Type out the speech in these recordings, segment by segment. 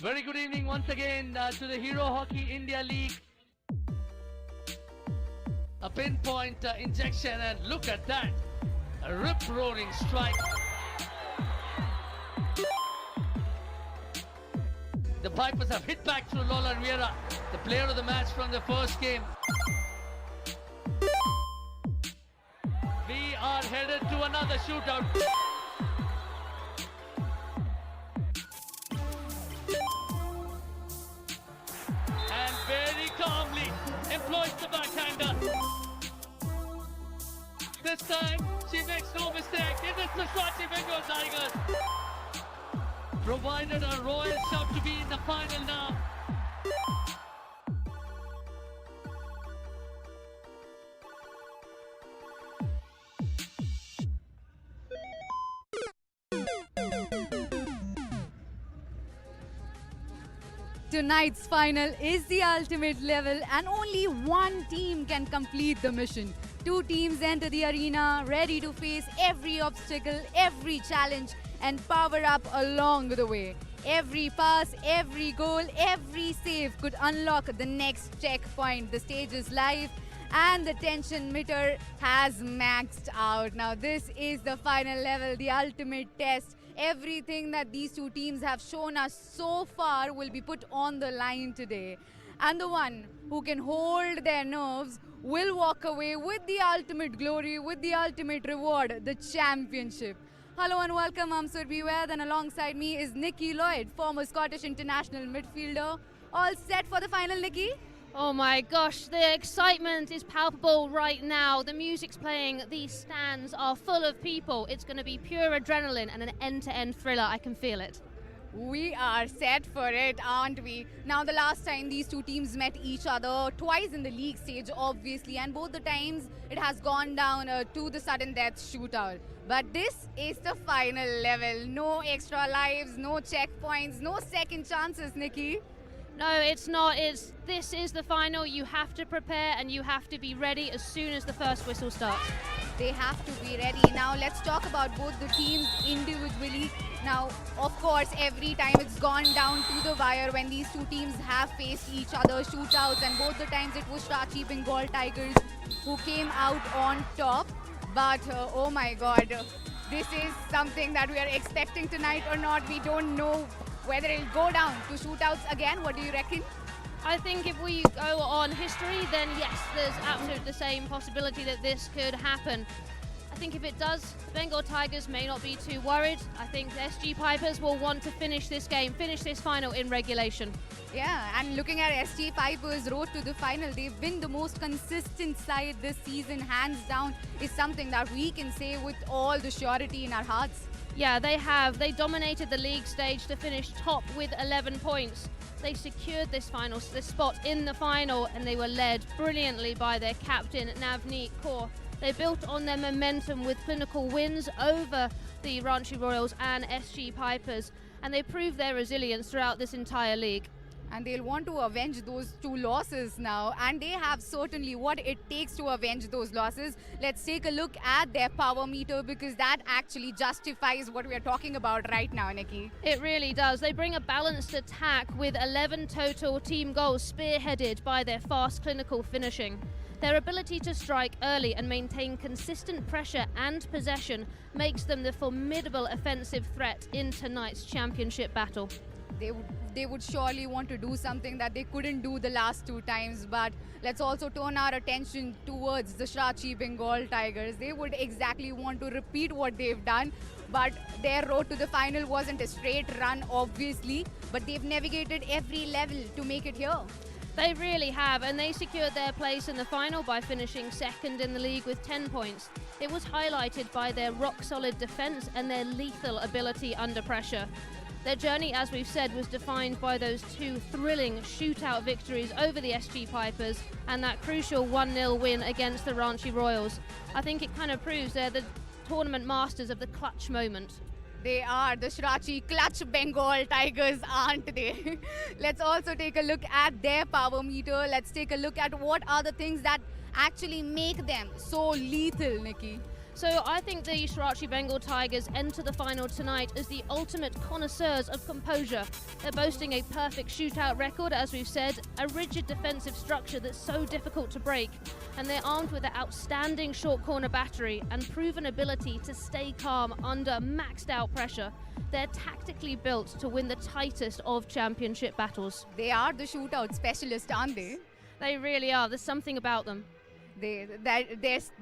Very good evening once again to the Hero Hockey India League. A pinpoint injection, and look at that, a rip-roaring strike. The Pipers have hit back through Lola Riera, the player of the match from the first game. We are headed to another shootout. And very calmly employs the backhander. This time, she makes no mistake. It is the Swachi Bengal Tigers. Provided a royal shout to be in the final now. Tonight's final is the ultimate level, and only one team can complete the mission. Two teams enter the arena ready to face every obstacle, every challenge, and power up along the way. Every pass, every goal, every save could unlock the next checkpoint. The stage is live and the tension meter has maxed out. Now this is the final level, the ultimate test. Everything that these two teams have shown us so far will be put on the line today. And the one who can hold their nerves will walk away with the ultimate glory, with the ultimate reward, the championship. Hello and welcome, I'm Surbhi Vaid, and alongside me is Nikki Lloyd, former Scottish international midfielder. All set for the final, Nikki? Oh my gosh, the excitement is palpable right now. The music's playing, these stands are full of people. It's going to be pure adrenaline and an end-to-end thriller. I can feel it. We are set for it, aren't we? Now, the last time these two teams met each other, twice in the league stage, obviously, and both the times it has gone down to the sudden death shootout. But this is the final level. No extra lives, no checkpoints, no second chances, Nikki. No, it's not. This is the final. You have to prepare and you have to be ready as soon as the first whistle starts. They have to be ready. Now let's talk about both the teams individually. Now, of course, every time it's gone down to the wire when these two teams have faced each other, shootouts, and both the times it was Swachi Bengal Tigers who came out on top. But oh my God, this is something that we are expecting tonight or not. We don't know whether it'll go down to shootouts again. What do you reckon? I think if we go on history, then yes, there's absolutely the same possibility that this could happen. I think if it does, the Bengal Tigers may not be too worried. I think the SG Pipers will want to finish this game, finish this final in regulation. Yeah, and looking at SG Pipers' road to the final, they've been the most consistent side this season, hands down, is something that we can say with all the surety in our hearts. Yeah, they have. They dominated the league stage to finish top with 11 points. They secured this spot in the final, and they were led brilliantly by their captain, Navneet Kaur. They built on their momentum with clinical wins over the Ranchi Royals and SG Pipers, and they proved their resilience throughout this entire league. And they'll want to avenge those two losses now, and they have certainly what it takes to avenge those losses. Let's take a look at their power meter, because that actually justifies what we are talking about right now, Nikki. It really does. They bring a balanced attack with 11 total team goals, spearheaded by their fast clinical finishing. Their ability to strike early and maintain consistent pressure and possession makes them the formidable offensive threat in tonight's championship battle. They would surely want to do something that they couldn't do the last two times, but let's also turn our attention towards the Swachi Bengal Tigers. They would exactly want to repeat what they've done, but their road to the final wasn't a straight run, obviously, but they've navigated every level to make it here. They really have, and they secured their place in the final by finishing second in the league with 10 points. It was highlighted by their rock-solid defence and their lethal ability under pressure. Their journey, as we've said, was defined by those two thrilling shootout victories over the SG Pipers and that crucial 1-0 win against the Ranchi Royals. I think it kind of proves they're the tournament masters of the clutch moment. They are the Shrachi clutch Bengal Tigers, aren't they? Let's also take a look at their power meter. Let's take a look at what are the things that actually make them so lethal, Nikki. So I think the Shirachi Bengal Tigers enter the final tonight as the ultimate connoisseurs of composure. They're boasting a perfect shootout record, as we've said, a rigid defensive structure that's so difficult to break, and they're armed with an outstanding short corner battery and proven ability to stay calm under maxed out pressure. They're tactically built to win the tightest of championship battles. They are the shootout specialists, aren't they? They really are. There's something about them. There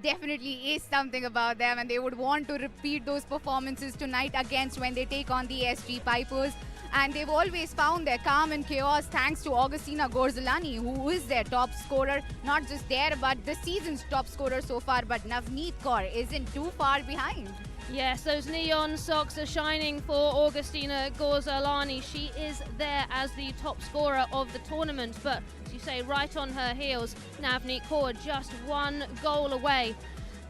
definitely is something about them, and they would want to repeat those performances tonight against when they take on the SG Pipers. And they've always found their calm and chaos thanks to Augustina Gorzalani, who is their top scorer, not just there, but the season's top scorer so far. But Navneet Kaur isn't too far behind. Yes, those neon socks are shining for Augustina Gorzalani. She is there as the top scorer of the tournament, but as you say, right on her heels, Navneet Kaur just one goal away.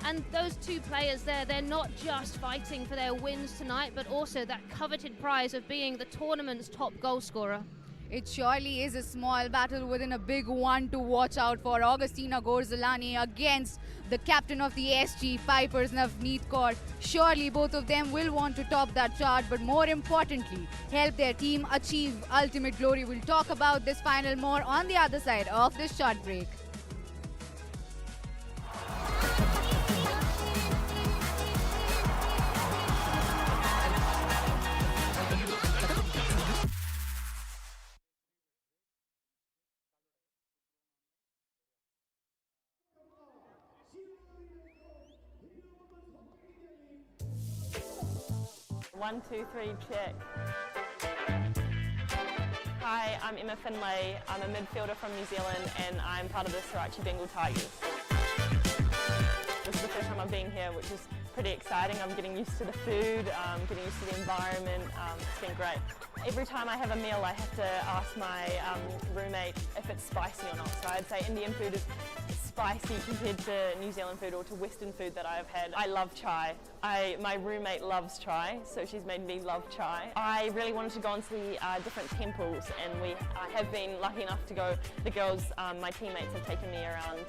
And those two players there, they're not just fighting for their wins tonight, but also that coveted prize of being the tournament's top goal scorer. It surely is a small battle within a big one to watch out for. Augustina Gorzalani against the captain of the SG Pipers, Navneet Kaur. Surely both of them will want to top that chart, but more importantly, help their team achieve ultimate glory. We'll talk about this final more on the other side of this short break. One, two, three, check. Hi, I'm Emma Finlay. I'm a midfielder from New Zealand and I'm part of the Shirachi Bengal Tigers. This is the first time I've been here, which is pretty exciting. I'm getting used to the food, getting used to the environment. It's been great. Every time I have a meal, I have to ask my roommate if it's spicy or not. So I'd say Indian food is spicy compared to New Zealand food or to Western food that I've had. I love chai. My roommate loves chai, so she's made me love chai. I really wanted to go into the different temples, and I have been lucky enough to go. The girls, my teammates, have taken me around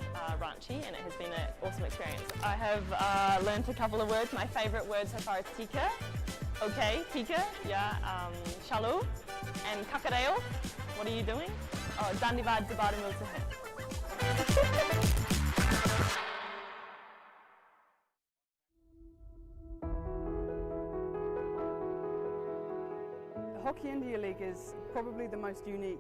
Ranchi, and it has been an awesome experience. I have learned a couple of words. My favourite word so far is tika. Okay, tika, yeah, shalom, and kakareo. What are you doing? Oh, dandivad zabada miltahe. The Hockey India League is probably the most unique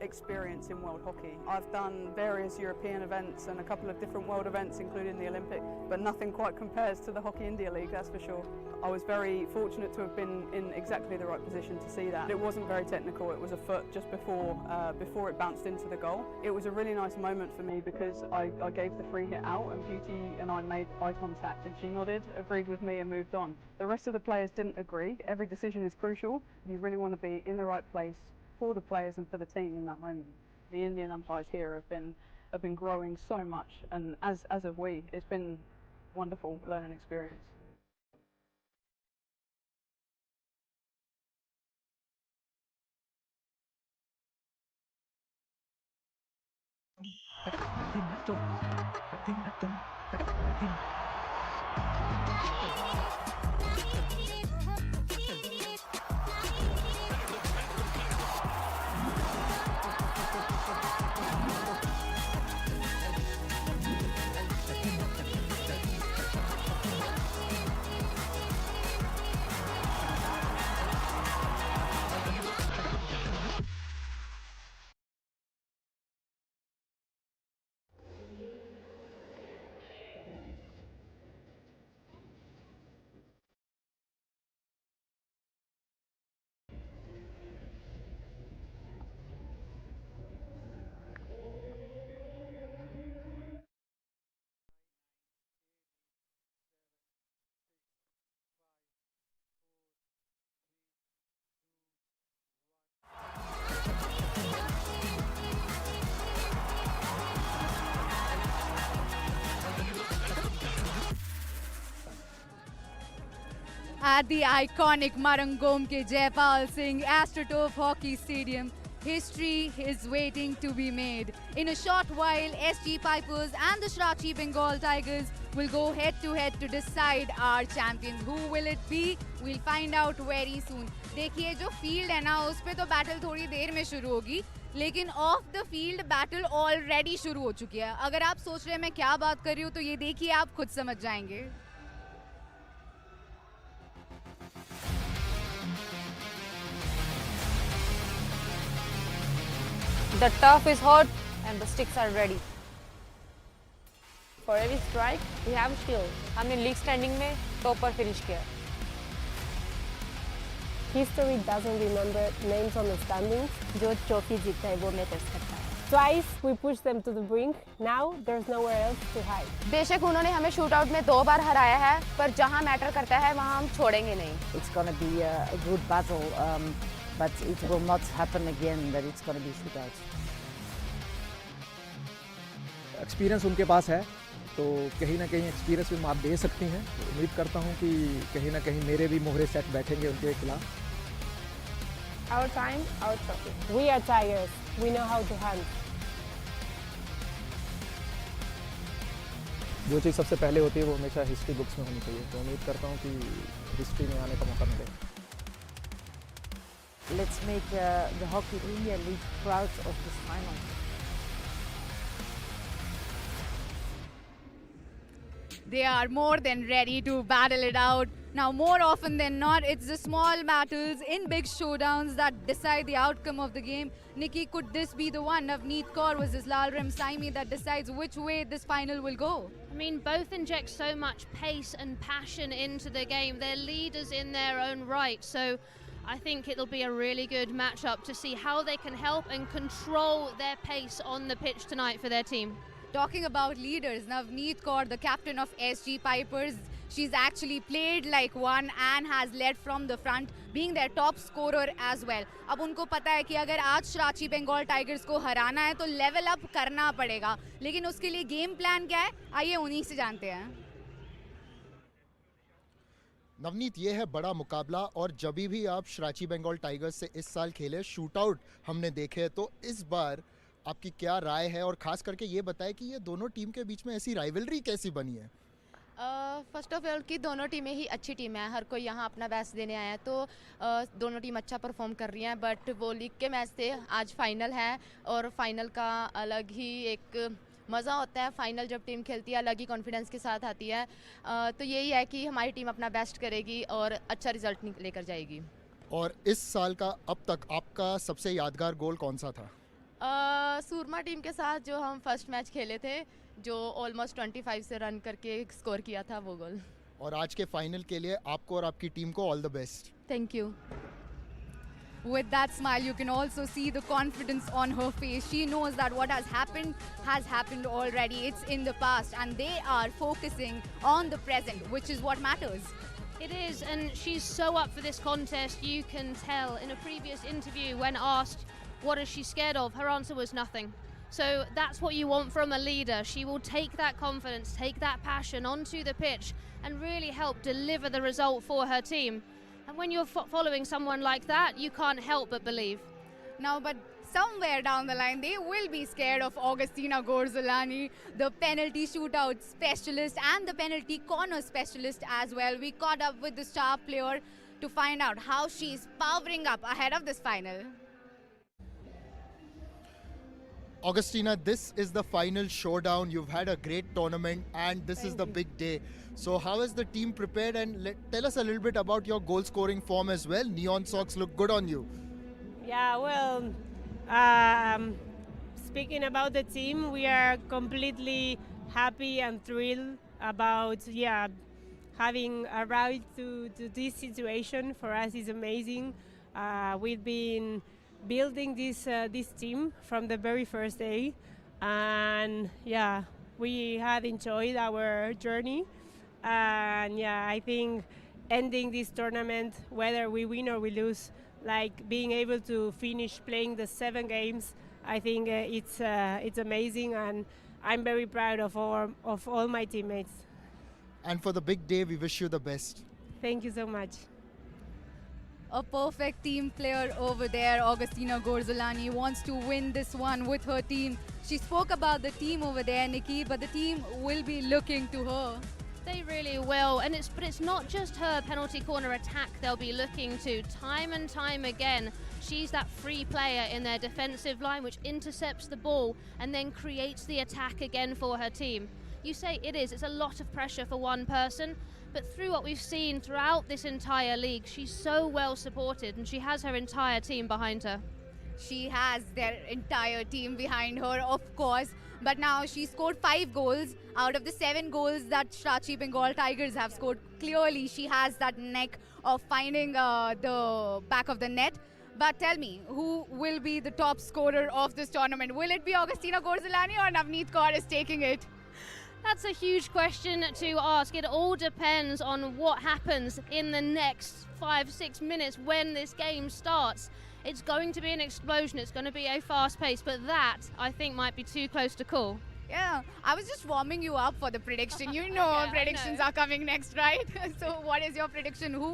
experience in world hockey. I've done various European events and a couple of different world events, including the Olympic, but nothing quite compares to the Hockey India League, that's for sure. I was very fortunate to have been in exactly the right position to see that. It wasn't very technical, it was a foot just before it bounced into the goal. It was a really nice moment for me because I gave the free hit out and Beauty and I made eye contact and she nodded, agreed with me and moved on. The rest of the players didn't agree. Every decision is crucial. You really want to be in the right place for the players and for the team in that moment. The Indian umpires here have been growing so much, and as have we. It's been a wonderful learning experience. At the iconic Marangom ke Jaipal Singh AstroTurf Hockey Stadium, history is waiting to be made. In a short while, SG Pipers and the Shrachi Bengal Tigers will go head to head to decide our champions. Who will it be? We'll find out very soon. देखिए जो field है ना उस पे तो battle थोड़ी देर में शुरू होगी, लेकिन of the field battle already शुरू हो चुकी है. अगर आप सोच रहे हैं मैं क्या बात कर रही हूँ तो ये देखिए आप खुद समझ जाएंगे. The turf is hot and the sticks are ready. For every strike, we have a shield. हमने लीग स्टैंडिंग में टॉप पर फिनिश किया. History doesn't remember names on the standings. जो ट्रॉफी जीतता है वो मैटर करता है. Twice we pushed them to the brink. Now there's nowhere else to hide. बेशक उन्होंने हमें शूट आउट में 2 बार हराया है, पर जहां मैटर करता है वहां हम छोड़ेंगे नहीं. It's gonna be a good battle, but it will not happen again. That it's gonna be shootouts. Experience उनके पास है, तो कहीं ना कहीं एक्सपीरियंस भी आप दे सकती हैं. उम्मीद करता हूं कि कहीं ना कहीं मेरे भी मोहरे सेट बैठेंगे उनके खिलाफ. Our time, our trophy. We are tigers. We know how to hunt. जो चीज़ सबसे पहले होती है वो हमेशा हिस्ट्री बुक्स में होनी चाहिए, तो उम्मीद करता हूं कि हिस्ट्री में आने का मौका मिले. Let's make the Hockey India League proud of this final. They are more than ready to battle it out. Now, more often than not, it's the small battles in big showdowns that decide the outcome of the game. Nikki, could this be the one? Navneet Kaur versus Lalram Saimi that decides which way this final will go. I mean, both inject so much pace and passion into the game. They're leaders in their own right. So I think it'll be a really good matchup to see how they can help and control their pace on the pitch tonight for their team. Talking about leaders, Navneet Kaur, the captain of SG Pipers, she's actually played like one and has led from the front, being their top scorer as well. अब उनको पता है कि अगर आज शराची Bengal tigers को हराना है तो लेवल अप करना पड़ेगा, लेकिन उसके लिए गेम प्लान क्या है आइए उन्हीं से जानते हैं. नवनीत, ये है बड़ा मुकाबला और जब भी आप शराची बंगाल टाइगर्स से इस साल खेले, शूटआउट हमने देखे, तो इस बार आपकी क्या राय है और खास करके ये बताएं कि ये दोनों टीम के बीच में ऐसी राइवलरी कैसी बनी है? फर्स्ट ऑफ ऑल कि दोनों टीमें ही अच्छी टीम है, हर कोई यहाँ अपना बेस्ट देने आया है, तो दोनों टीम अच्छा परफॉर्म कर रही हैं. बट वो लीग के मैच थे, आज फाइनल है और फाइनल का अलग ही एक मज़ा होता है. फाइनल जब टीम खेलती है अलग ही कॉन्फिडेंस के साथ आती है. तो यही है कि हमारी टीम अपना बेस्ट करेगी और अच्छा रिजल्ट लेकर जाएगी. और इस साल का अब तक आपका सबसे यादगार गोल कौन सा था? सूरमा टीम के साथ जो हम फर्स्ट मैच खेले थे, जो ऑलमोस्ट 25 से रन करके स्कोर किया था, वो गोल. और आज के फाइनल के लिए आपको और आपकी टीम को all the best. Thank you. With that smile, you can also see the confidence on her face. She knows that what has happened already. It's in the past and they are focusing on the present, which is what matters. It is, and she's so up for this contest. You can tell in a previous interview when asked what is she scared of, her answer was nothing. So that's what you want from a leader. She will take that confidence, take that passion onto the pitch and really help deliver the result for her team. And when you're following someone like that, you can't help but believe. Now, but somewhere down the line, they will be scared of Augustina Gorzolani, the penalty shootout specialist and the penalty corner specialist as well. We caught up with the star player to find out how she's powering up ahead of this final. Augustina, this is the final showdown. You've had a great tournament and this is the big day. So how is the team prepared, and tell us a little bit about your goal scoring form as well. Neon socks look good on you. Yeah, well, speaking about the team, we are completely happy and thrilled about having arrived to this situation. For us, it's amazing. We've been building this team from the very first day, and we have enjoyed our journey. And I think ending this tournament, whether we win or we lose, like being able to finish playing the 7 games, I think it's amazing, and I'm very proud of all my teammates. And for the big day, we wish you the best. Thank you so much. A perfect team player over there. Augustina Gorzolani wants to win this one with her team. She spoke about the team over there, Nikki, but the team will be looking to her. They really will, and it's not just her penalty corner attack they'll be looking to. Time and time again, she's that free player in their defensive line which intercepts the ball and then creates the attack again for her team. You say it's a lot of pressure for one person, but through what we've seen throughout this entire league, she's so well supported and she has her entire team behind her. She has their entire team behind her, of course. But now she scored 5 goals out of the 7 goals that Shrachi Bengal Tigers have scored. Clearly, she has that neck of finding the back of the net. But tell me, who will be the top scorer of this tournament? Will it be Augustina Gorzolani or Navneet Kaur is taking it? That's a huge question to ask. It all depends on what happens in the next 5-6 minutes when this game starts. It's going to be an explosion, it's going to be a fast pace, but that, I think, might be too close to call. Yeah, I was just warming you up for the prediction. You know, Yeah, predictions I know. are coming next, right? So what is your prediction? Who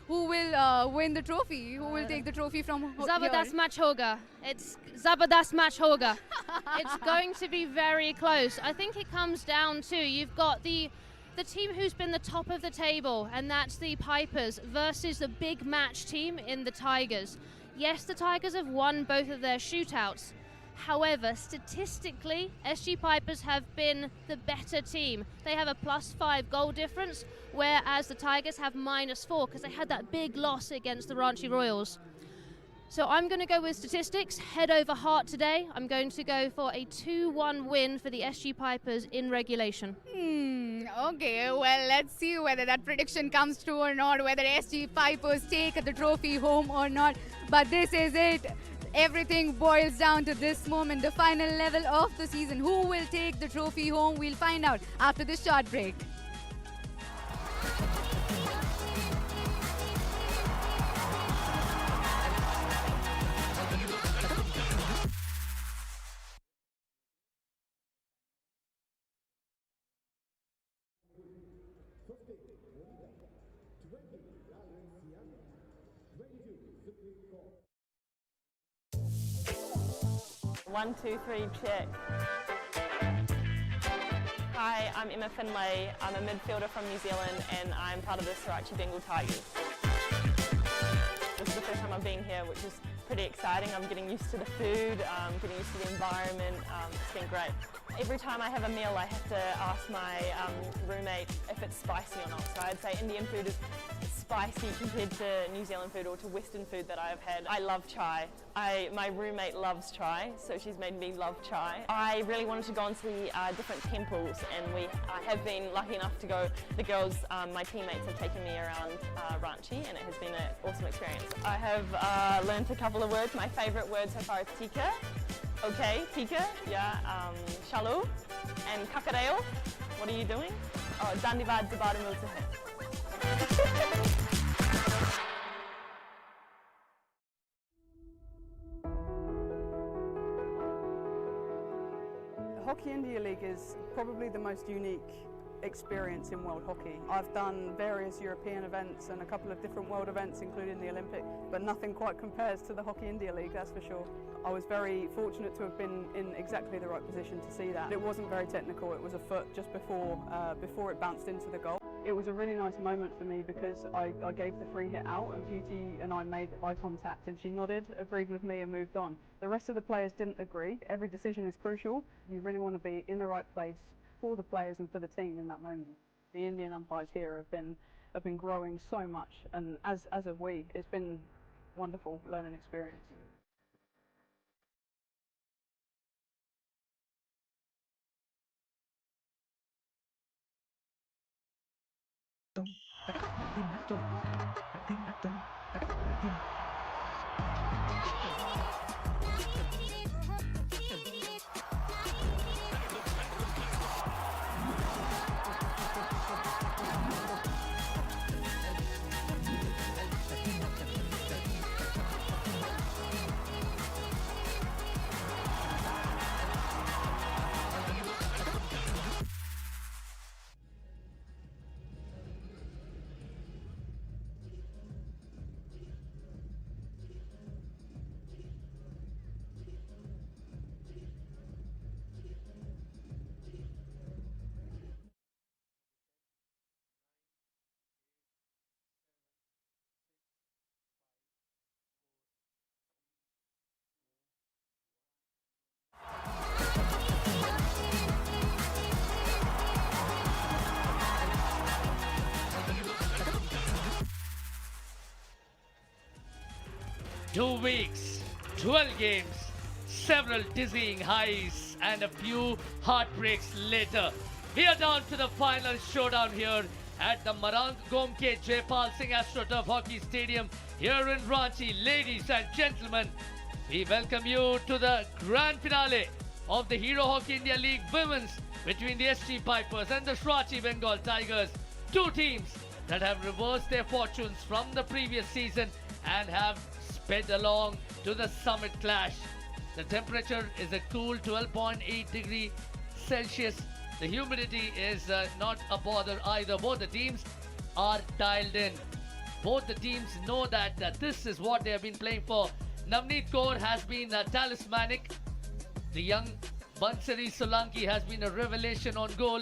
will win the trophy? Who will take the trophy from Zabardast here? match hoga. It's Zabardast match hoga. It's going to be very close. I think it comes down to you've got the team who's been the top of the table, and that's the Pipers, versus the big match team in the Tigers. Yes, the Tigers have won both of their shootouts. However, statistically, SG Pipers have been the better team. They have a +5 goal difference, whereas the Tigers have -4 because they had that big loss against the Ranchi Royals. So I'm going to go with statistics, head over heart today. I'm going to go for a 2-1 win for the SG Pipers in regulation. Okay, well, let's see whether that prediction comes true or not, whether SG Pipers take the trophy home or not. But this is it. Everything boils down to this moment, the final level of the season. Who will take the trophy home? We'll find out after this short break. One, two, three, check. Hi, I'm Emma Finlay. I'm a midfielder from New Zealand and I'm part of the Shootout Bengal Tigers. This is the first time I've been here, which is pretty exciting. I'm getting used to the food, getting used to the environment. It's been great. Every time I have a meal, I have to ask my roommate if it's spicy or not. So I'd say Indian food is spicy compared to New Zealand food or to Western food that I've had. I love chai. My roommate loves chai, so she's made me love chai. I really wanted to go and see different temples, and I have been lucky enough to go. The girls, my teammates, have taken me around Ranchi, and it has been an awesome experience. I have learned a couple of words. My favourite word so far is tika. Okay, tika, yeah, shalom, and kakareo. What are you doing? Oh, dandivad zabar milte hai. The Hockey India League is probably the most unique experience in world hockey. I've done various European events and a couple of different world events, including the Olympic, but nothing quite compares to the Hockey India League, that's for sure. I was very fortunate to have been in exactly the right position to see that. It wasn't very technical, it was a foot just before it bounced into the goal. It was a really nice moment for me because I gave the free hit out and Beauty and I made eye contact and she nodded, agreed with me and moved on. The rest of the players didn't agree. Every decision is crucial. You really want to be in the right place for the players and for the team in that moment. The Indian umpires here have been growing so much, and as have we. It's been a wonderful learning experience. 2 weeks, 12 games, several dizzying highs, and a few heartbreaks later. We are down to the final showdown here at the Marang Gomke Jaipal Singh AstroTurf Hockey Stadium here in Ranchi. Ladies and gentlemen, we welcome you to the grand finale of the Hero Hockey India League Women's between the SG Pipers and the Shrachi Bengal Tigers. Two teams that have reversed their fortunes from the previous season and have sped along to the summit clash. The temperature is a cool 12.8 degrees Celsius. The humidity is not a bother either. Both the teams are dialed in. Both the teams know that this is what they have been playing for. Navneet Kaur has been talismanic. The young Bansari Solanki has been a revelation on goal.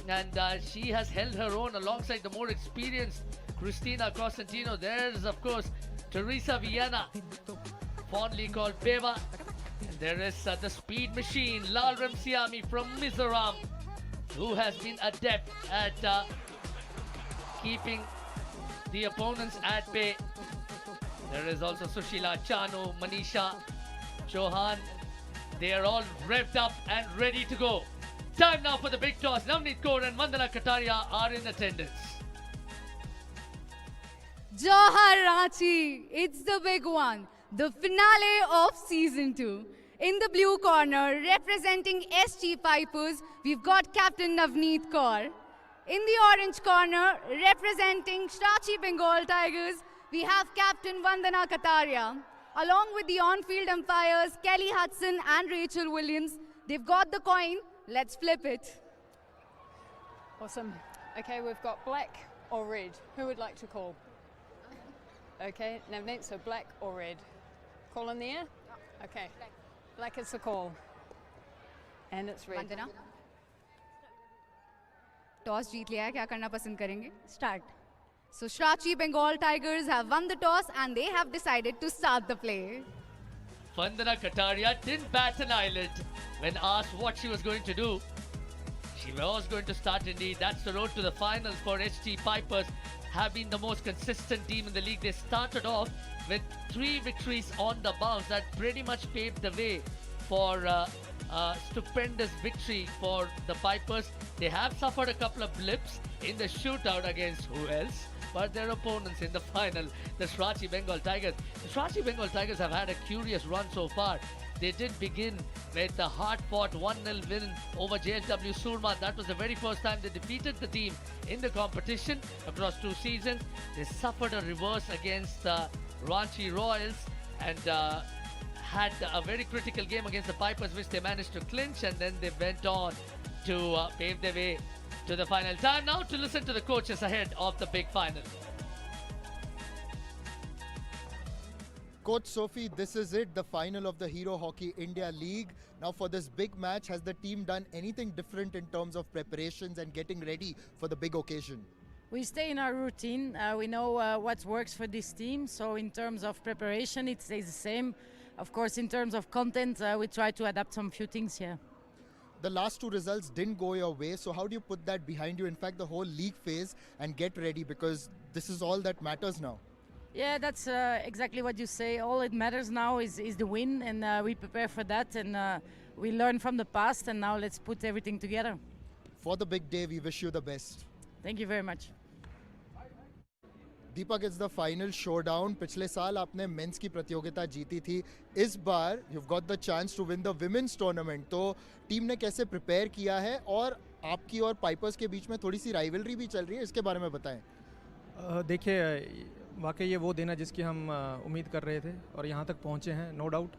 And she has held her own alongside the more experienced Christina Cosentino. There's, of course, Teresa Viana, fondly called Beva. And there is the speed machine, Lal Ramsiami from Mizoram, who has been adept at keeping the opponents at bay. There is also Sushila Chanu, Manisha Chauhan. They are all revved up and ready to go. Time now for the big toss. Navneet Kaur and Vandana Kataria are in attendance. Johar Ranchi, it's the big one. The finale of season 2. In the blue corner, representing SG Pipers, we've got Captain Navneet Kaur. In the orange corner, representing Shrachi Bengal Tigers, we have Captain Vandana Kataria. Along with the on-field umpires, Kelly Hudson and Rachel Williams, they've got the coin. Let's flip it. Awesome. Okay, we've got black or red. Who would like to call? Okay, Navneet, so black or red. Call in the air? Okay. Black is the call. And it's red. Vandana, toss जीत लिया है, क्या करना पसंद करेंगे? Start. So Shrachi Bengal Tigers have won the toss and they have decided to start the play. Vandana Kataria didn't bat an eyelid when asked what she was going to do. She was going to start indeed. That's the road to the finals for HT Pipers. Have been the most consistent team in the league. They started off with 3 victories on the bounce. That pretty much paved the way for a stupendous victory for the Pipers. They have suffered a couple of blips in the shootout against who else but their opponents in the final, the Shrachi Bengal Tigers. The Shrachi Bengal Tigers have had a curious run so far. They did begin with a hard-fought 1-0 win over JSW Surma. That was the very first time they defeated the team in the competition across 2 seasons. They suffered a reverse against Ranchi Royals and had a very critical game against the Pipers, which they managed to clinch, and then they went on to pave their way to the final. Time now to listen to the coaches ahead of the big final. Coach Sophie, this is it, the final of the Hero Hockey India League. Now for this big match, has the team done anything different in terms of preparations and getting ready for the big occasion? We stay in our routine. We know what works for this team. So in terms of preparation, it stays the same. Of course, in terms of content, we try to adapt some few things here. The last 2 results didn't go your way, so how do you put that behind you, in fact the whole league phase, and get ready, because this is all that matters now? Yeah, that's exactly what you say. All it matters now is the win, and we prepare for that, and we learn from the past, and now let's put everything together. For the big day, we wish you the best. Thank you very much. Deepak, it's the final showdown. पिछले साल आपने mains की प्रतियोगिता जीती थी. इस बार you've got the chance to win the women's tournament. तो team ने कैसे प्रिपेयर किया है और आपकी और पाइपर्स के बीच में थोड़ी सी राइवलरी भी चल रही है, इसके बारे में बताएं. देखिए, वाकई ये वो दिन है जिसकी हम उम्मीद कर रहे थे और यहाँ तक पहुँचे हैं, नो डाउट.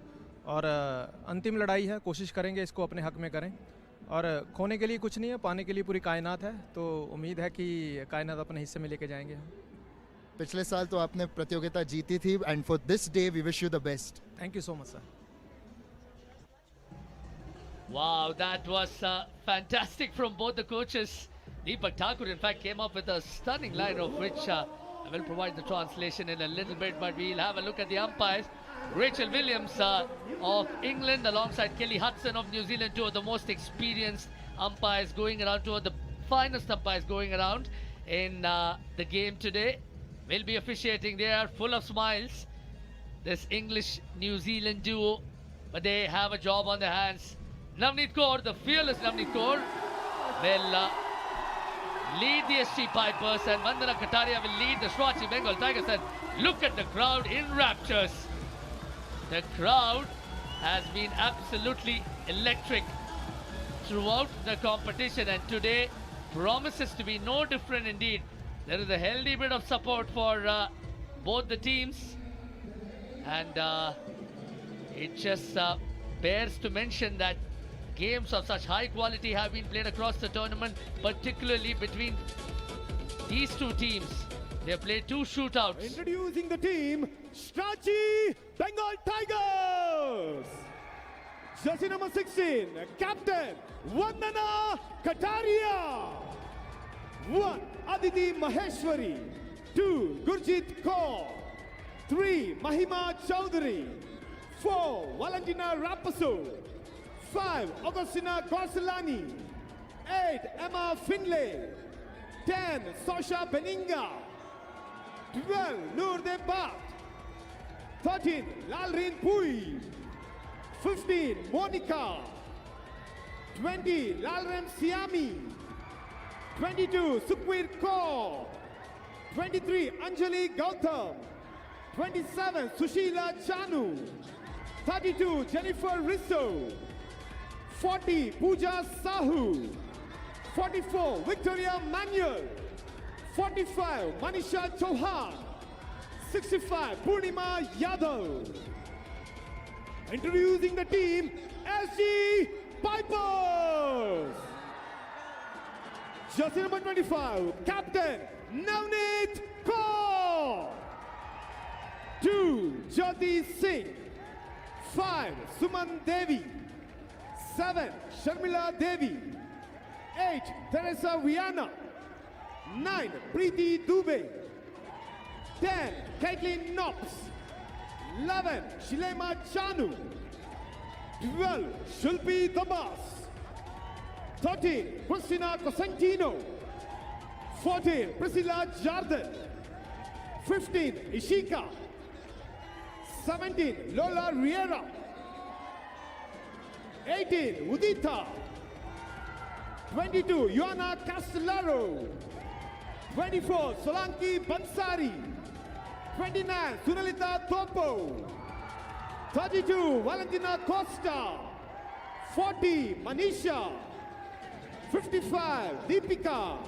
और अंतिम लड़ाई है, कोशिश करेंगे इसको अपने हक में करें. और खोने के लिए कुछ नहीं है, पाने के लिए पूरी कायनात है. तो उम्मीद है कि कायनात अपने हिस्से में लेके जाएंगे. पिछले साल तो आपने प्रतियोगिता जीती थी, and for this day we wish you the best. Thank you so much sir. Wow, that was fantastic from both the coaches. Deepak Thakur, in fact, came up with a stunning line of which I will provide the translation in a little bit, but we'll have a look at the umpires. Rachel Williams of England alongside Kelly Hudson of New Zealand, 2 of the most experienced umpires going around, 2 of the finest umpires going around in the game today. Will be officiating. They are full of smiles. this English-New Zealand duo, but they have a job on their hands. Navneet Kaur, the fearless Navneet Kaur, will lead the SG Pipers, and Vandana Kataria will lead the Swati Bengal Tigers. And look at the crowd in raptures. The crowd has been absolutely electric throughout the competition, and today promises to be no different indeed. There is a healthy bit of support for both the teams, and it just bears to mention that games of such high quality have been played across the tournament, particularly between these two teams. They have played 2 shootouts. Introducing the team, Shrachi Bengal Tigers. Jersey number 16, Captain Vandana Kataria. 1, Aditi Maheshwari. 2, Gurjit Kaur. 3, Mahima Chowdhury. 4, Valentina Rapasu. 5, Augustina Gorsalani. 8, Emma Finlay. 10, Sasha Beninga. 12, Noor Bat. 13, Lalrin Pui. 15, Monica. 20, Lalrem Siami. 22, Sukhwir Kaur. 23, Anjali Gautam. 27, Sushila Chanu. 32, Jennifer Risso. 40, Pooja Sahu. 44, Victoria Manuel. 45, Manisha Chauhan. 65, Purnima Yadav. Introducing the team, SG Pipers. Jersey number 25, Captain Navneet Kaur. 2, Jyoti Singh. 5, Suman Devi. 7, Sharmila Devi. 8, Teresa Viana. 9, Preeti Dubey. 10, Caitlin Knox. 11, Shilema Chanu. 12, Shilpi Dabas. 13, Christina Cosentino. 14, Priscilla Jardin. 15, Ishika. 17, Lola Riera. 18, Udita. 22, Joanna Castellaro. 24, Solanki Bansari. 29, Sunalita Topo. 32, Valentina Costa. 40, Manisha. 55, Deepika.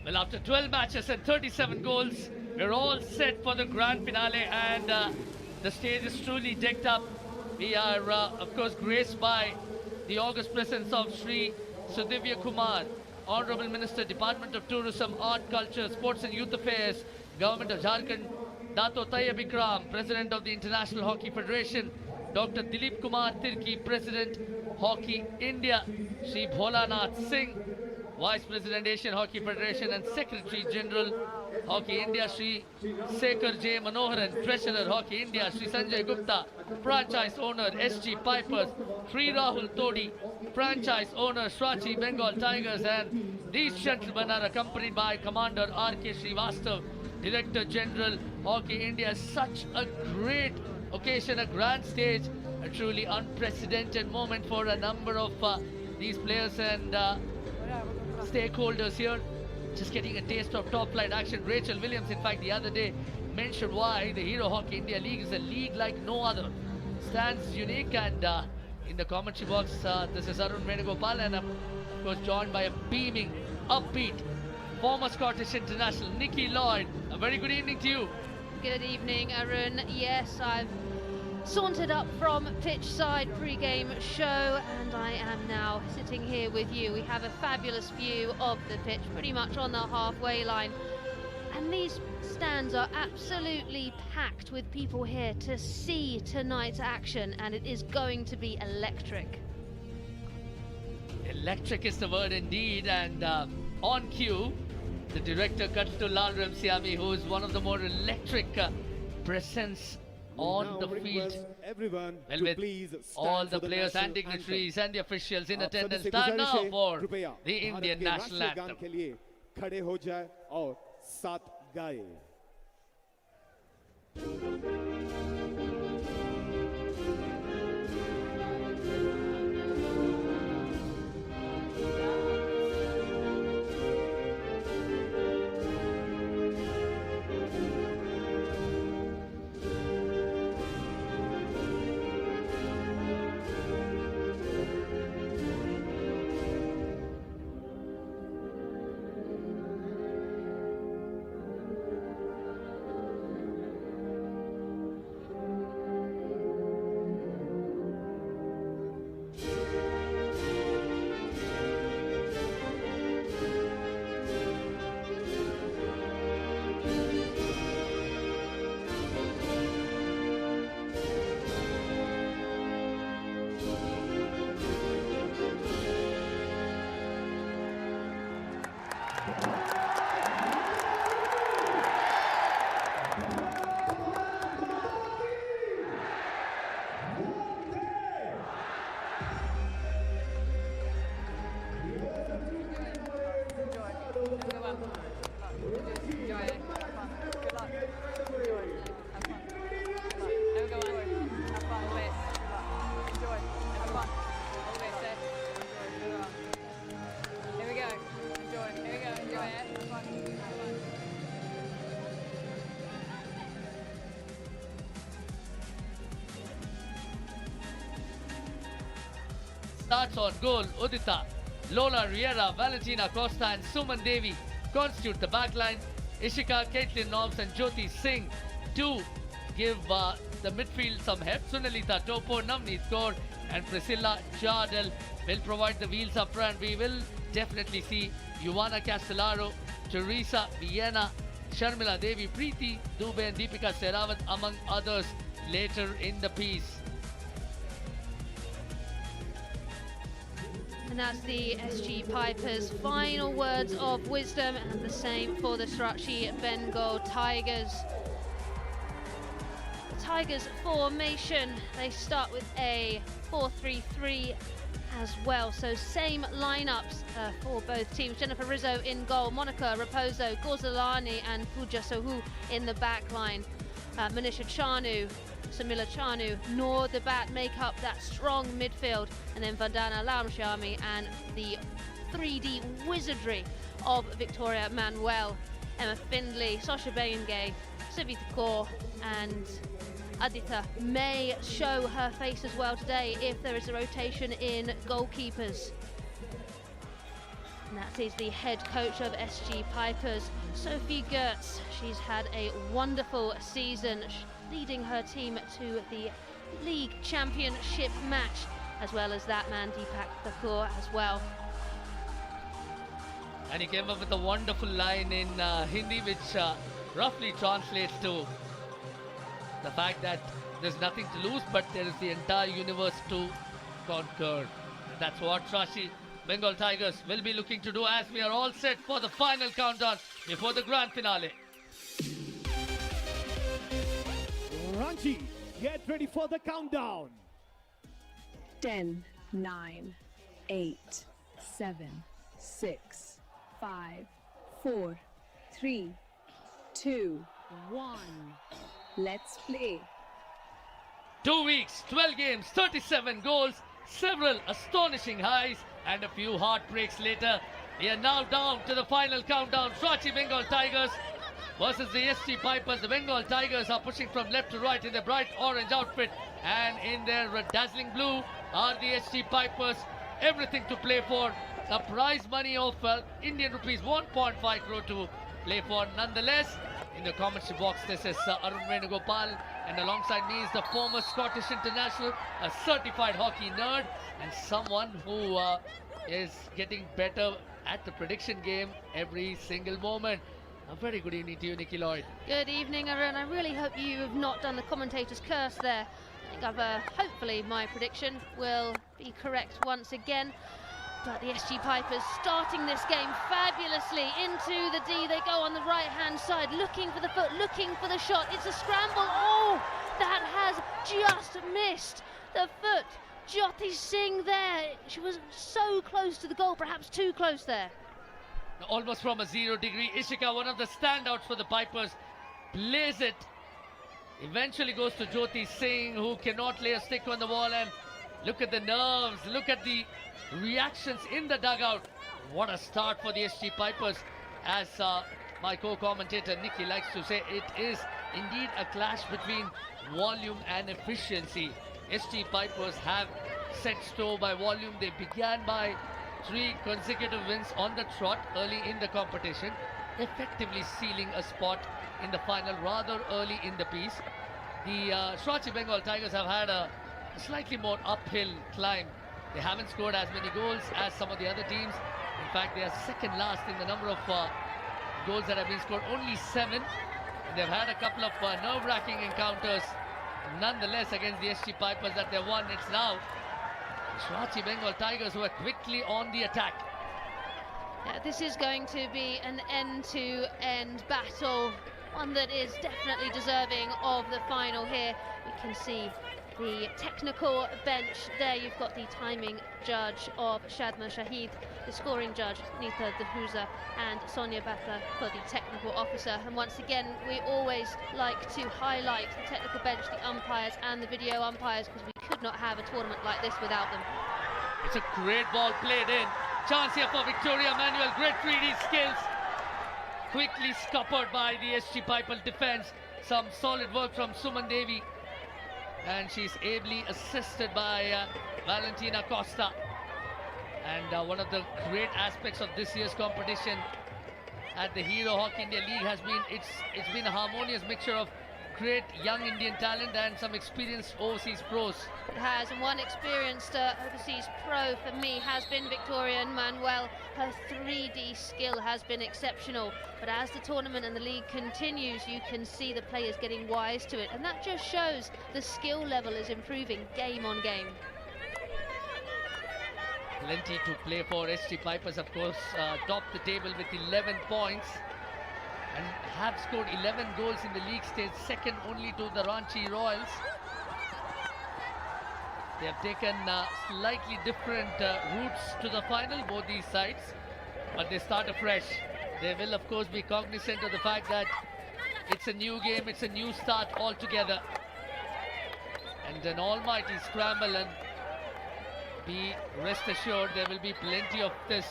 Well, after 12 matches and 37 goals, we're all set for the grand finale, and the stage is truly decked up. We are, of course, graced by the august presence of Sri Sudivya Kumar, Honorable Minister, Department of Tourism, Art, Culture, Sports and Youth Affairs, Government of Jharkhand, Dato Tayyab Ikram, President of the International Hockey Federation, Dr. Dilip Kumar Tirki, President, Hockey India, Sri Bholanath Singh, Vice President, Asian Hockey Federation and Secretary General, Hockey India, Sri Sekhar J. Manoharan, Treasurer, Hockey India, Sri Sanjay Gupta, Franchise Owner, SG Pipers, Sri Rahul Todi, Franchise Owner, Swati Bengal Tigers, and these gentlemen are accompanied by Commander R.K. Srivastav, Director General, Hockey India. Such a great occasion, a grand stage, a truly unprecedented moment for a number of these players and stakeholders here. Just getting a taste of top flight action. Rachel Williams, in fact, the other day mentioned why the Hero Hockey India League is a league like no other. Stands unique, and in the commentary box, this is Arun Venugopal, and of course joined by a beaming, upbeat, former Scottish international, Nikki Lloyd. A very good evening to you. Good evening, Arun. Yes, I've sauntered up from pitch side pre-game show, and I am now sitting here with you. We have a fabulous view of the pitch, pretty much on the halfway line, and these stands are absolutely packed with people here to see tonight's action, and it is going to be electric. Electric is the word indeed, and on cue, the director Kattu Lalrem Siami, who is one of the more electric presence on the field. Everyone Well, to with please all stand the for players national and dignitaries anthem. and the officials in आप attendance, सभी से time गुजारिश now है, for कृपया the Bharat Indian के national राष्ट्रीय गान anthem. के लिए खड़े हो जाए और साथ गाए. Starts on goal. Udita, Lola Riera, Valentina Costa and Suman Devi constitute the backline. Ishika, Caitlin Nobbs and Jyoti Singh to give the midfield some help. Sunalita Topo, Navneet Kaur and Priscilla Jardel will provide the wheels up front. We will definitely see Ioana Castellaro, Teresa Vienna, Sharmila Devi, Preeti Dubey and Deepika Sehrawat among others later in the piece. And that's the SG Pipers' final words of wisdom, and the same for the Srirachi Bengal Tigers. The Tigers formation, they start with a 4-3-3 as well, so same lineups for both teams. Jennifer Rizzo in goal, Monica Raposo, Gozalani and Pooja Sohu in the back line. Manisha Chanu, Samila Chanu, Noor Debat make up that strong midfield, and then Vandana Lamshami and the 3D wizardry of Victoria Manuel, Emma Findlay, Sasha Bayengay, Savita Kaur and Aditya may show her face as well today if there is a rotation in goalkeepers. And that is the head coach of SG Pipers, Sophie Gertz. She's had a wonderful season, leading her team to the league championship match, as well as that man Deepak Thakur as well. And he came up with a wonderful line in Hindi which roughly translates to the fact that there's nothing to lose, but there is the entire universe to conquer. And that's what Srirachi Bengal Tigers will be looking to do as we are all set for the final countdown before the grand finale. Ranchi, get ready for the countdown. 10, 9, 8, 7, 6, 5, 4, 3, 2, 1. Let's play. 2 weeks, 12 games, 37 goals, several astonishing highs and a few heartbreaks later. We are now down to the final countdown. Srirachi Bengal Tigers versus the SG Pipers. The Bengal Tigers are pushing from left to right in their bright orange outfit, and in their dazzling blue are the SG Pipers. Everything to play for. A prize money of Indian rupees 1.5 crore to play for. Nonetheless, in the commentary box, this is Arun Venugopal, and alongside me is the former Scottish international, a certified hockey nerd, and someone who is getting better at the prediction game every single moment. A very good evening to you, Nikki Lloyd. Good evening, Arun. I really hope you have not done the commentator's curse there. I think hopefully my prediction will be correct once again. But the SG Pipers starting this game fabulously into the D. They go on the right-hand side, looking for the foot, looking for the shot. It's a scramble. Oh, that has just missed the foot. Jyoti Singh there. She was so close to the goal, perhaps too close there. Almost from a 0 degree. Ishika, one of the standouts for the Pipers, plays it. Eventually goes to Jyoti Singh, who cannot lay a stick on the wall. And look at the nerves, look at the reactions in the dugout. What a start for the SG Pipers. As my co-commentator Nikki likes to say, it is indeed a clash between volume and efficiency. SG Pipers have set store by volume. They began by 3 consecutive wins on the trot early in the competition, effectively sealing a spot in the final rather early in the piece. The Srirachi Bengal Tigers have had a slightly more uphill climb. They haven't scored as many goals as some of the other teams. In fact, they are second last in the number of goals that have been scored, only 7. And they've had a couple of nerve-wracking encounters nonetheless against the SG Pipers that they won. It's now Srirachi Bengal Tigers who are quickly on the attack. Yeah, this is going to be an end-to-end battle, one that is definitely deserving of the final here. We can see the technical bench there. You've got the timing judge of Shadma Shahid, the scoring judge Nita Dahuza, and Sonia Batra for the technical officer. And once again, we always like to highlight the technical bench, the umpires and the video umpires, because we could not have a tournament like this without them. It's a great ball played in. Chance here for Victoria Manuel. Great 3D skills. Quickly scuppered by the SG Piper defense. Some solid work from Suman Devi. And she's ably assisted by Valentina Costa. And one of the great aspects of this year's competition at the Hero Hockey India League has been it's been a harmonious mixture of great young Indian talent and some experienced overseas pros. It has, and one experienced overseas pro for me has been Victoria Manuel. Her 3D skill has been exceptional, but as the tournament and the league continues, you can see the players getting wise to it, and that just shows the skill level is improving game on game. Plenty to play for. ST Pipers, of course, top the table with 11 points and have scored 11 goals in the league stage, second only to the Ranchi Royals. They have taken slightly different routes to the final, both these sides, but they start afresh. They will, of course, be cognizant of the fact that it's a new game, it's a new start altogether. And an almighty scramble, and be rest assured there will be plenty of this.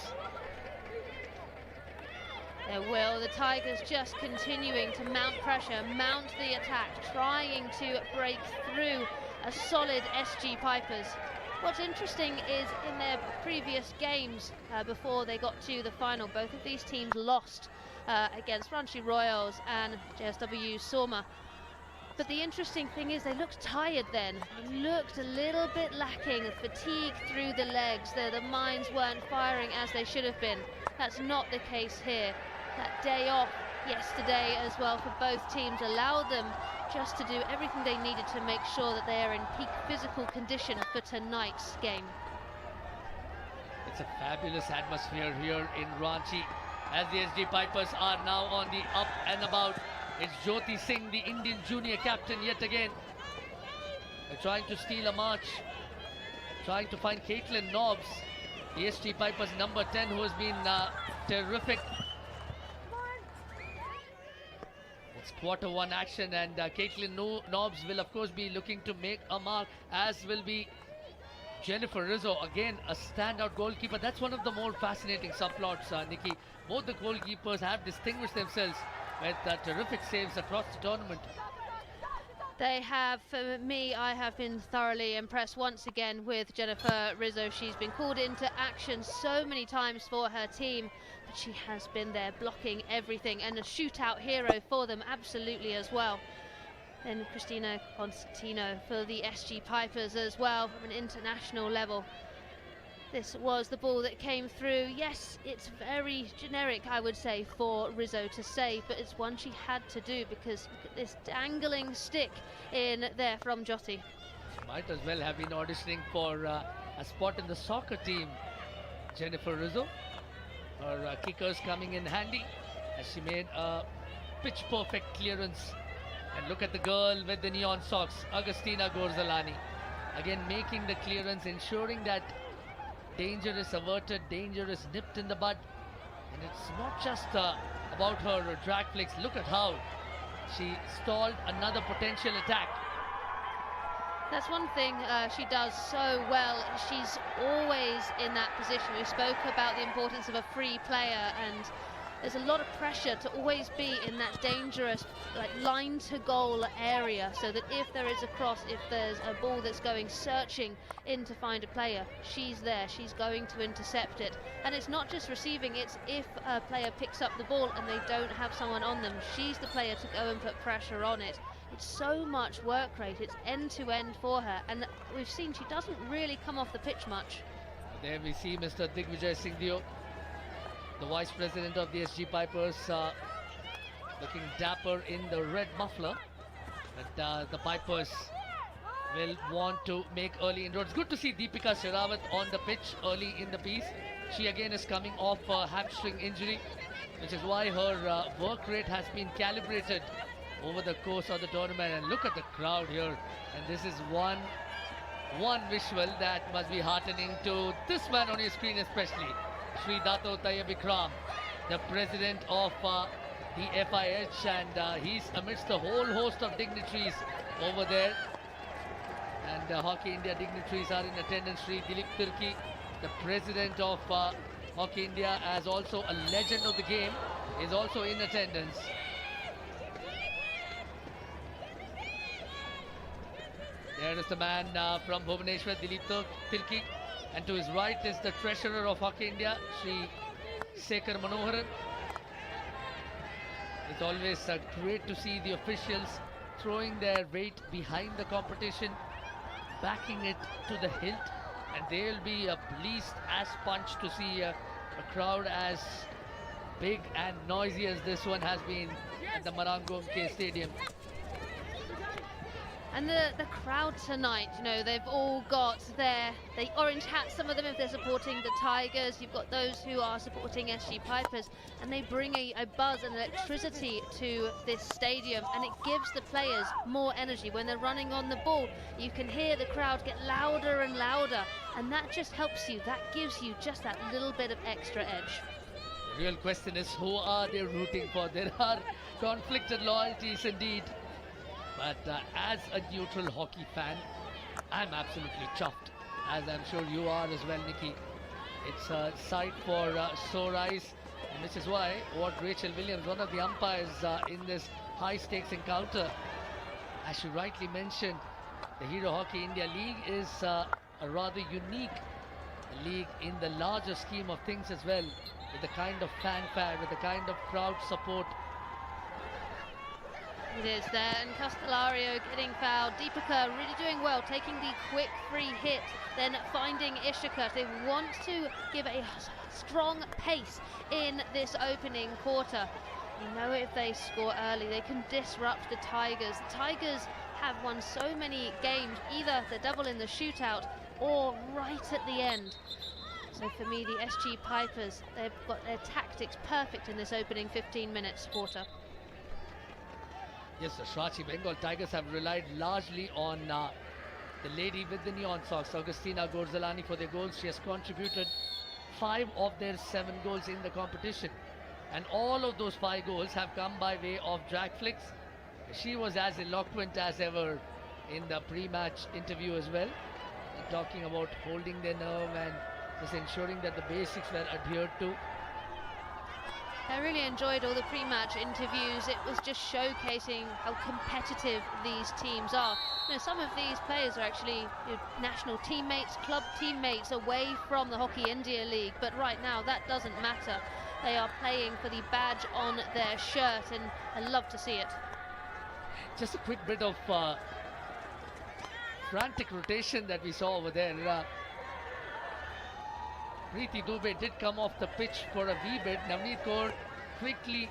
There will. The Tigers just continuing to mount pressure, mount the attack, trying to break through a solid SG Pipers. What's interesting is in their previous games before they got to the final, both of these teams lost against Ranchi Royals and JSW Soma. But the interesting thing is they looked tired then. They looked a little bit lacking, fatigue through the legs. The minds weren't firing as they should have been. That's not the case here. That day off yesterday as well for both teams allowed them just to do everything they needed to make sure that they are in peak physical condition for tonight's game. It's a fabulous atmosphere here in Ranchi as the SG Pipers are now on the up and about. It's Jyoti Singh, the Indian junior captain, yet again. They're trying to steal a march, trying to find Caitlin Nobbs, the SG Pipers number 10, who has been terrific. It's quarter one action, and Caitlin Nobbs will, of course, be looking to make a mark, as will be Jennifer Rizzo, again a standout goalkeeper. That's one of the more fascinating subplots, Nikki. Both the goalkeepers have distinguished themselves with terrific saves across the tournament. They have, for me, I have been thoroughly impressed once again with Jennifer Rizzo. She's been called into action so many times for her team, but she has been there blocking everything, and a shootout hero for them absolutely as well. Then Christina Constantino for the SG Pipers as well from an international level. This was the ball that came through. Yes, it's very generic, I would say, for Rizzo to save, but it's one she had to do because look at this dangling stick in there from Jyoti. She might as well have been auditioning for a spot in the soccer team. Jennifer Rizzo, her kickers coming in handy as she made a pitch perfect clearance. And look at the girl with the neon socks, Agustina Gorzalani, again making the clearance, ensuring that danger is averted, danger is nipped in the bud. And it's not just about her drag flicks. Look at how she stalled another potential attack. That's one thing she does so well. She's always in that position. We spoke about the importance of a free player, and there's a lot of pressure to always be in that dangerous, like, line to goal area, so that if there is a cross, if there's a ball that's going searching in to find a player, she's there, she's going to intercept it. And it's not just receiving, it's if a player picks up the ball and they don't have someone on them, she's the player to go and put pressure on it. It's so much work rate, it's end to end for her, and we've seen she doesn't really come off the pitch much. There we see Mr. Digvijay Singhdeo, the vice president of the SG Pipers, looking dapper in the red muffler. But the Pipers will want to make early inroads. Good to see Deepika Sherawat on the pitch early in the piece. She again is coming off a hamstring injury, which is why her work rate has been calibrated over the course of the tournament. And look at the crowd here. And this is one visual that must be heartening to this man on your screen especially. Sri Dato Tayyab Ikram, the president of the FIH, and he's amidst a whole host of dignitaries over there. And Hockey India dignitaries are in attendance. Sri Dilip Turki, the president of Hockey India, as also a legend of the game, is also in attendance. There is the man from Bhubaneswar, Dilip Turki. And to his right is the treasurer of Hockey India, Shri Sekhar Manoharan. It's always great to see the officials throwing their weight behind the competition, backing it to the hilt, and they'll be pleased as punch to see a crowd as big and noisy as this one has been at the Marang Gomke Stadium. And the crowd tonight, you know, they've all got their orange hats, some of them if they're supporting the Tigers. You've got those who are supporting SG Pipers, and they bring a buzz and electricity to this stadium, and it gives the players more energy. When they're running on the ball, you can hear the crowd get louder and louder, and that just helps you. That gives you just that little bit of extra edge. The real question is, who are they rooting for? There are conflicted loyalties indeed. But as a neutral hockey fan, I'm absolutely chuffed, as I'm sure you are as well, Nikki. It's a sight for sore eyes, and which is why Rachel Williams, one of the umpires in this high-stakes encounter, as she rightly mentioned, the Hero Hockey India League is a rather unique league in the larger scheme of things as well, with the kind of fanfare, with the kind of crowd support. It is there, and Castellario getting fouled. Deepika really doing well, taking the quick free hit, then finding Ishika. They want to give a strong pace in this opening quarter. You know, if they score early, they can disrupt the Tigers. The Tigers have won so many games, either the double in the shootout or right at the end. So for me, the SG Pipers, they've got their tactics perfect in this opening 15 minutes quarter. Yes, the Shrachi Bengal Tigers have relied largely on the lady with the neon socks, Augustina Gorzalani, for their goals. She has contributed 5 of their 7 goals in the competition. And all of those 5 goals have come by way of drag flicks. She was as eloquent as ever in the pre-match interview as well, talking about holding their nerve and just ensuring that the basics were adhered to. I really enjoyed all the pre-match interviews. It was just showcasing how competitive these teams are. You know, some of these players are actually national teammates, club teammates away from the Hockey India League, but right now that doesn't matter. They are playing for the badge on their shirt, and I love to see it. Just a quick bit of frantic rotation that we saw over there. Preeti Dubey did come off the pitch for a wee bit. Navneet Kaur quickly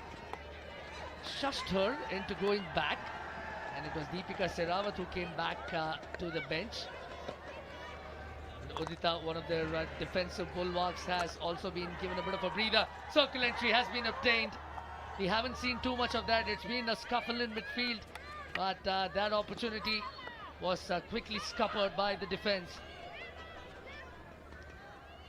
shushed her into going back, and it was Deepika Sehrawat who came back to the bench. And Udita, one of their defensive bulwarks, has also been given a bit of a breather. Circle entry has been obtained. We haven't seen too much of that. It's been a scuffle in midfield, but that opportunity was quickly scuppered by the defense.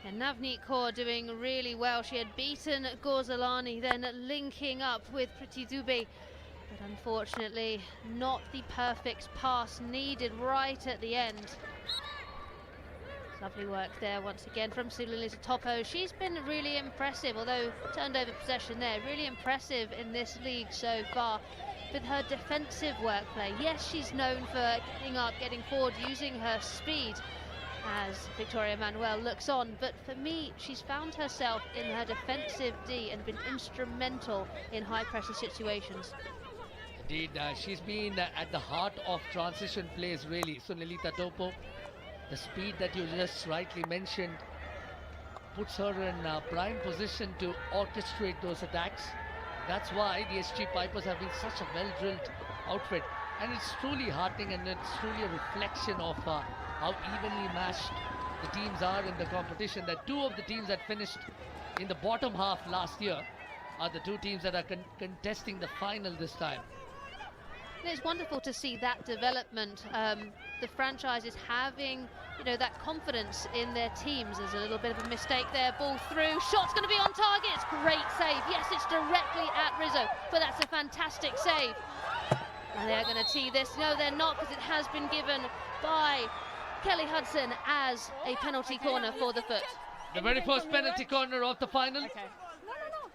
And Navneet Kaur doing really well. She had beaten Gorzalani, then linking up with Preeti Dubey, but unfortunately not the perfect pass needed right at the end. Lovely work there once again from Sulilita Topo. She's been really impressive, although turned over possession there. Really impressive in this league so far with her defensive work play. Yes, she's known for getting up, getting forward, using her speed as Victoria Manuel looks on, but for me, she's found herself in her defensive D and been instrumental in high pressure situations. Indeed, she's been at the heart of transition plays, really. So Nilita Topo, the speed that you just rightly mentioned, puts her in prime position to orchestrate those attacks. That's why the SG Pipers have been such a well-drilled outfit, and it's truly heartening, and it's truly a reflection of how evenly matched the teams are in the competition. That 2 of the teams that finished in the bottom half last year are the 2 teams that are contesting the final this time. And it's wonderful to see that development. The franchise is having, you know, that confidence in their teams. There's a little bit of a mistake there. Ball through. Shot's going to be on target. It's great save. Yes, it's directly at Rizzo, but that's a fantastic save. And they're going to tee this. No, they're not, because it has been given by Kelly Hudson as a penalty corner for the foot. The very first penalty corner of the final. Okay.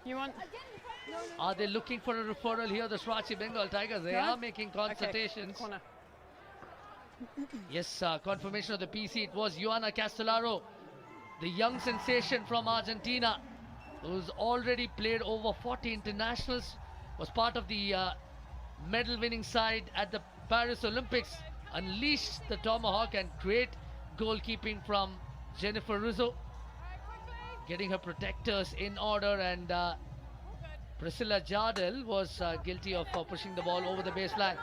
You want? Are they looking for a referral here, the Shrachi Bengal Tigers? They are making consultations. Okay. Yes, confirmation of the PC. It was Ioana Castellaro the young sensation from Argentina, who's already played over 40 internationals, was part of the medal-winning side at the Paris Olympics, unleashed the tomahawk, and great goalkeeping from Jennifer Rizzo, getting her protectors in order, and Priscilla Jardel was guilty of pushing the ball over the baseline.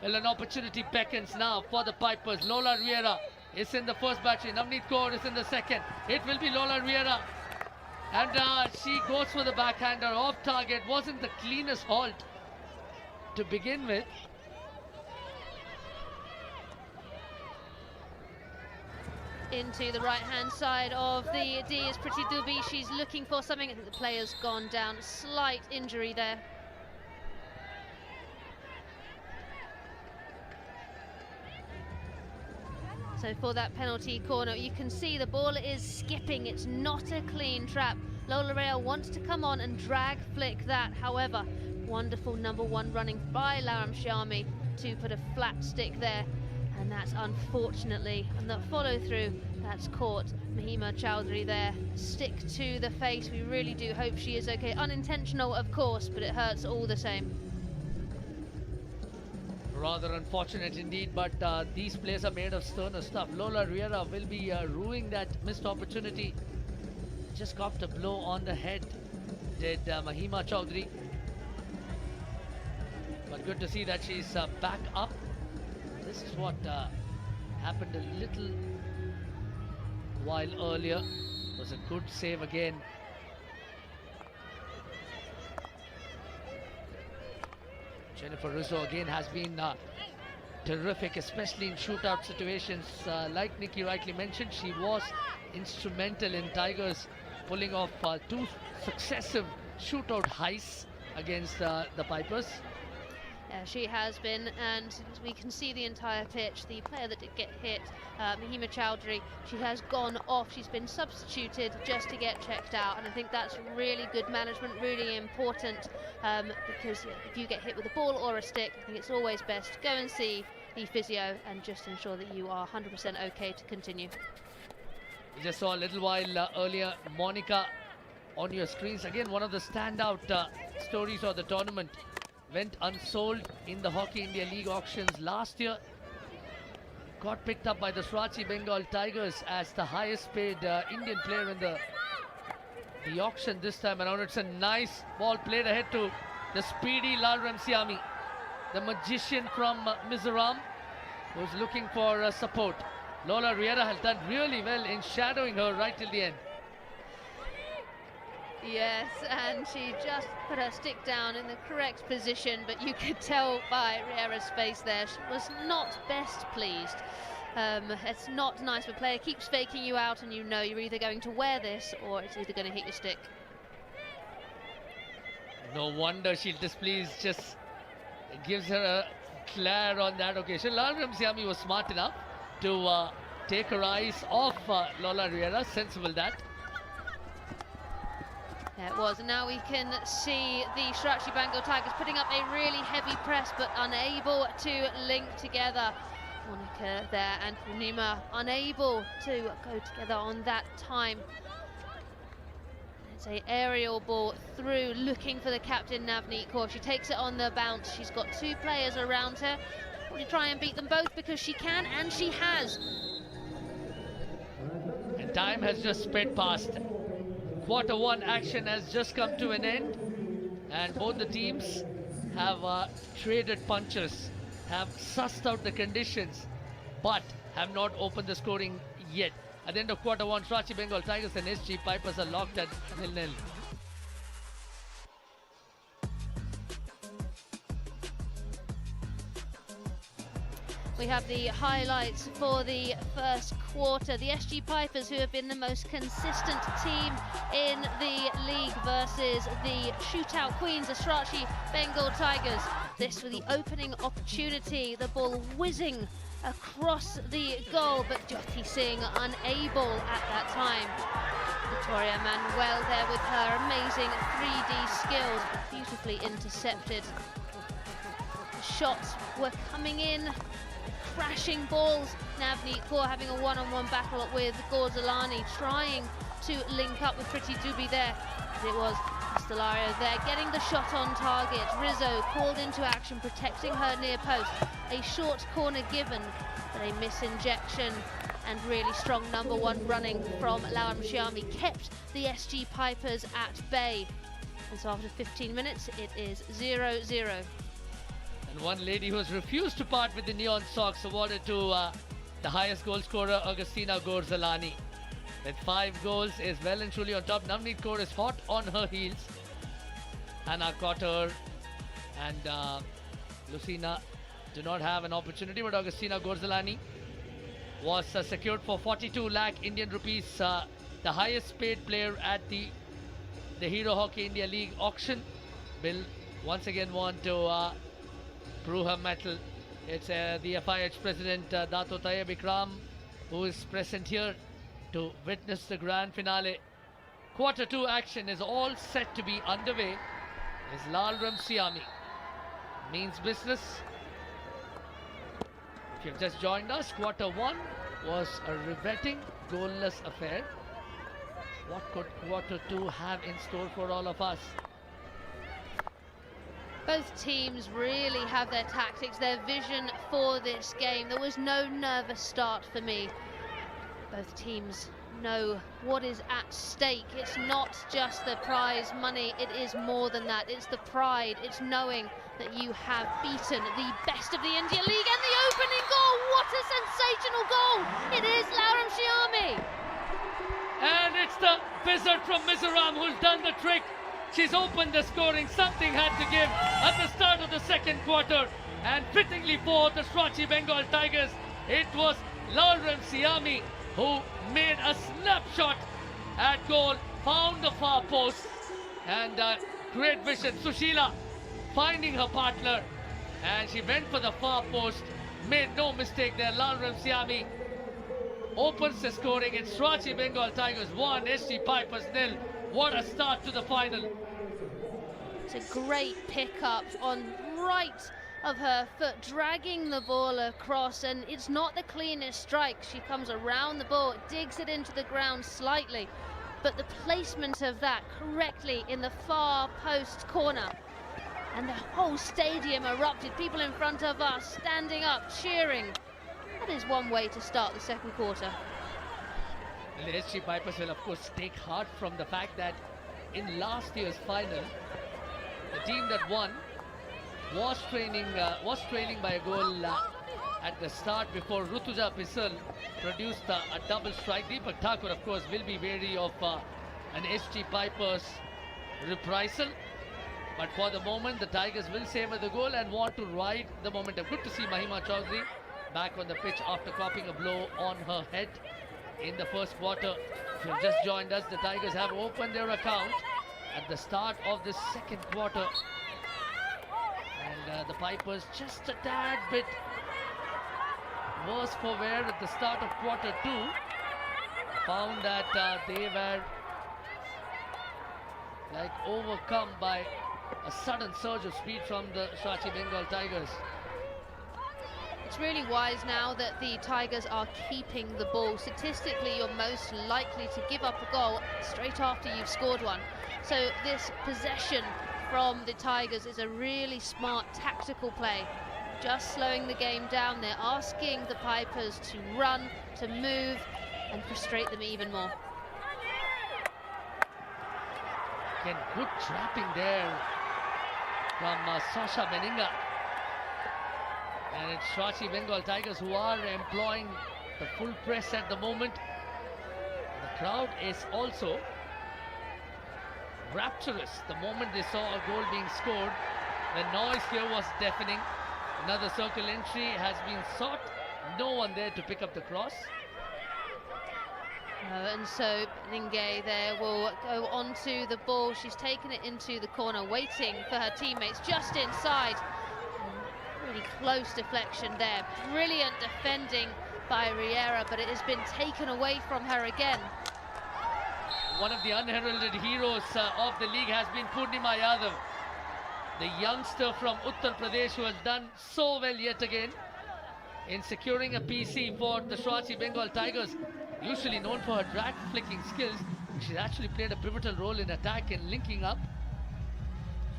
Well, an opportunity beckons now for the Pipers. Lola Riera is in the first battery. Navneet Kaur is in the second. It will be Lola Riera. And she goes for the backhander off target. Wasn't the cleanest halt to begin with. Into the right-hand side of the D is Priti Dubey. She's looking for something. I think the player's gone down. Slight injury there. So for that penalty corner, you can see the ball is skipping. It's not a clean trap. Lola Riera wants to come on and drag flick that. However, wonderful number one running by Laram Shyami to put a flat stick there. And that's unfortunately, and that follow through, that's caught Mahima Chowdhury there. Stick to the face. We really do hope she is okay. Unintentional, of course, but it hurts all the same. Rather unfortunate indeed, but these players are made of sterner stuff. Lola Riera will be ruining that missed opportunity. Just copped a blow on the head, did Mahima Chowdhury. But good to see that she's back up. This is what happened a little while earlier. It was a good save again. Jennifer Rizzo again has been terrific, especially in shootout situations. Like Nikki rightly mentioned, she was instrumental in Tigers pulling off two successive shootout heists against the Pipers. Yeah, she has been, and as we can see the entire pitch, the player that did get hit, Mahima Chowdhury, she has gone off. She's been substituted just to get checked out, and I think that's really good management, really important, because if you get hit with a ball or a stick, I think it's always best to go and see the physio and just ensure that you are 100% okay to continue. We just saw a little while earlier Monica on your screens. Again, one of the standout stories of the tournament. Went unsold in the Hockey India League auctions last year. Got picked up by the Srachi Bengal Tigers as the highest paid Indian player in the auction this time around. It's a nice ball played ahead to the speedy Lal Ramsiami, the magician from Mizoram, who's looking for support. Lola Riera has done really well in shadowing her right till the end. Yes, and she just put her stick down in the correct position, but you could tell by Riera's face there, she was not best pleased. It's not nice when a player keeps faking you out and you know you're either going to wear this or it's either going to hit your stick. No wonder she's displeased, just gives her a glare on that occasion. Lal Ramsiami was smart enough to take her eyes off Lola Riera, sensible that. Yeah, it was, and now we can see the Srachi Bengal Tigers putting up a really heavy press but unable to link together. Monica there and Purnima unable to go together on that time. It's an aerial ball through, looking for the captain Navneet Kaur. She takes it on the bounce. She's got two players around her. Will try and beat them both because she can, and she has. And time has just sped past. Quarter one action has just come to an end, and both the teams have traded punches, have sussed out the conditions, but have not opened the scoring yet. At the end of quarter one, Srachi Bengal Tigers and SG Pipers are locked at 0-0. We have the highlights for the first quarter. The SG Pipers, who have been the most consistent team in the league, versus the Shootout Queens, the Srachi Bengal Tigers. This for the opening opportunity. The ball whizzing across the goal, but Jyoti Singh unable at that time. Victoria Manuel there with her amazing 3D skills, beautifully intercepted. shots were coming in, crashing balls. Navneet Kaur having a one-on-one battle with Ghorzalani, trying to link up with Priti Dubey there. It was Stellario there, getting the shot on target. Rizzo called into action, protecting her near post. A short corner given, but a misinjection, and really strong number one running from Lauram Shyami kept the SG Pipers at bay. And so after 15 minutes, it is 0-0. And one lady who has refused to part with the neon socks awarded to the highest goal scorer, Agustina Ghorzalani. With 5 goals, is well and truly on top. Navneet Kaur is hot on her heels. Hannah Cotter and Lucina do not have an opportunity, but Agustina Ghorzalani was secured for 42 lakh Indian rupees, the highest paid player at the Hero Hockey India League auction. Will once again want to prove her mettle. It's the FIH president Dato Tayyib Ikram who is present here to witness the grand finale. Quarter 2 action is all set to be underway. Is Lauram Shyami means business. If you've just joined us, quarter 1 was a riveting, goalless affair. What could quarter 2 have in store for all of us? Both teams really have their tactics, their vision for this game. There was no nervous start for me. Both teams know what is at stake. It's not just the prize money, it is more than that. It's the pride, it's knowing that you have beaten the best of the India League. And the opening goal, what a sensational goal! It is Lauram Shyami. And it's the wizard from Mizoram who's done the trick. She's opened the scoring. Something had to give at the start of the second quarter. And fittingly for the Shootout Bengal Tigers, it was Lauram Shyami who made a snapshot at goal, found the far post, and great vision. Sushila finding her partner, and she went for the far post, made no mistake there. Lauram Shyami opens the scoring. It's Shootout Bengal Tigers 1, SG Pipers 0. What a start to the final. It's a great pickup on right of her foot, dragging the ball across, and it's not the cleanest strike. She comes around the ball, digs it into the ground slightly, but the placement of that correctly in the far post corner, and the whole stadium erupted. People in front of us standing up, cheering. That is one way to start the second quarter. And the SG Pipers will of course take heart from the fact that in last year's final, the team that won was trailing by a goal at the start before Rutuja Pisal produced a double strike. Deepak Thakur, of course, will be wary of an SG Pipers reprisal. But for the moment, the Tigers will savor the goal and want to ride the momentum. Good to see Mahima Chaudhary back on the pitch after copying a blow on her head in the first quarter. If you've just joined us, the Tigers have opened their account at the start of this second quarter. And the Pipers just a tad bit worse for wear at the start of quarter 2. Found that they were like overcome by a sudden surge of speed from the Shootout Bengal Tigers. It's really wise now that the Tigers are keeping the ball. Statistically, you're most likely to give up a goal straight after you've scored one. So this possession from the Tigers is a really smart tactical play. Just slowing the game down. They're asking the Pipers to run, to move, and frustrate them even more. Again, good trapping there from Sasha Meninga. And it's Shootout Bengal Tigers who are employing the full press at the moment. The crowd is also rapturous the moment they saw a goal being scored. The noise here was deafening. Another circle entry has been sought. No one there to pick up the cross. And so Ningay there will go onto the ball. She's taken it into the corner, waiting for her teammates just inside. Really close deflection there. Brilliant defending by Riera, but it has been taken away from her again. One of the unheralded heroes of the league has been Purnima Yadav. the youngster from Uttar Pradesh who has done so well yet again in securing a PC for the Shootout Bengal Tigers. Usually known for her drag flicking skills, she's actually played a pivotal role in attack and linking up.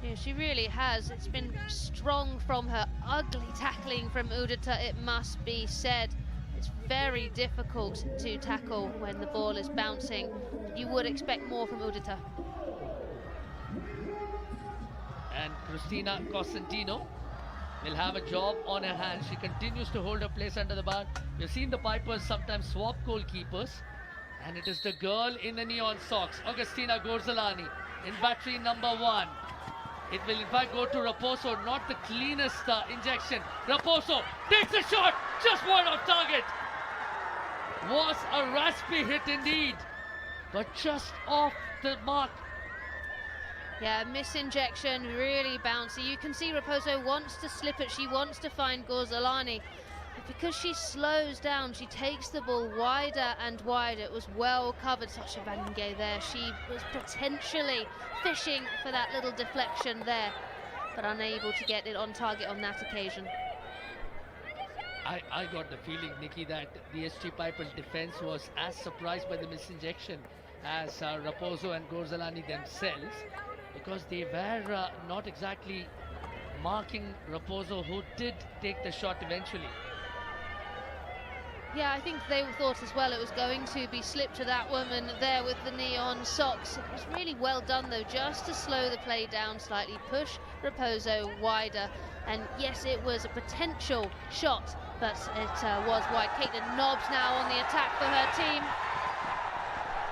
Yeah, she really has. It's been strong from her. Ugly tackling from Udita, it must be said. It's very difficult to tackle when the ball is bouncing. You would expect more from Udita. And Cristina Cosentino will have a job on her hands. She continues to hold her place under the bar. We've seen the Pipers sometimes swap goalkeepers. And it is the girl in the neon socks, Agustina Gorzalani, in battery number 1. It will in fact go to Raposo, not the cleanest injection. Raposo takes a shot, just one off target. Was a raspy hit indeed, but just off the mark. Yeah, misinjection, really bouncy. You can see Raposo wants to slip it. She wants to find Gorzalani. But because she slows down, she takes the ball wider and wider. It was well covered. Sasha Vange there. She was potentially fishing for that little deflection there, but unable to get it on target on that occasion. I got the feeling, Nikki, that the SG Pipers defense was as surprised by the misinjection as Raposo and Gorzalani themselves, because they were not exactly marking Raposo, who did take the shot eventually. Yeah, I think they thought as well it was going to be slipped to that woman there with the neon socks. It was really well done though, just to slow the play down slightly, push Raposo wider. And yes, it was a potential shot, but it was wide. Caitlin Nobbs now on the attack for her team.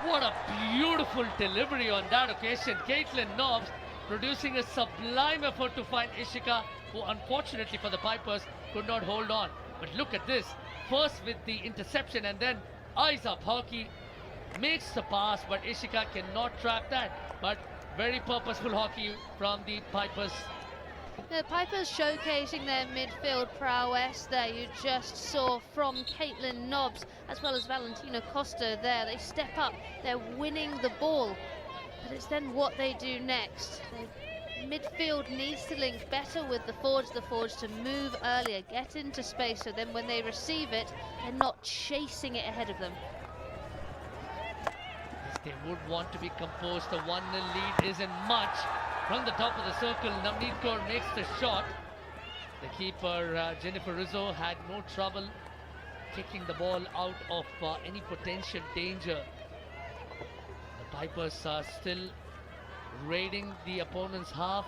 What a beautiful delivery on that occasion. Caitlin Nobbs producing a sublime effort to find Ishika, who unfortunately for the Pipers could not hold on. But look at this. First with the interception, and then eyes up hockey, makes the pass, but Ishika cannot trap that. But very purposeful hockey from the Pipers. The Pipers showcasing their midfield prowess there. You just saw from Caitlin Nobbs as well as Valentina Costa there. They step up, they're winning the ball, but it's then what they do next. Midfield needs to link better with the forwards to move earlier, get into space, so then when they receive it, they're not chasing it ahead of them. Yes, they would want to be composed. The 1-0 lead isn't much. From the top of the circle, Navneet Kaur makes the shot. The keeper, Jennifer Rizzo, had no trouble kicking the ball out of any potential danger. The Pipers are still raiding the opponent's half,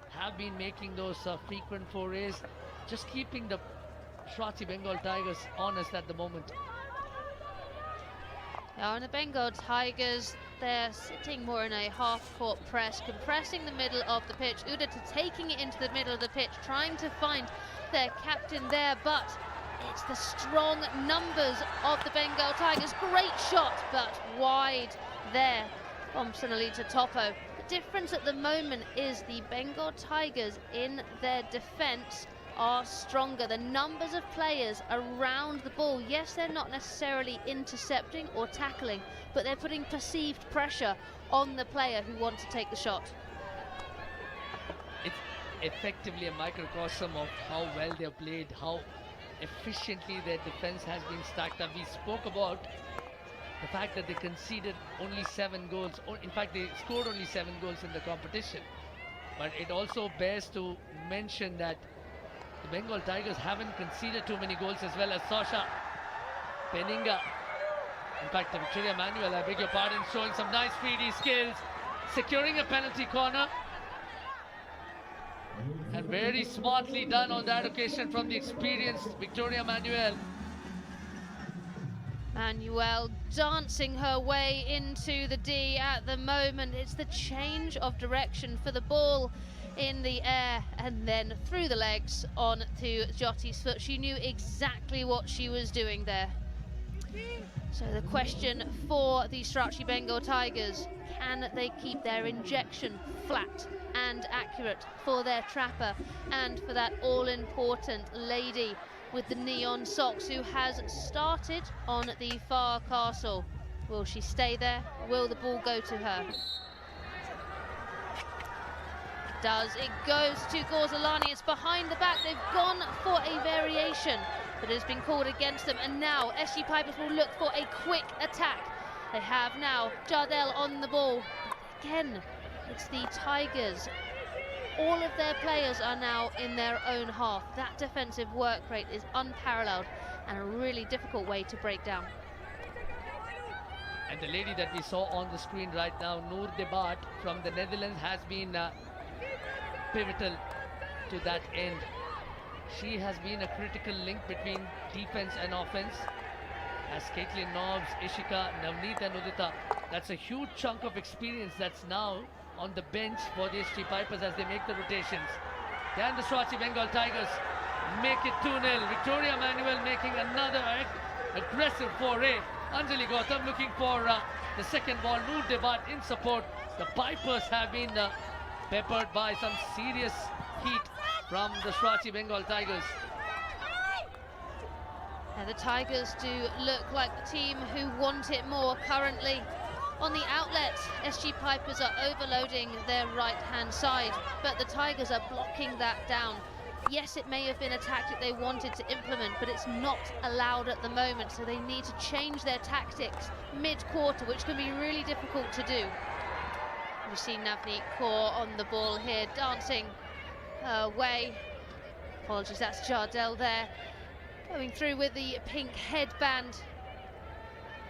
have been making those frequent forays, just keeping the Shootout Bengal Tigers honest at the moment. Now in the Bengal Tigers, they're sitting more in a half-court press, compressing the middle of the pitch. Udita taking it into the middle of the pitch, trying to find their captain there, but it's the strong numbers of the Bengal Tigers. Great shot, but wide there from Sonalita Topo. The difference at the moment is the Bengal Tigers in their defence are stronger. The numbers of players around the ball, yes, they're not necessarily intercepting or tackling, but they're putting perceived pressure on the player who wants to take the shot. It's effectively a microcosm of how well they've played, how efficiently their defense has been stacked up. We spoke about the fact that they conceded only 7 goals. In fact, they scored only 7 goals in the competition. But it also bears to mention that the Bengal Tigers haven't conceded too many goals as well as Sasha Peninga. In fact, Victoria Manuel, I beg your pardon, showing some nice 3D skills, securing a penalty corner. And very smartly done on that occasion from the experienced Victoria Manuel. Manuel dancing her way into the D at the moment. It's the change of direction for the ball in the air and then through the legs on to Jyoti's foot. She knew exactly what she was doing there. So the question for the Shootout Bengal Tigers, can they keep their injection flat and accurate for their trapper and for that all-important lady with the neon socks who has started on the far castle? Will she stay there? Will the ball go to her? does. It goes to Gorzalani. It's behind the back. They've gone for a variation, but it's been called against them. And now SG Pipers will look for a quick attack. They have now Jardel on the ball. Again, it's the Tigers. All of their players are now in their own half. That defensive work rate is unparalleled and a really difficult way to break down. And the lady that we saw on the screen right now, Noor Debat from the Netherlands, has been pivotal to that end. She has been a critical link between defense and offense. As Caitlin Nobbs, Ishika, Navneet and Udita, that's a huge chunk of experience that's now on the bench for the SG Pipers as they make the rotations. Can the Swati Bengal Tigers make it 2-0? Victoria Manuel making another aggressive foray. Anjali Gautam looking for the second ball. Noor Debat in support. The Pipers have been peppered by some serious heat from the Swati Bengal Tigers. And the Tigers do look like the team who want it more currently. On the outlet, SG Pipers are overloading their right-hand side, but the Tigers are blocking that down. Yes, it may have been a tactic they wanted to implement, but it's not allowed at the moment, so they need to change their tactics mid-quarter, which can be really difficult to do. We've seen Navneet Kaur on the ball here, dancing her way. Apologies, that's Jardel there, going through with the pink headband.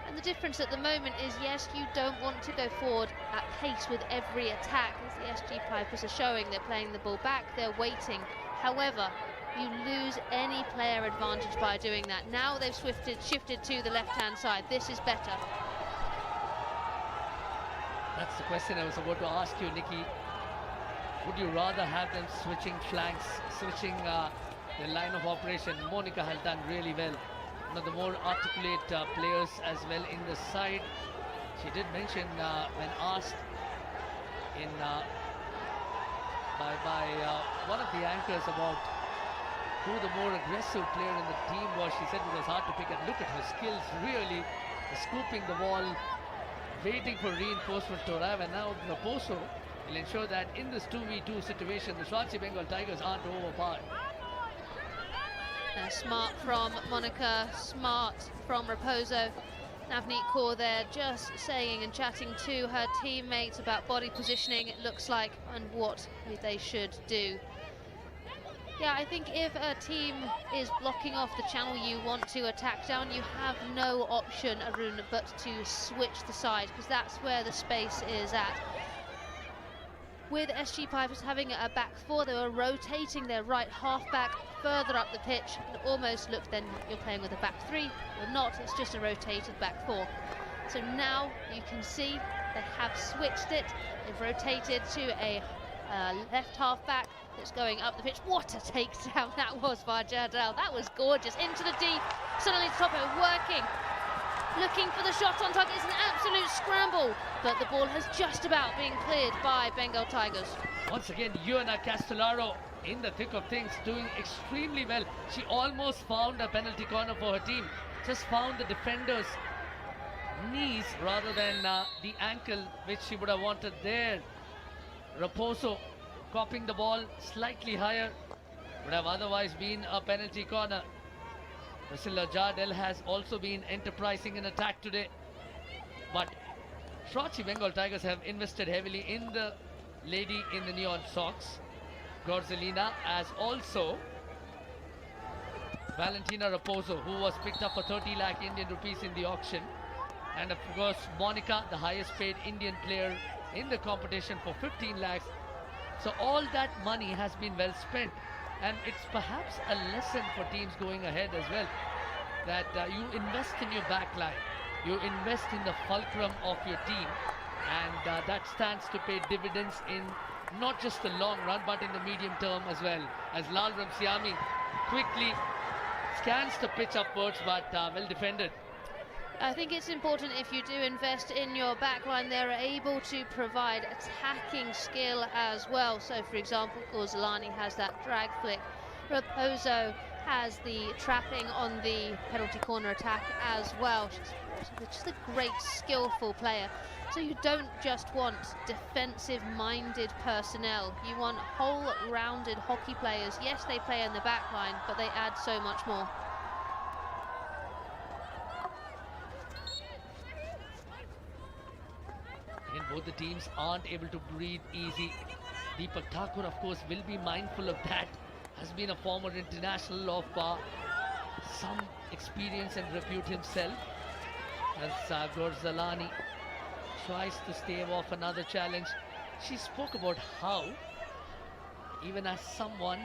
And the difference at the moment is, yes, you don't want to go forward at pace with every attack, as the SG Pipers are showing. They're playing the ball back, they're waiting. However, you lose any player advantage by doing that. Now they've shifted to the left-hand side. This is better. That's the question I was about to ask you, Nikki. Would you rather have them switching flanks, switching the line of operation? Monica has done really well. One of the more articulate players as well in the side. She did mention when asked in by one of the anchors about who the more aggressive player in the team was, she said it was hard to pick. And look at her skills, really scooping the ball, waiting for reinforcement to arrive, and now Raposo will ensure that in this 2v2 situation, the Swati Bengal Tigers aren't overpowered. Smart from Monica, smart from Raposo. Navneet Kaur there just saying and chatting to her teammates about body positioning, it looks like, and what they should do. Yeah, I think if a team is blocking off the channel you want to attack down, you have no option, Arun, but to switch the side, because that's where the space is at. With SG Pipers having a back four, they were rotating their right half back further up the pitch. It almost looked then you're playing with a back three. You're not, it's just a rotated back four. So now you can see they have switched it. They've rotated to a left half back that's going up the pitch. What a takedown that was by Jardel. That was gorgeous. Into the deep. Suddenly Topo working. Looking for the shot on target. It's an absolute scramble, but the ball has just about been cleared by Bengal Tigers. Once again, Ioana Castellaro in the thick of things, doing extremely well. She almost found a penalty corner for her team. Just found the defender's knees rather than the ankle, which she would have wanted there. Raposo copying the ball slightly higher, would have otherwise been a penalty corner. Priscilla Jardel has also been enterprising in attack today, but Swati Bengal Tigers have invested heavily in the lady in the neon socks, Gorzalina, as also Valentina Raposo, who was picked up for 30 lakh Indian rupees in the auction, and of course Monica, the highest paid Indian player in the competition, for 15 lakhs. So all that money has been well spent. And it's perhaps a lesson for teams going ahead as well, that you invest in your backline, you invest in the fulcrum of your team, and that stands to pay dividends in not just the long run, but in the medium term as well. As Lal Ramsiami quickly scans the pitch upwards, but well defended. I think it's important, if you do invest in your backline, they're able to provide attacking skill as well. So, for example, Gorzalani has that drag flick. Raposo has the trapping on the penalty corner attack as well. She's just a great, skillful player. So you don't just want defensive-minded personnel. You want whole-rounded hockey players. Yes, they play in the back line, but they add so much more. And both the teams aren't able to breathe easy. Deepak Thakur, of course, will be mindful of that. Has been a former international of some experience and repute himself. As Gorzalani tries to stave off another challenge. She spoke about how, even as someone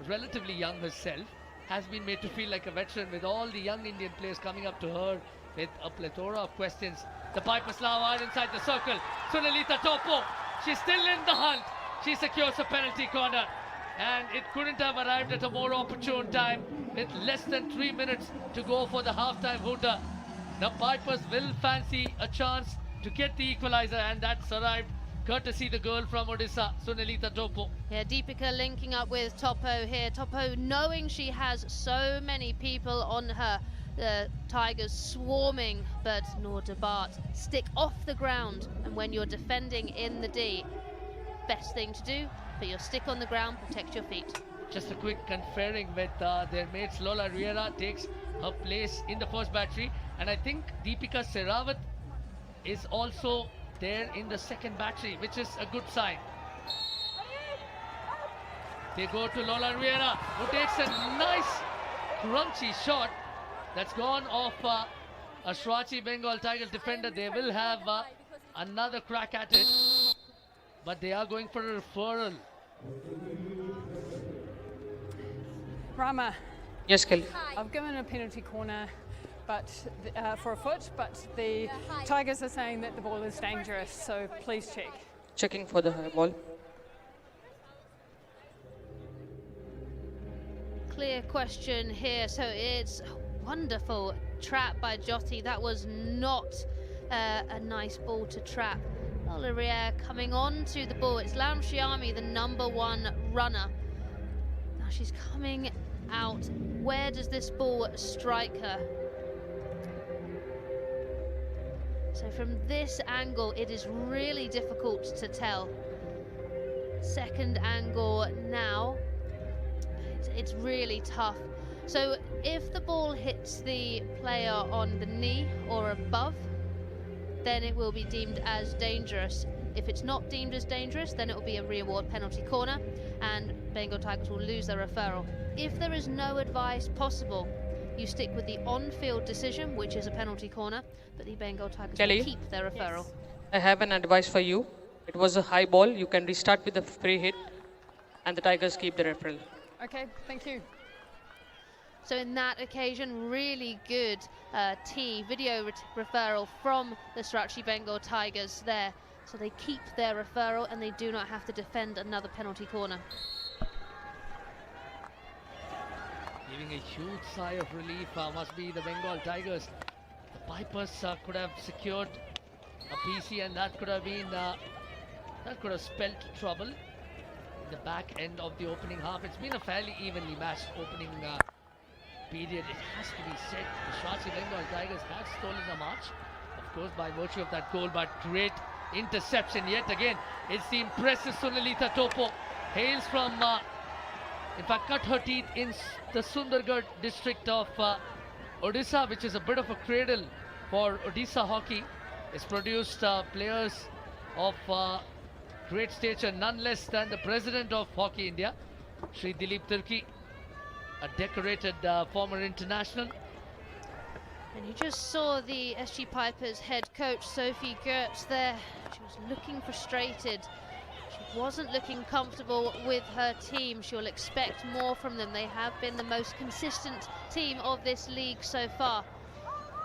relatively young herself, has been made to feel like a veteran with all the young Indian players coming up to her with a plethora of questions. The Pipers now are inside the circle. Sunalita Topo, she's still in the hunt. She secures a penalty corner. And it couldn't have arrived at a more opportune time with less than 3 minutes to go for the halftime hooter. The Pipers will fancy a chance to get the equalizer, and that's arrived courtesy the girl from Odisha, Sunalita Topo. Yeah, Deepika linking up with Topo here. Topo knowing she has so many people on her. The Tigers swarming, but Noor Bart stick off the ground. And when you're defending in the D, best thing to do, put your stick on the ground, protect your feet. Just a quick conferring with their mates. Lola Riera takes her place in the first battery, and I think Deepika Sehrawat is also there in the second battery, which is a good sign. They go to Lola Riera, who takes a nice crunchy shot that's gone off a Shrachi Bengal Tigers defender. They will have another crack at it, but they are going for a referral. Rama. Yes, Kelly. I've given a penalty corner but for a foot, but the Tigers are saying that the ball is dangerous, so please check. Checking for the high ball. Clear question here, so it's wonderful trap by Jyoti. That was not a nice ball to trap. Lola Riera coming on to the ball. It's Lamshiami, the #1 runner. Now she's coming out. Where does this ball strike her? So from this angle, it is really difficult to tell. Second angle now, it's really tough. So if the ball hits the player on the knee or above, then it will be deemed as dangerous. If it's not deemed as dangerous, then it will be a re-award penalty corner, and Bengal Tigers will lose their referral. If there is no advice possible, you stick with the on-field decision, which is a penalty corner, but the Bengal Tigers Kelly, will keep their referral. Yes. I have an advice for you. It was a high ball. You can restart with a free hit, and the Tigers keep the referral. Okay, thank you. So in that occasion, really good video referral from the Shrachi Bengal Tigers there. So they keep their referral and they do not have to defend another penalty corner. Giving a huge sigh of relief must be the Bengal Tigers. The Pipers could have secured a PC, and that could have been that could have spelled trouble in the back end of the opening half. It's been a fairly evenly matched opening period. It has to be said, the Shrachi Bengal Tigers have stolen the march, of course, by virtue of that goal, but great interception yet again. It's the impressive Sunalita Topo, hails from in fact cut her teeth in the Sundargarh district of Odisha, which is a bit of a cradle for Odisha hockey. It's produced players of great stature, none less than the president of Hockey India, Shri Dilip Turki, a decorated former international. And you just saw the SG Pipers head coach Sophie Gertz there. She was looking frustrated. She wasn't looking comfortable with her team. She'll expect more from them. They have been the most consistent team of this league so far.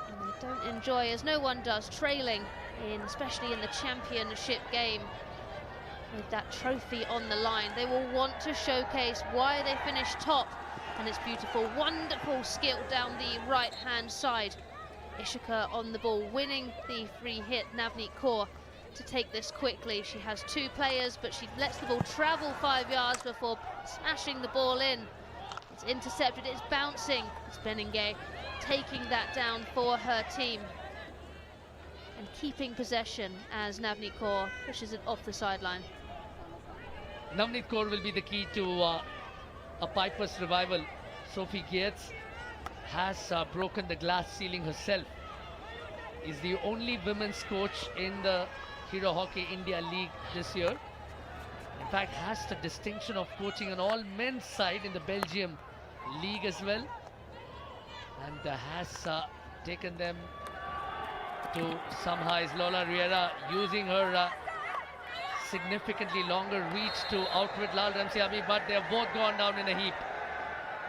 And they don't enjoy, as no one does, trailing, especially in the championship game. With that trophy on the line, they will want to showcase why they finished top. And it's beautiful, wonderful skill down the right-hand side. Ishika on the ball, winning the free hit, Navneet Kaur, to take this quickly. She has two players, but she lets the ball travel 5 yards before smashing the ball in. It's intercepted, it's bouncing. It's Beningay taking that down for her team and keeping possession as Navneet Kaur pushes it off the sideline. Navneet Kaur will be the key to a Piper's revival. Sophie Gates has broken the glass ceiling herself. Is the only women's coach in the Hero Hockey India League this year. In fact, has the distinction of coaching an all men's side in the Belgium League as well. And has taken them to some highs. Lola Riera using her significantly longer reach to outwit Lal Ramsiami, but they have both gone down in a heap.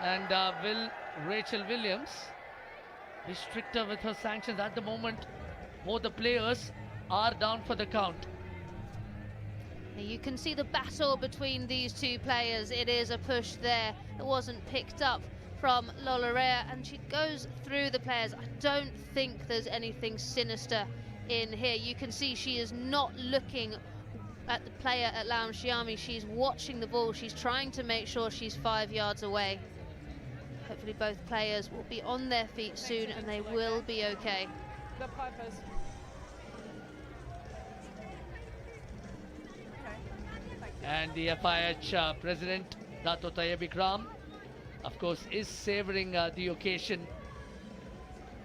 And will Rachel Williams be stricter with her sanctions? At the moment, both the players are down for the count. You can see the battle between these two players. It is a push there that wasn't picked up from Lola Rea, and she goes through the players. I don't think there's anything sinister in here. You can see she is not looking at the player at Lal Ramsiami. She's watching the ball. She's trying to make sure she's 5 yards away. Hopefully both players will be on their feet soon and they will be okay. The Pipers. And the FIH president, Dato Tayyib Ikram, of course, is savouring the occasion.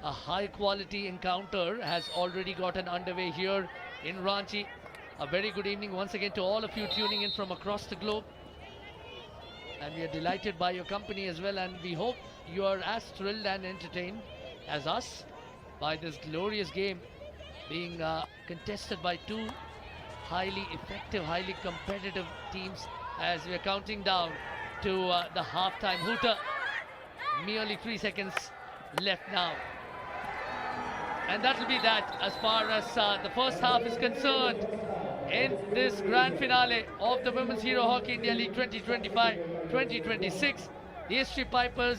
A high-quality encounter has already gotten underway here in Ranchi. A very good evening once again to all of you tuning in from across the globe. And we are delighted by your company as well, and we hope you are as thrilled and entertained as us by this glorious game being contested by two highly effective, highly competitive teams as we are counting down to the half-time hooter. Merely 3 seconds left now. And that will be that as far as the first half is concerned in this grand finale of the Women's Hero Hockey India League 2025-2026. The SC Pipers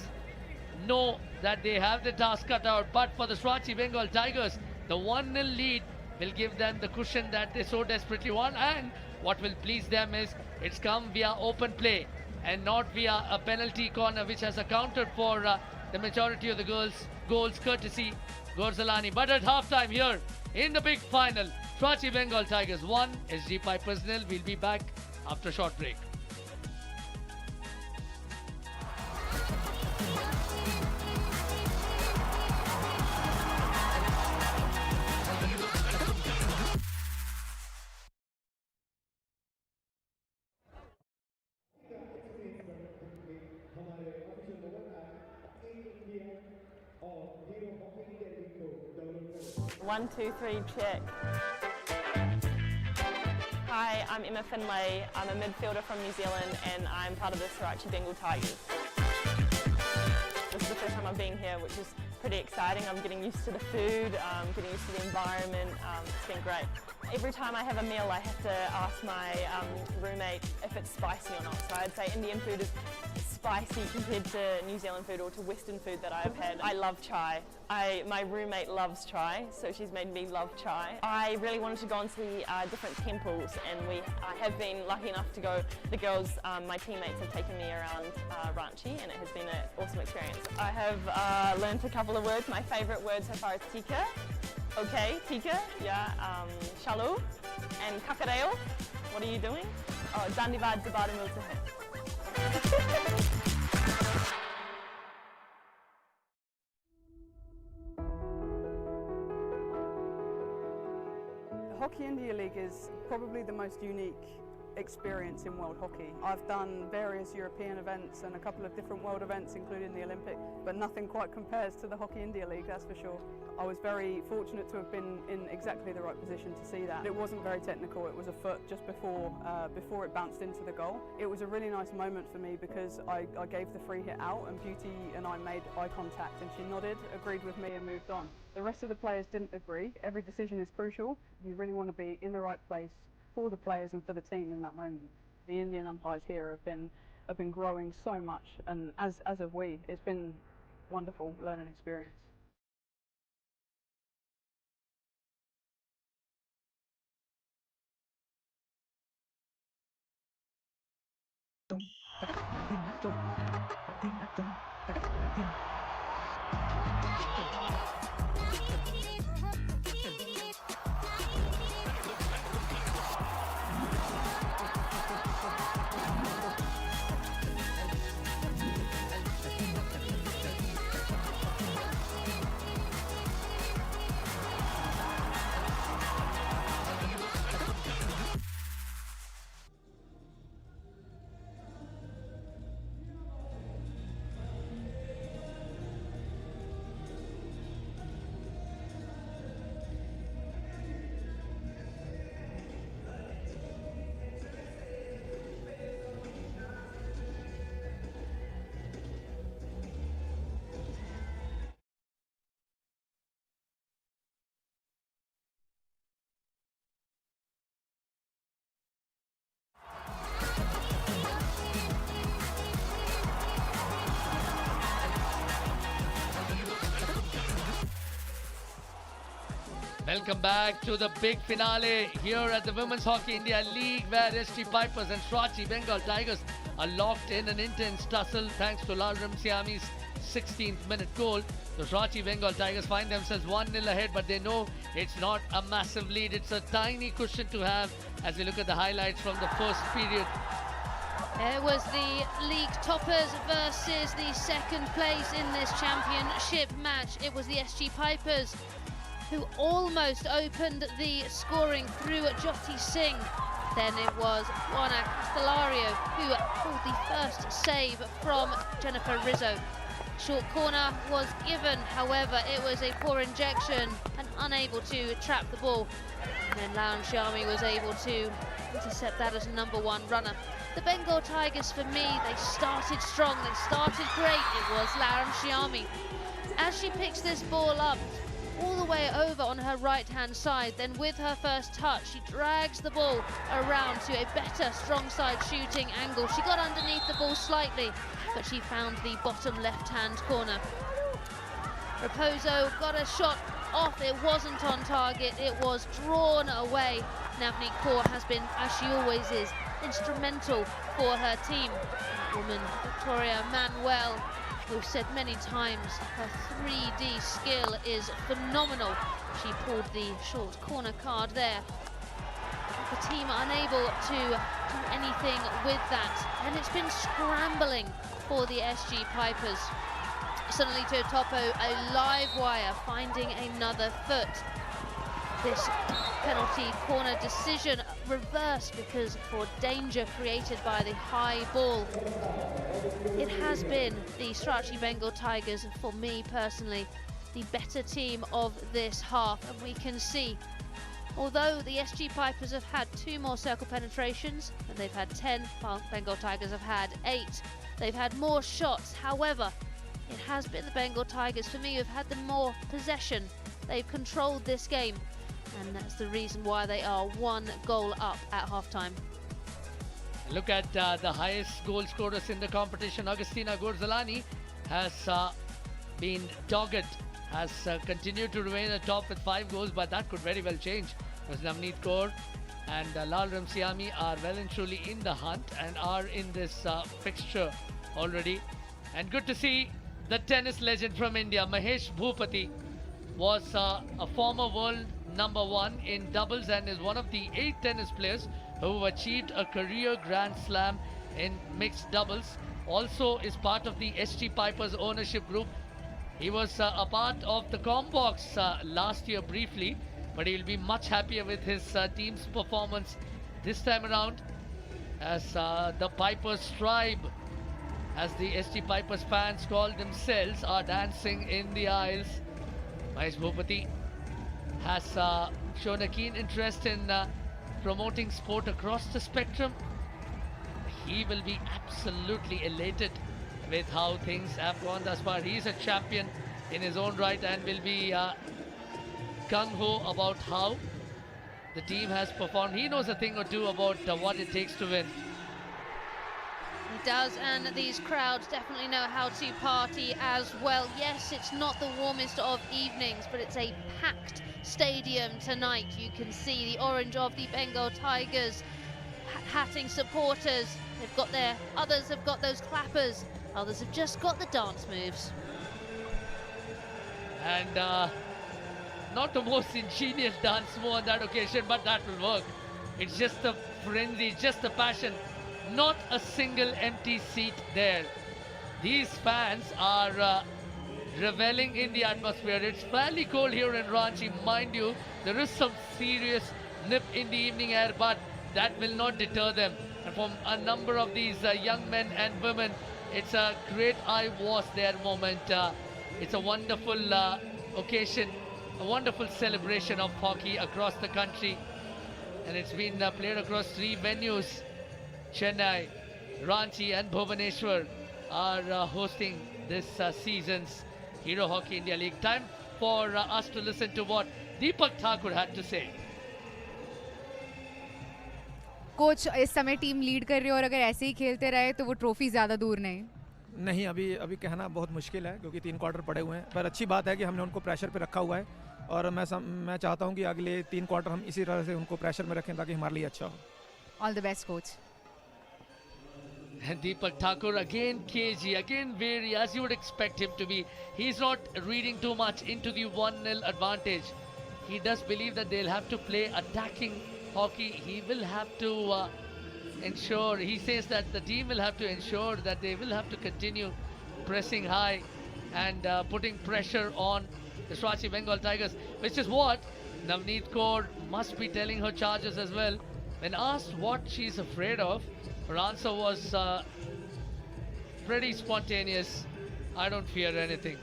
know that they have the task cut out, but for the Swachi Bengal Tigers, the 1-0 lead will give them the cushion that they so desperately want, and what will please them is it's come via open play and not via a penalty corner, which has accounted for the majority of the goals courtesy Gorzalani. But at halftime here in the big final, Swachi Bengal Tigers 1, SG Pipers 0. We'll be back after a short break. One, two, three, check. Hi, I'm Emma Finlay. I'm a midfielder from New Zealand and I'm part of the Sriracha Bengal Tigers. This is the first time I've been here, which is pretty exciting. I'm getting used to the food, getting used to the environment. It's been great. Every time I have a meal, I have to ask my roommate if it's spicy or not. So I'd say Indian food is spicy compared to New Zealand food or to Western food that I've had. I love chai. My roommate loves chai, so she's made me love chai. I really wanted to go and see different temples, and I have been lucky enough to go. The girls, my teammates, have taken me around Ranchi, and it has been an awesome experience. I have learned a couple of words. My favourite word so far is tika. Okay, tika, yeah, shalom, and kakareo. What are you doing? Oh, dandivad dabada miltahe. The Hockey India League is probably the most unique experience in world hockey. I've done various European events and a couple of different world events, including the Olympic, but nothing quite compares to the Hockey India League, that's for sure. I was very fortunate to have been in exactly the right position to see that. It wasn't very technical, it was a foot just before it bounced into the goal. It was a really nice moment for me because I gave the free hit out and Beauty and I made eye contact and she nodded, agreed with me and moved on. The rest of the players didn't agree. Every decision is crucial. You really want to be in the right place for the players and for the team in that moment. The Indian umpires here have been growing so much, and as have we. It's been wonderful learning experience. Welcome back to the big finale here at the Women's Hockey India League, where SG Pipers and Shrachi Bengal Tigers are locked in an intense tussle thanks to Lalram Siami's 16th minute goal. The Shrachi Bengal Tigers find themselves 1-0 ahead, but they know it's not a massive lead. It's a tiny cushion to have as we look at the highlights from the first period. It was the league toppers versus the second place in this championship match. It was the SG Pipers who almost opened the scoring through Jyoti Singh. Then it was Juana Castellario who pulled the first save from Jennifer Rizzo. Short corner was given, however, it was a poor injection and unable to trap the ball. And then Lauren Sharmi was able to intercept that as number one runner. The Bengal Tigers, for me, they started strong, they started great. It was Lauren Sharmi. As she picks this ball up, all the way over on her right-hand side, then with her first touch, she drags the ball around to a better strong side shooting angle. She got underneath the ball slightly, but she found the bottom left-hand corner. Raposo got a shot off, it wasn't on target, it was drawn away. Navneet Kaur has been, as she always is, instrumental for her team. Woman Victoria Manuel, we've said many times, her 3D skill is phenomenal. She pulled the short corner card there. The team unable to do anything with that, and it's been scrambling for the SG Pipers. Suddenly to Topo, a live wire finding another foot. This penalty corner decision reversed because for danger created by the high ball. It has been the Shrachi Bengal Tigers, for me personally, the better team of this half, and we can see, although the SG Pipers have had 2 more circle penetrations and they've had 10, while Bengal Tigers have had 8. They've had more shots, however, it has been the Bengal Tigers, for me, who've had the more possession. They've controlled this game, and that's the reason why they are 1 goal up at half-time. Look at the highest goal scorers in the competition. Agustina Gorzalani has been dogged, has continued to remain atop with 5 goals, but that could very well change, because Navneet Kaur and Lalram Siami are well and truly in the hunt and are in this fixture already. And good to see the tennis legend from India, Mahesh Bhupati, was a former world number 1 in doubles and is one of the 8 tennis players who have achieved a career Grand Slam in mixed doubles. Also is part of the SG Pipers ownership group. He was a part of the Combox last year briefly, but he'll be much happier with his team's performance this time around, as the Pipers tribe, as the SG Pipers fans call themselves, are dancing in the aisles. Mahesh Bhupati has shown a keen interest in promoting sport across the spectrum. He will be absolutely elated with how things have gone thus far. He is a champion in his own right and will be gung-ho about how the team has performed. He knows a thing or two about what it takes to win. He does, and these crowds definitely know how to party as well. Yes, it's not the warmest of evenings, but it's a packed stadium tonight. You can see the orange of the Bengal Tigers hatting supporters. They've got their, others have got those clappers, others have just got the dance moves. And not the most ingenious dance move on that occasion, but that will work. It's just the frenzy, just the passion. Not a single empty seat there. These fans are reveling in the atmosphere. It's fairly cold here in Ranchi, mind you. There is some serious nip in the evening air, but that will not deter them. And for a number of these young men and women, it's a great I was there moment. It's a wonderful occasion, a wonderful celebration of hockey across the country. And it's been played across 3 venues. Chennai, Ranchi and Bhubaneswar are hosting this season's Hero Hockey India League. Time for us to listen to what Deepak Thakur had to say. Coach इस समय team lead कर रही है और अगर ऐसे ही खेलते रहे तो वो ट्रॉफी ज़्यादा दूर नहीं अभी कहना बहुत मुश्किल है क्योंकि 3 क्वार्टर पड़े हुए हैं, पर अच्छी बात है कि हमने उनको प्रेशर पे रखा हुआ है और मैं चाहता हूं कि अगले 3 क्वार्टर हम इसी तरह से उनको प्रेशर में रखें ताकि हमारे लिए अच्छा हो. All the best, coach. And Deepak Thakur again cagey, again wary, as you would expect him to be. He's not reading too much into the 1-0 advantage. He does believe that they'll have to play attacking hockey. He will have to ensure, he says that the team will have to ensure that they will have to continue pressing high and putting pressure on the Shootout Bengal Tigers, which is what Navneet Kaur must be telling her charges as well. When asked what she's afraid of, her answer was pretty spontaneous. I don't fear anything.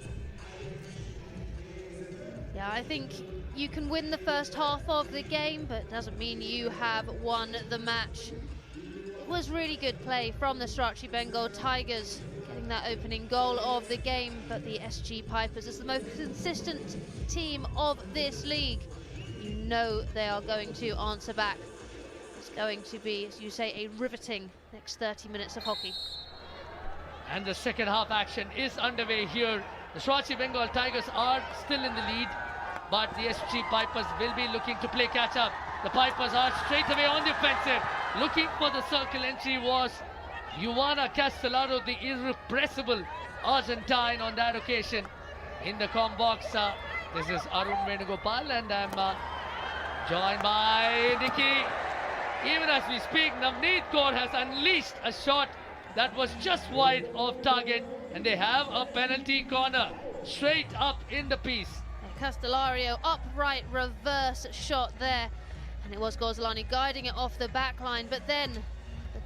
Yeah, I think you can win the first half of the game, but it doesn't mean you have won the match. It was really good play from the Shootout Bengal Tigers, getting that opening goal of the game, but the SG Pipers is the most consistent team of this league. You know they are going to answer back. It's going to be, as you say, a riveting next 30 minutes of hockey. And the second half action is underway here. The Shootout Bengal Tigers are still in the lead, but the SG Pipers will be looking to play catch up. The Pipers are straight away on the offensive. Looking for the circle entry was Ioana Castellaro, the irrepressible Argentine on that occasion. In the comm box, this is Arun Venugopal, and I'm joined by Nikki. Even as we speak, Navneet Kaur has unleashed a shot that was just wide of target, and they have a penalty corner straight up in the piece. Castellario upright reverse shot there, and it was Gozlani guiding it off the back line, but then the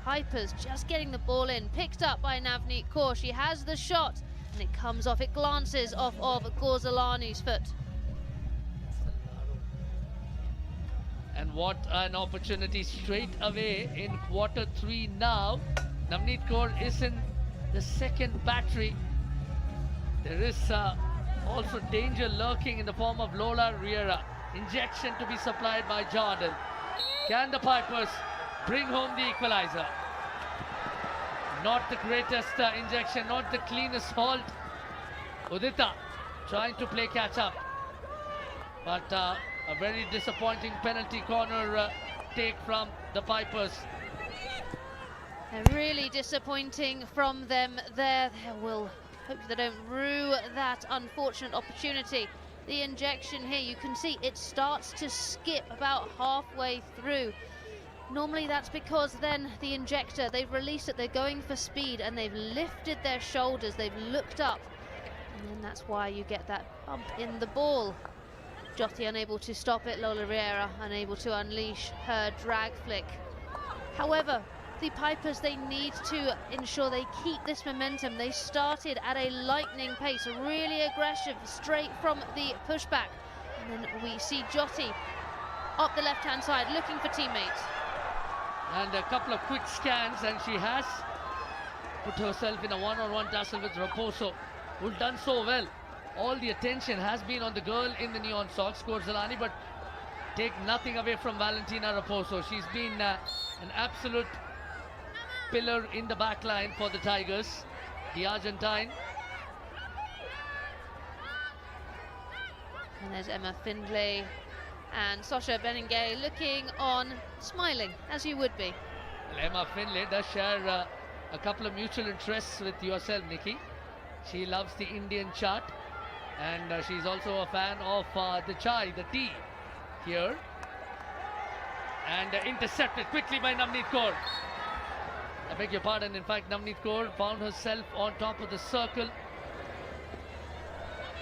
Pipers just getting the ball in, picked up by Navneet Kaur. She has the shot and it comes off, it glances off of Gozlani's foot. And what an opportunity straight away in quarter 3 now. Navneet Kaur is in the second battery. There is also danger lurking in the form of Lola Riera. Injection to be supplied by Jordan. Can the Pipers bring home the equalizer? Not the greatest injection, not the cleanest halt. Udita trying to play catch up, but a very disappointing penalty corner take from the Pipers. And really disappointing from them there. They will hope they don't rue that unfortunate opportunity. The injection here, you can see it starts to skip about halfway through. Normally that's because then the injector, they've released it, they're going for speed and they've lifted their shoulders, they've looked up, and then that's why you get that bump in the ball. Jyoti unable to stop it, Lola Riera unable to unleash her drag flick. However, the Pipers, they need to ensure they keep this momentum. They started at a lightning pace, really aggressive, straight from the pushback. And then we see Jyoti up the left-hand side, looking for teammates. And a couple of quick scans, and she has put herself in a one-on-one tussle with Raposo, who's done so well. All the attention has been on the girl in the neon socks, Gozlani, but take nothing away from Valentina Raposo. She's been an absolute pillar in the back line for the Tigers, the Argentine. And there's Emma Findlay and Sasha Benengay looking on, smiling, as you would be. Well, Emma Findlay does share a couple of mutual interests with yourself, Nikki. She loves the Indian chart, and she's also a fan of the chai, the tea here. And intercepted quickly by Navneet Kaur. I beg your pardon, in fact, Navneet Kaur found herself on top of the circle.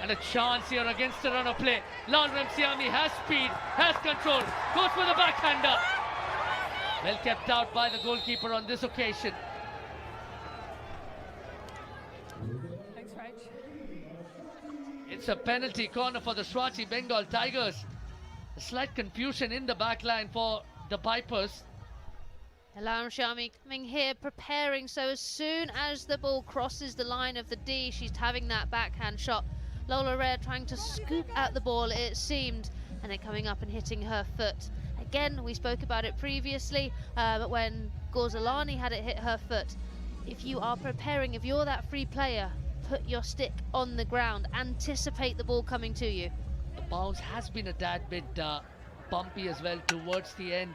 And a chance here against the run of play. Lal Remsiami has speed, has control, goes for the backhander. Well kept out by the goalkeeper on this occasion. Thanks, Rach. It's a penalty corner for the Shootout Bengal Tigers. A slight confusion in the back line for the Pipers. Alam Shami coming here, preparing, so as soon as the ball crosses the line of the D, she's having that backhand shot. Lola Rea trying to scoop at the ball, it seemed, and it coming up and hitting her foot. Again, we spoke about it previously, but when Gozlani had it hit her foot. If you are preparing, if you're that free player, put your stick on the ground, anticipate the ball coming to you. The bounce has been a tad bit bumpy as well towards the end.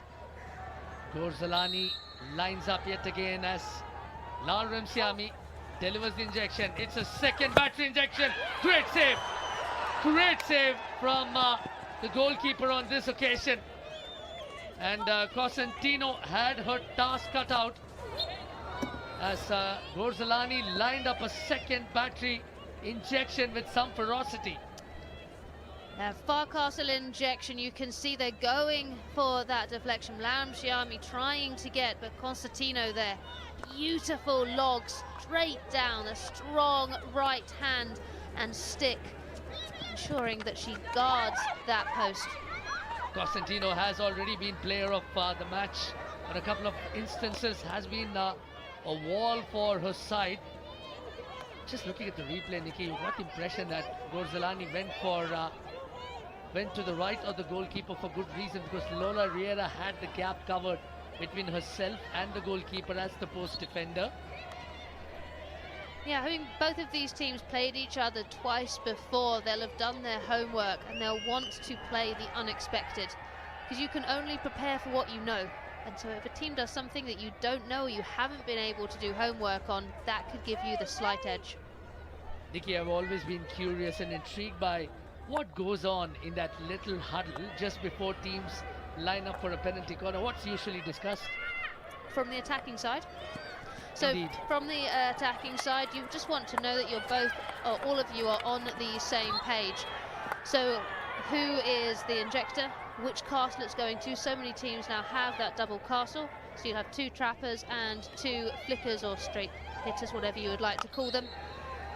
Ghorzalani lines up yet again as Lal Remsiami delivers the injection. It's a second battery injection. Great save. Great save from the goalkeeper on this occasion. And Cosentino had her task cut out as Ghorzalani lined up a second battery injection with some ferocity. Farcastle injection, you can see they're going for that deflection. Lamshiami trying to get, but Constantino there. Beautiful logs straight down, a strong right hand and stick, ensuring that she guards that post. Costantino has already been player of the match on a couple of instances, has been a wall for her side. Just looking at the replay, Nikki, you got the impression that Ghorzalani went to the right of the goalkeeper for good reason, because Lola Riera had the gap covered between herself and the goalkeeper as the post defender. Yeah, having both of these teams played each other twice before, they'll have done their homework and they'll want to play the unexpected, because you can only prepare for what you know. And so if a team does something that you don't know or you haven't been able to do homework on, that could give you the slight edge. Nikki, I've always been curious and intrigued by what goes on in that little huddle just before teams line up for a penalty corner. What's usually discussed? From the attacking side? So Indeed. From the attacking side, you just want to know that you're both, or all of you are on the same page. So who is the injector? Which castle it's going to? So many teams now have that double castle. So you have 2 trappers and 2 flickers or straight hitters, whatever you would like to call them.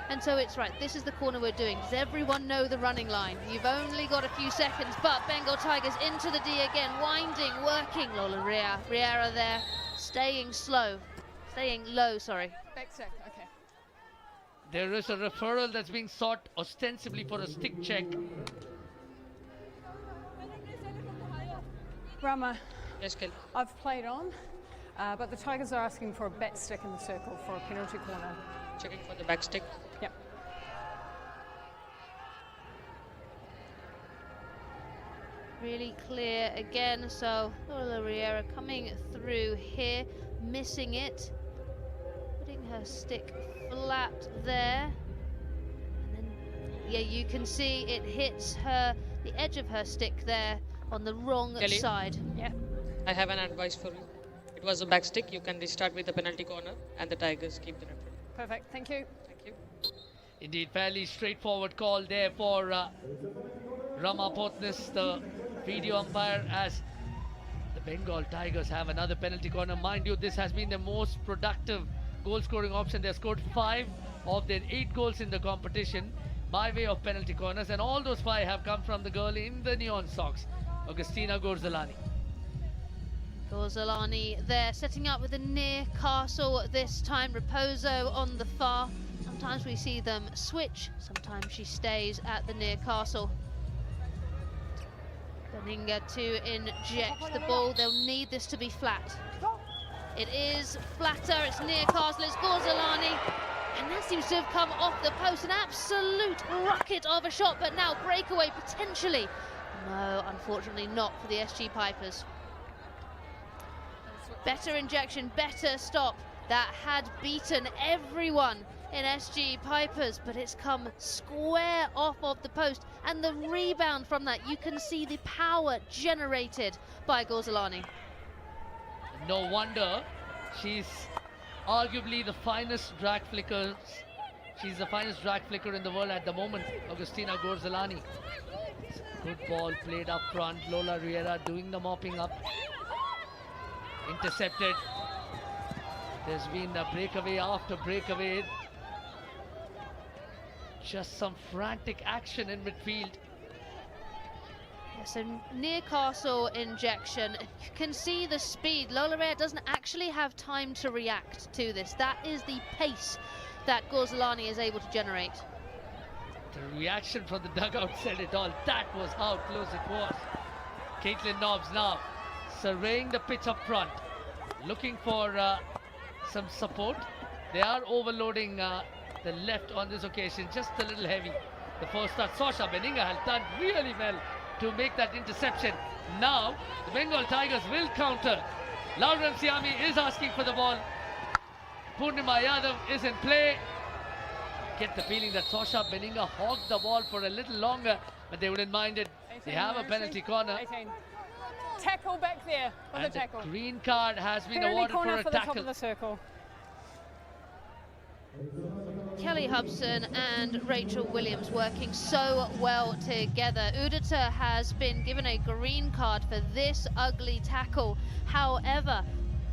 And so it's right, this is the corner we're doing. Does everyone know the running line? You've only got a few seconds, but Bengal Tigers into the D again, winding, working. Lola Riera there, staying low, sorry. Back sack, okay. There is a referral that's being sought ostensibly for a stick check. Rama, Yes, Kelly. I've played on, but the Tigers are asking for a bat stick in the circle for a penalty corner. Checking for the back stick. Yep. Really clear again, so Lola Riera coming through here, missing it, putting her stick flat there, and then yeah, you can see it hits her, the edge of her stick there on the wrong Kelly? side. Yeah. I have an advice for you. It was a back stick. You can restart with the penalty corner, and the Tigers keep the referee. Perfect, thank you. Thank you. Indeed, fairly straightforward call there for Rama Potnis, the video umpire, as the Bengal Tigers have another penalty corner. Mind you, this has been the most productive goal scoring option. They have scored 5 of their 8 goals in the competition by way of penalty corners, and all those 5 have come from the girl in the neon socks, Augustina Ghorzalani. Ghorzalani there, setting up with a near castle this time. Raposo on the far. Sometimes we see them switch, sometimes she stays at the near castle. Beninga to inject the ball. They'll need this to be flat. It is flatter, it's near castle, it's Ghorzalani. And that seems to have come off the post. An absolute rocket of a shot, but now breakaway potentially. No, unfortunately not for the SG Pipers. Better injection, better stop. That had beaten everyone in SG Pipers, but it's come square off of the post. And the rebound from that, you can see the power generated by Ghorzalani. No wonder she's arguably the finest drag flicker. She's the finest drag flicker in the world at the moment, Augustina Ghorzalani. Good ball played up front. Lola Riera doing the mopping up. Intercepted. There's been a breakaway after breakaway. Just some frantic action in midfield. Yeah, so near castle injection. You can see the speed. Lola Riera doesn't actually have time to react to this. That is the pace that Ghorzalani is able to generate. The reaction from the dugout said it all. That was how close it was. Caitlin Nobbs now surveying the pitch up front, looking for some support. They are overloading the left on this occasion, just a little heavy. the first start. Sasha Beninga has done really well to make that interception. Now, the Bengal Tigers will counter. Lauren Siami is asking for the ball. Purnima Yadav is in play. Get the feeling that Sasha Beninga hogged the ball for a little longer, but they wouldn't mind it. They have a penalty corner. 18. Tackle back there for the tackle. The green card has been Penalty awarded corner for a for the tackle. top of the circle. Kelly Hobson and Rachel Williams working so well together. Udita has been given a green card for this ugly tackle. However,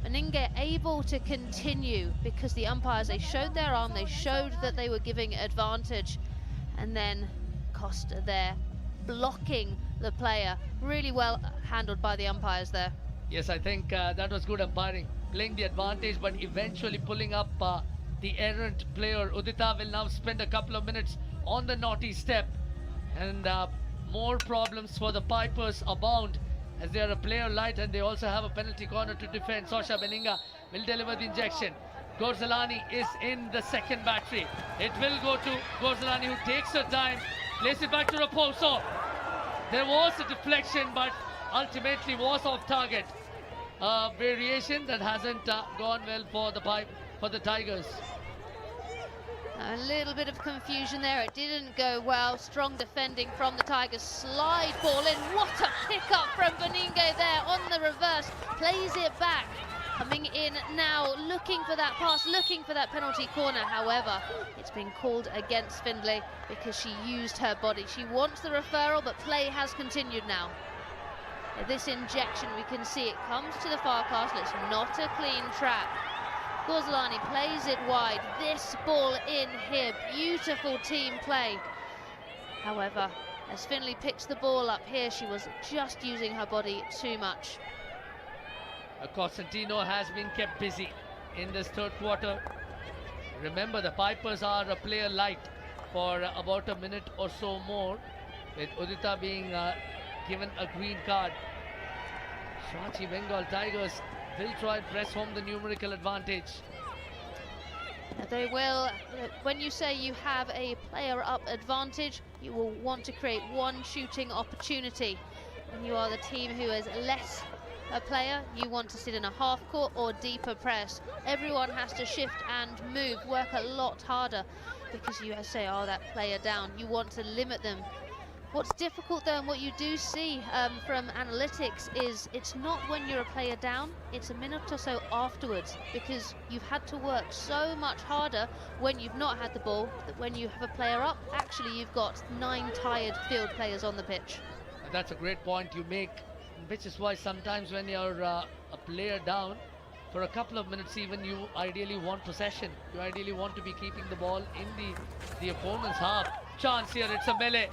Beninga able to continue because the umpires, they showed their arm, they showed that they were giving advantage. And then Costa there blocking the player. Really well handled by the umpires there. Yes, I think that was good umpiring. Playing the advantage, but eventually pulling up the errant player. Udita will now spend a couple of minutes on the naughty step. And more problems for the Pipers abound as they are a player light and they also have a penalty corner to defend. Sasha Beninga will deliver the injection. Gorzalani is in the second battery. It will go to Gorzalani, who takes her time, plays it back to Raposo. There was a deflection, but ultimately was off target. Variation that hasn't gone well for the Tigers. A little bit of confusion there. It didn't go well. Strong defending from the Tigers. Slide ball in. What a pick-up from Beninga there on the reverse. Plays it back. Coming in now, looking for that pass, looking for that penalty corner. However, it's been called against Findlay because she used her body. She wants the referral, but play has continued now. This injection, we can see it comes to the far castle. It's not a clean trap. Gorzalani plays it wide. This ball in here. Beautiful team play. However, as Findlay picks the ball up here, she was just using her body too much. Costantino has been kept busy in this third quarter. Remember, the Pipers are a player light for about a minute or so more, with Udita being given a green card. Shrachi Bengal Tigers will try and press home the numerical advantage. They will. When you say you have a player up advantage, you will want to create one shooting opportunity. When you are the team who is less a player, you want to sit in a half court or deeper press. Everyone has to shift and move, work a lot harder, because you say, oh, that player down. You want to limit them. What's difficult though, and what you do see from analytics, is it's not when you're a player down, it's a minute or so afterwards, because you've had to work so much harder when you've not had the ball, that when you have a player up, actually you've got 9 tired field players on the pitch. That's a great point you make, which is why sometimes when you're a player down, for a couple of minutes even, you ideally want possession. You ideally want to be keeping the ball in the opponent's half. Chance here, it's a melee.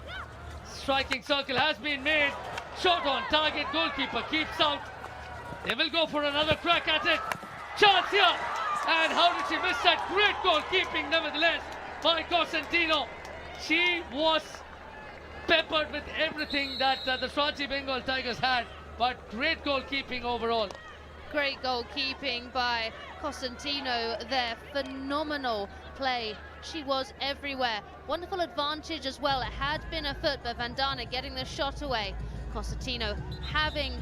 Striking circle has been made. Shot on target, goalkeeper keeps out. They will go for another crack at it. Chance here. And how did she miss that? Great goalkeeping nevertheless by Costantino. She was peppered with everything that the Shrachi Bengal Tigers had, but great goalkeeping overall. Great goalkeeping by Costantino there. Phenomenal play. She was everywhere. Wonderful advantage as well. It had been a foot, but Vandana getting the shot away. Costantino having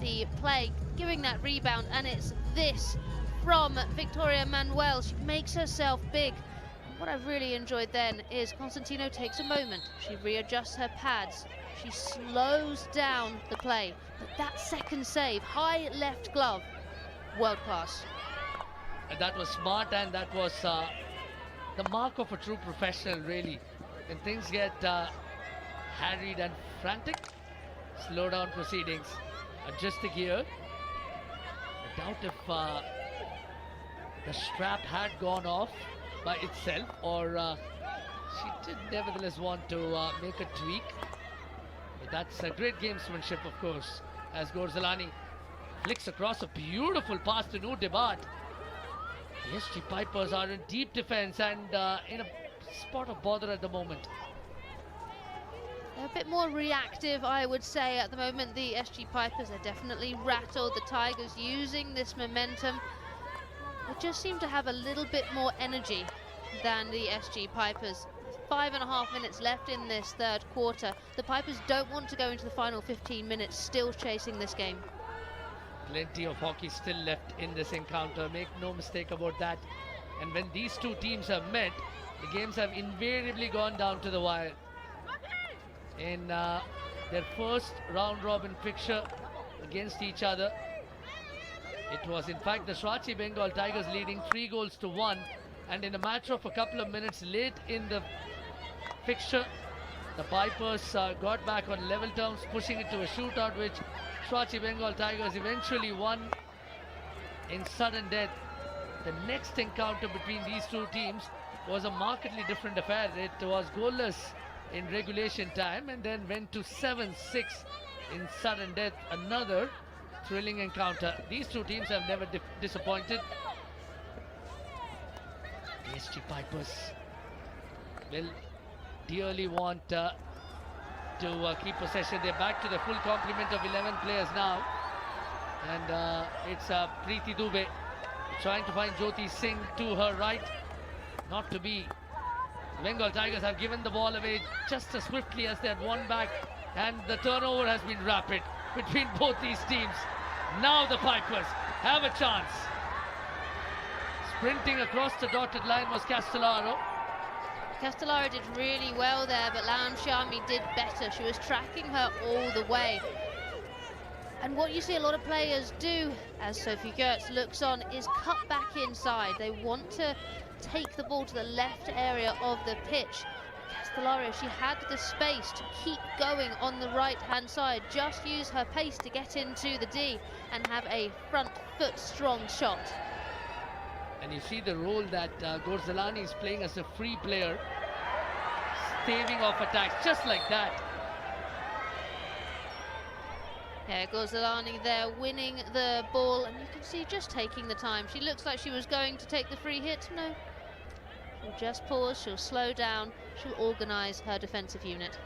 the play, giving that rebound, and it's this from Victoria Manuel. She makes herself big. And what I've really enjoyed then is Costantino takes a moment. She readjusts her pads. She slows down the play. But that second save, high left glove, world class. And that was smart, and that was the mark of a true professional, really. When things get harried and frantic, slow down proceedings, adjust the gear. I doubt if the strap had gone off by itself, or she did nevertheless want to make a tweak. But that's a great gamesmanship, of course, as Gorzalani flicks across a beautiful pass to Noor Debat. The SG Pipers are in deep defense and in a spot of bother at the moment. They're a bit more reactive, I would say, at the moment. The SG Pipers are definitely rattled. The Tigers using this momentum. They just seem to have a little bit more energy than the SG Pipers. 5.5 minutes left in this third quarter. The Pipers don't want to go into the final 15 minutes still chasing this game. Plenty of hockey still left in this encounter, make no mistake about that. And when these two teams have met, the games have invariably gone down to the wire. In their first round robin fixture against each other, it was in fact the Shootout Bengal Tigers leading 3-1, and in a matter of a couple of minutes late in the fixture, the Pipers got back on level terms, pushing it to a shootout, which Shootout Bengal Tigers eventually won in sudden death. The next encounter between these two teams was a markedly different affair. It was goalless in regulation time and then went to 7-6 in sudden death. Another thrilling encounter. These two teams have never disappointed. The SG Pipers will dearly want to keep possession. They're back to the full complement of 11 players now, and it's Preeti Dubey trying to find Jyoti Singh to her right. Not to be. The Bengal Tigers have given the ball away just as swiftly as they had won back, and the turnover has been rapid between both these teams. Now the Pipers have a chance. Sprinting across the dotted line was Castellaro. Castellaro did really well there, but Lam Shami did better. She was tracking her all the way. And what you see a lot of players do, as Sophie Gertz looks on, is cut back inside. They want to take the ball to the left area of the pitch. Castellaro, she had the space to keep going on the right-hand side, just use her pace to get into the D and have a front foot strong shot. And you see the role that Gorzalani is playing as a free player, staving off attacks just like that. Yeah, Gorzalani there winning the ball, and you can see just taking the time. She looks like she was going to take the free hit. No, she'll just pause, she'll slow down, she'll organise her defensive unit.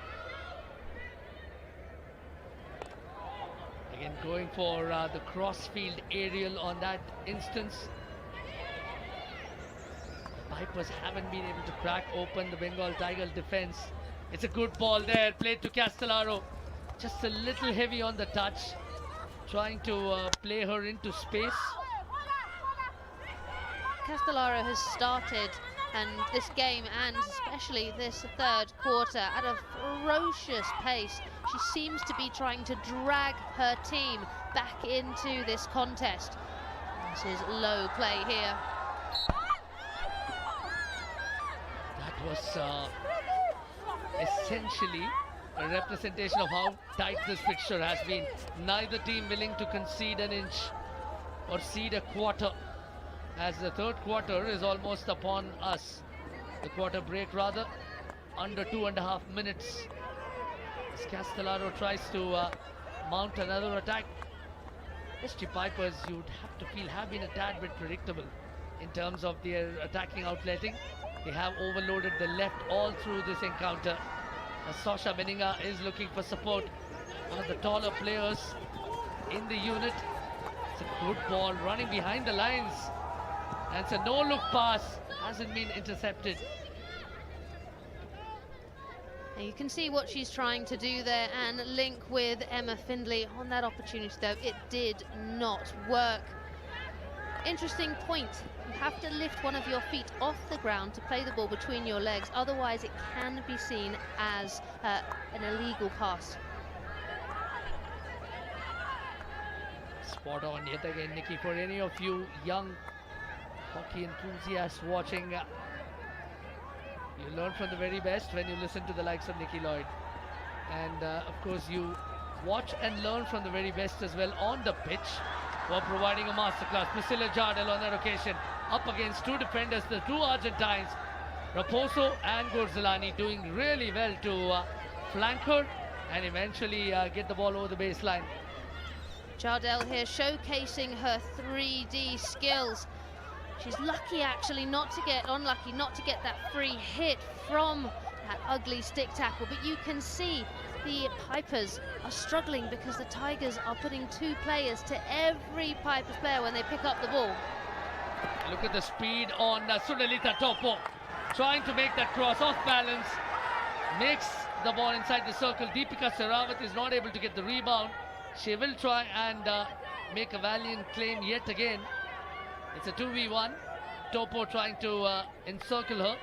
Again, going for the cross-field aerial on that instance. Pipers haven't been able to crack open the Bengal Tigers defense. It's a good ball there, played to Castellaro. Just a little heavy on the touch, trying to play her into space. Castellaro has started and this game, and especially this third quarter, at a ferocious pace. She seems to be trying to drag her team back into this contest. This is low play here. That was essentially a representation of how tight this fixture has been. Neither team willing to concede an inch or cede a quarter, as the third quarter is almost upon us. The quarter break rather, under 2.5 minutes. As Castellaro tries to mount another attack. SG Pipers, you'd have to feel, have been a tad bit predictable in terms of their attacking outletting. They have overloaded the left all through this encounter. As Sasha Meninga is looking for support, one of the taller players in the unit. It's a good ball running behind the lines, and it's a no-look pass, hasn't been intercepted. And you can see what she's trying to do there and link with Emma Findlay on that opportunity, though it did not work. Interesting point. You have to lift one of your feet off the ground to play the ball between your legs, otherwise it can be seen as an illegal pass. Spot on yet again, Nikki. For any of you young hockey enthusiasts watching, you learn from the very best when you listen to the likes of Nikki Lloyd. And of course you watch and learn from the very best as well on the pitch, for providing a masterclass. Priscilla Jardel on that occasion, up against two defenders, the two Argentines, Raposo and Gorzalani, doing really well to flank her and eventually get the ball over the baseline. Jardel here showcasing her 3D skills. She's lucky actually not to get that free hit from that ugly stick tackle, but you can see the Pipers are struggling because the Tigers are putting two players to every Pipers player when they pick up the ball. Look at the speed on Sunalita Topo. trying to make that cross off balance, makes the ball inside the circle. Deepika Sehrawat is not able to get the rebound. She will try and make a valiant claim yet again. It's a 2v1. Topo trying to encircle her.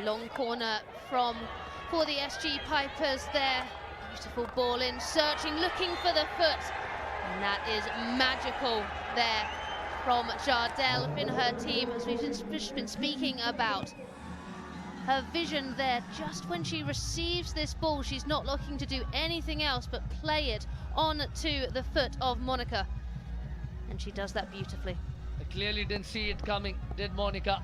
Long corner for the SG Pipers there. Beautiful ball in, searching, looking for the foot. And that is magical there from Jardel in her team, as we've just been speaking about. Her vision there, just when she receives this ball, she's not looking to do anything else but play it on to the foot of Monica. And she does that beautifully. I clearly didn't see it coming, did Monica?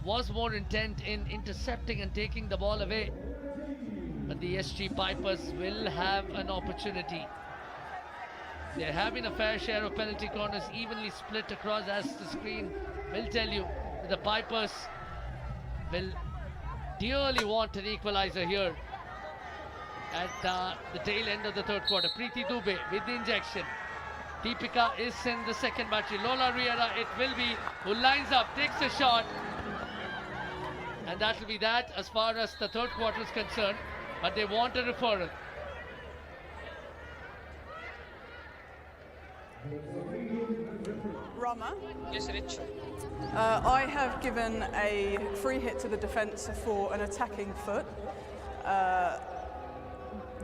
Was more intent in intercepting and taking the ball away. But the SG Pipers will have an opportunity. They're having a fair share of penalty corners, evenly split across, as the screen will tell you. The Pipers will dearly want an equalizer here at the tail end of the third quarter. Preeti Dubey with the injection. Deepika is in the second battery. Lola Riera, it will be, who lines up, takes a shot. And that will be that as far as the third quarter is concerned. But they want a referral. Rama? Yes, Rich. I have given a free hit to the defence for an attacking foot.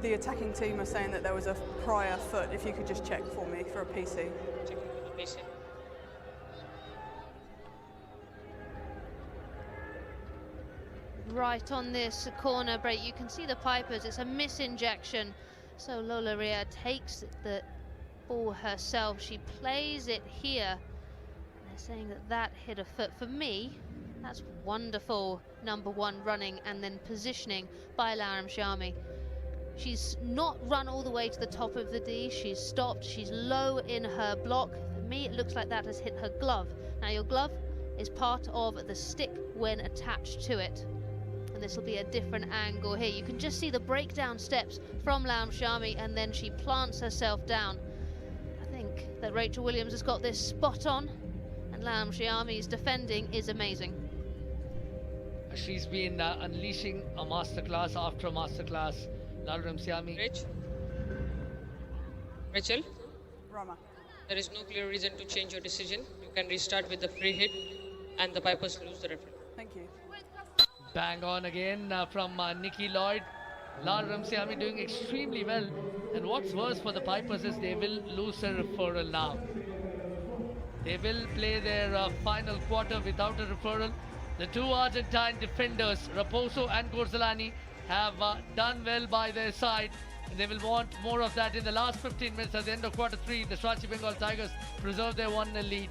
The attacking team are saying that there was a prior foot. If you could just check for me for a PC. PC. Right on this corner break, you can see the Pipers, it's a misinjection. So Lola Ria takes the ball herself, she plays it here. They're saying that that hit a foot. For me, that's wonderful number one running and then positioning by Laram Shami. She's not run all the way to the top of the D, she's stopped, she's low in her block. For me, it looks like that has hit her glove. Now your glove is part of the stick when attached to it. And this will be a different angle here. You can just see the breakdown steps from Laram Shami, and then she plants herself down. I think that Rachel Williams has got this spot on, and Laram Shami's defending is amazing. She's been unleashing a masterclass after a masterclass. Laram Shami. Rachel? Rama. There is no clear reason to change your decision. You can restart with the free hit and the Pipers lose the referee. Thank you. Bang on again from Nikki Lloyd. Laram Shami doing extremely well. And what's worse for the Pipers is they will lose a referral now. They will play their final quarter without a referral. The two Argentine defenders, Raposo and Gorzalani, have done well by their side. And they will want more of that in the last 15 minutes at the end of quarter three. The Shirachi Bengal Tigers preserve their 1-0 lead.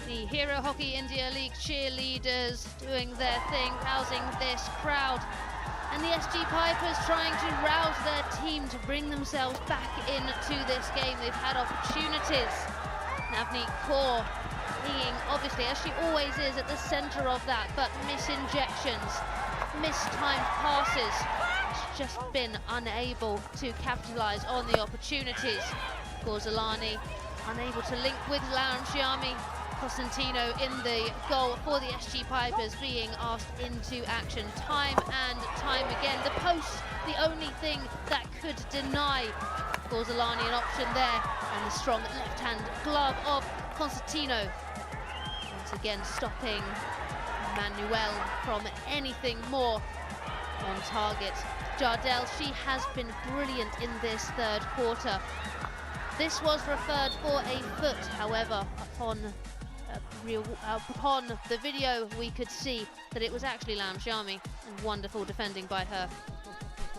The Hero Hockey India League cheerleaders doing their thing, rousing this crowd. And the SG Pipers trying to rouse their team to bring themselves back into this game. They've had opportunities. Navneet Kaur being, obviously, as she always is, at the centre of that, but misinjections, mistimed passes. She's just been unable to capitalise on the opportunities. Gorzalani unable to link with Laram Shami. Costantino in the goal for the SG Pipers being asked into action time and time again. The post, the only thing that could deny Gorzalani an option there, and the strong left-hand glove of Constantino. Once again stopping Manuel from anything more on target. Jardel, she has been brilliant in this third quarter. This was referred for a foot, however, upon the video we could see that it was actually Laram Shami, and wonderful defending by her.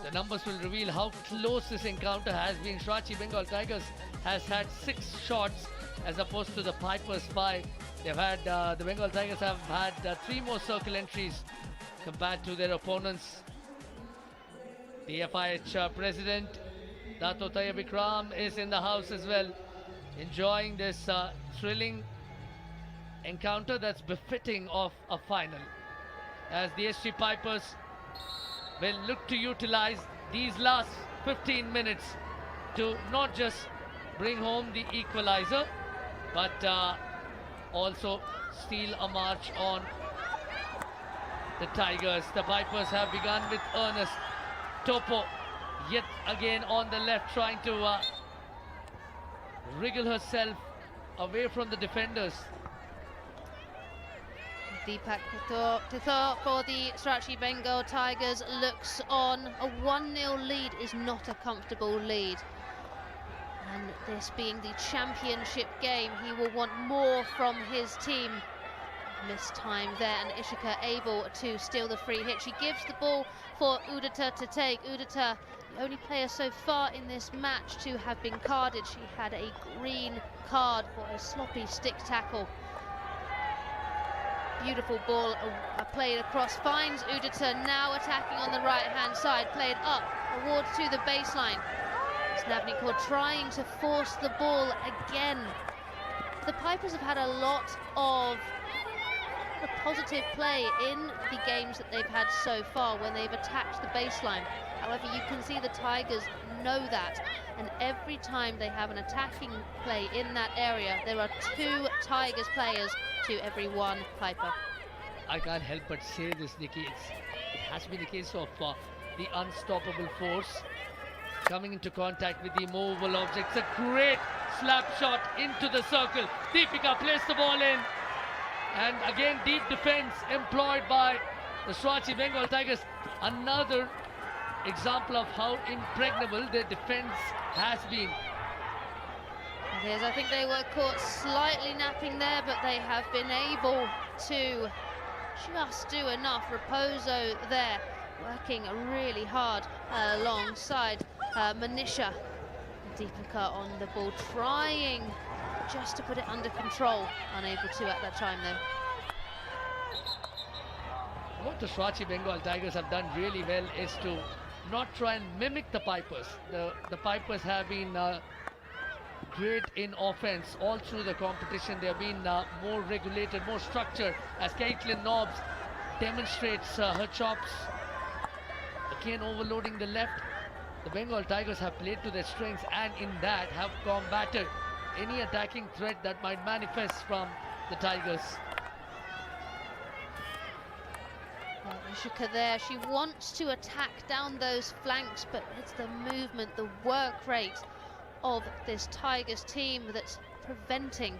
The numbers will reveal how close this encounter has been. Shirachi Bengal Tigers has had 6 shots as opposed to the Pipers 5. They've had the Bengal Tigers have had 3 more circle entries compared to their opponents. The FIH president Dato Tayyib Ikram is in the house as well, enjoying this thrilling encounter that's befitting of a final, as the SG Pipers will look to utilize these last 15 minutes to not just bring home the equalizer, but also steal a march on the Tigers. The Vipers have begun with Ernest. Topo yet again on the left, trying to wriggle herself away from the defenders. Deepak Kathor for the Srirachi Bengal Tigers looks on. A 1-0 lead is not a comfortable lead. And this being the championship game, he will want more from his team. Missed time there, and Ishika able to steal the free hit. She gives the ball for Udita to take. Udita, the only player so far in this match to have been carded. She had a green card for a sloppy stick tackle. Beautiful ball played across, finds Udita, now attacking on the right-hand side, played up, towards to the baseline. Navneet Kaur trying to force the ball again. The Pipers have had a lot of positive play in the games that they've had so far when they've attacked the baseline. However, you can see the Tigers know that, and every time they have an attacking play in that area, there are 2 Tigers players to every 1 Piper. I can't help but say this, Nikki. It has been a case of the unstoppable force coming into contact with the immovable objects. A great slap shot into the circle. Deepika plays the ball in. And again, deep defense employed by the Srirachi Bengal Tigers. Another example of how impregnable their defense has been. It is. I think they were caught slightly napping there, but they have been able to just do enough. Raposo there working really hard alongside Manisha. Deepika on the ball, trying just to put it under control. Unable to at that time though. What the Srirachi Bengal Tigers have done really well is to not try and mimic the Pipers. The Pipers have been great in offense all through the competition. They have been more regulated, more structured, as Caitlin Nobbs demonstrates her chops. Again, overloading the left. The Bengal Tigers have played to their strengths, and in that have combated any attacking threat that might manifest from the Tigers. Ishika there, she wants to attack down those flanks, but it's the movement, the work rate of this Tigers team that's preventing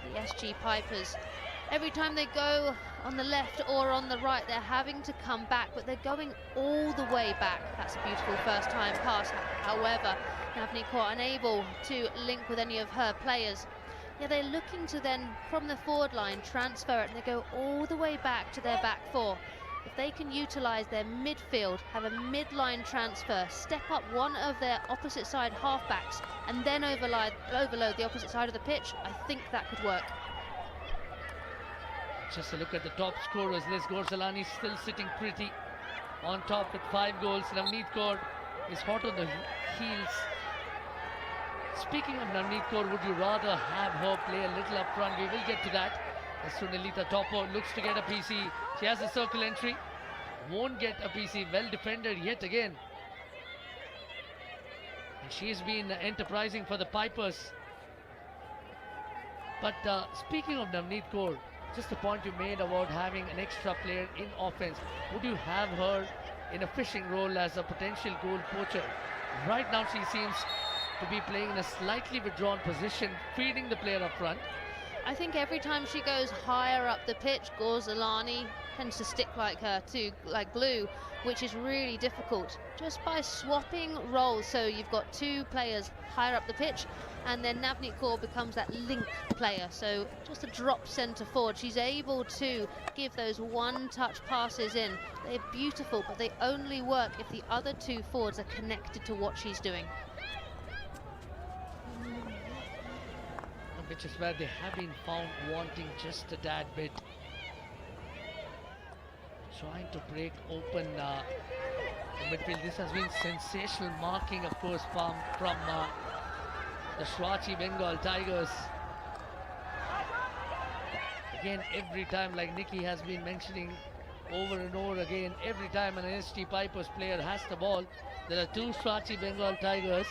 the SG Pipers. Every time they go on the left or on the right, they're having to come back, but they're going all the way back. That's a beautiful first time pass. However, Navneet Kaur unable to link with any of her players. Yeah, they're looking to then, from the forward line, transfer it, and they go all the way back to their back 4. If they can utilise their midfield, have a midline transfer, step up one of their opposite side halfbacks, and then overload the opposite side of the pitch, I think that could work. Just a look at the top scorers. Liz Gorzalani still sitting pretty on top with 5 goals. Navneet Kaur is hot on the heels. Speaking of Navneet Kaur, would you rather have her play a little up front? We will get to that. As Sunilita Topo looks to get a PC. She has a circle entry. Won't get a PC. Well defended yet again. And she's been enterprising for the Pipers. But speaking of Navneet Kaur, just the point you made about having an extra player in offense, would you have her in a fishing role as a potential goal poacher? Right now she seems to be playing in a slightly withdrawn position, feeding the player up front. I think every time she goes higher up the pitch, Gorzalani tends to stick like glue, which is really difficult. Just by swapping roles, so you've got 2 players higher up the pitch, and then Navneet Kaur becomes that link player, so just a drop centre forward. She's able to give those one-touch passes in. They're beautiful, but they only work if the other 2 forwards are connected to what she's doing. Which is where they have been found wanting just a tad bit. Trying to break open the midfield. This has been sensational marking, of course, from the Srirachi Bengal Tigers. Again, every time, like Nikki has been mentioning, over and over again. Every time an SG Pipers player has the ball, there are two Shootout Bengal Tigers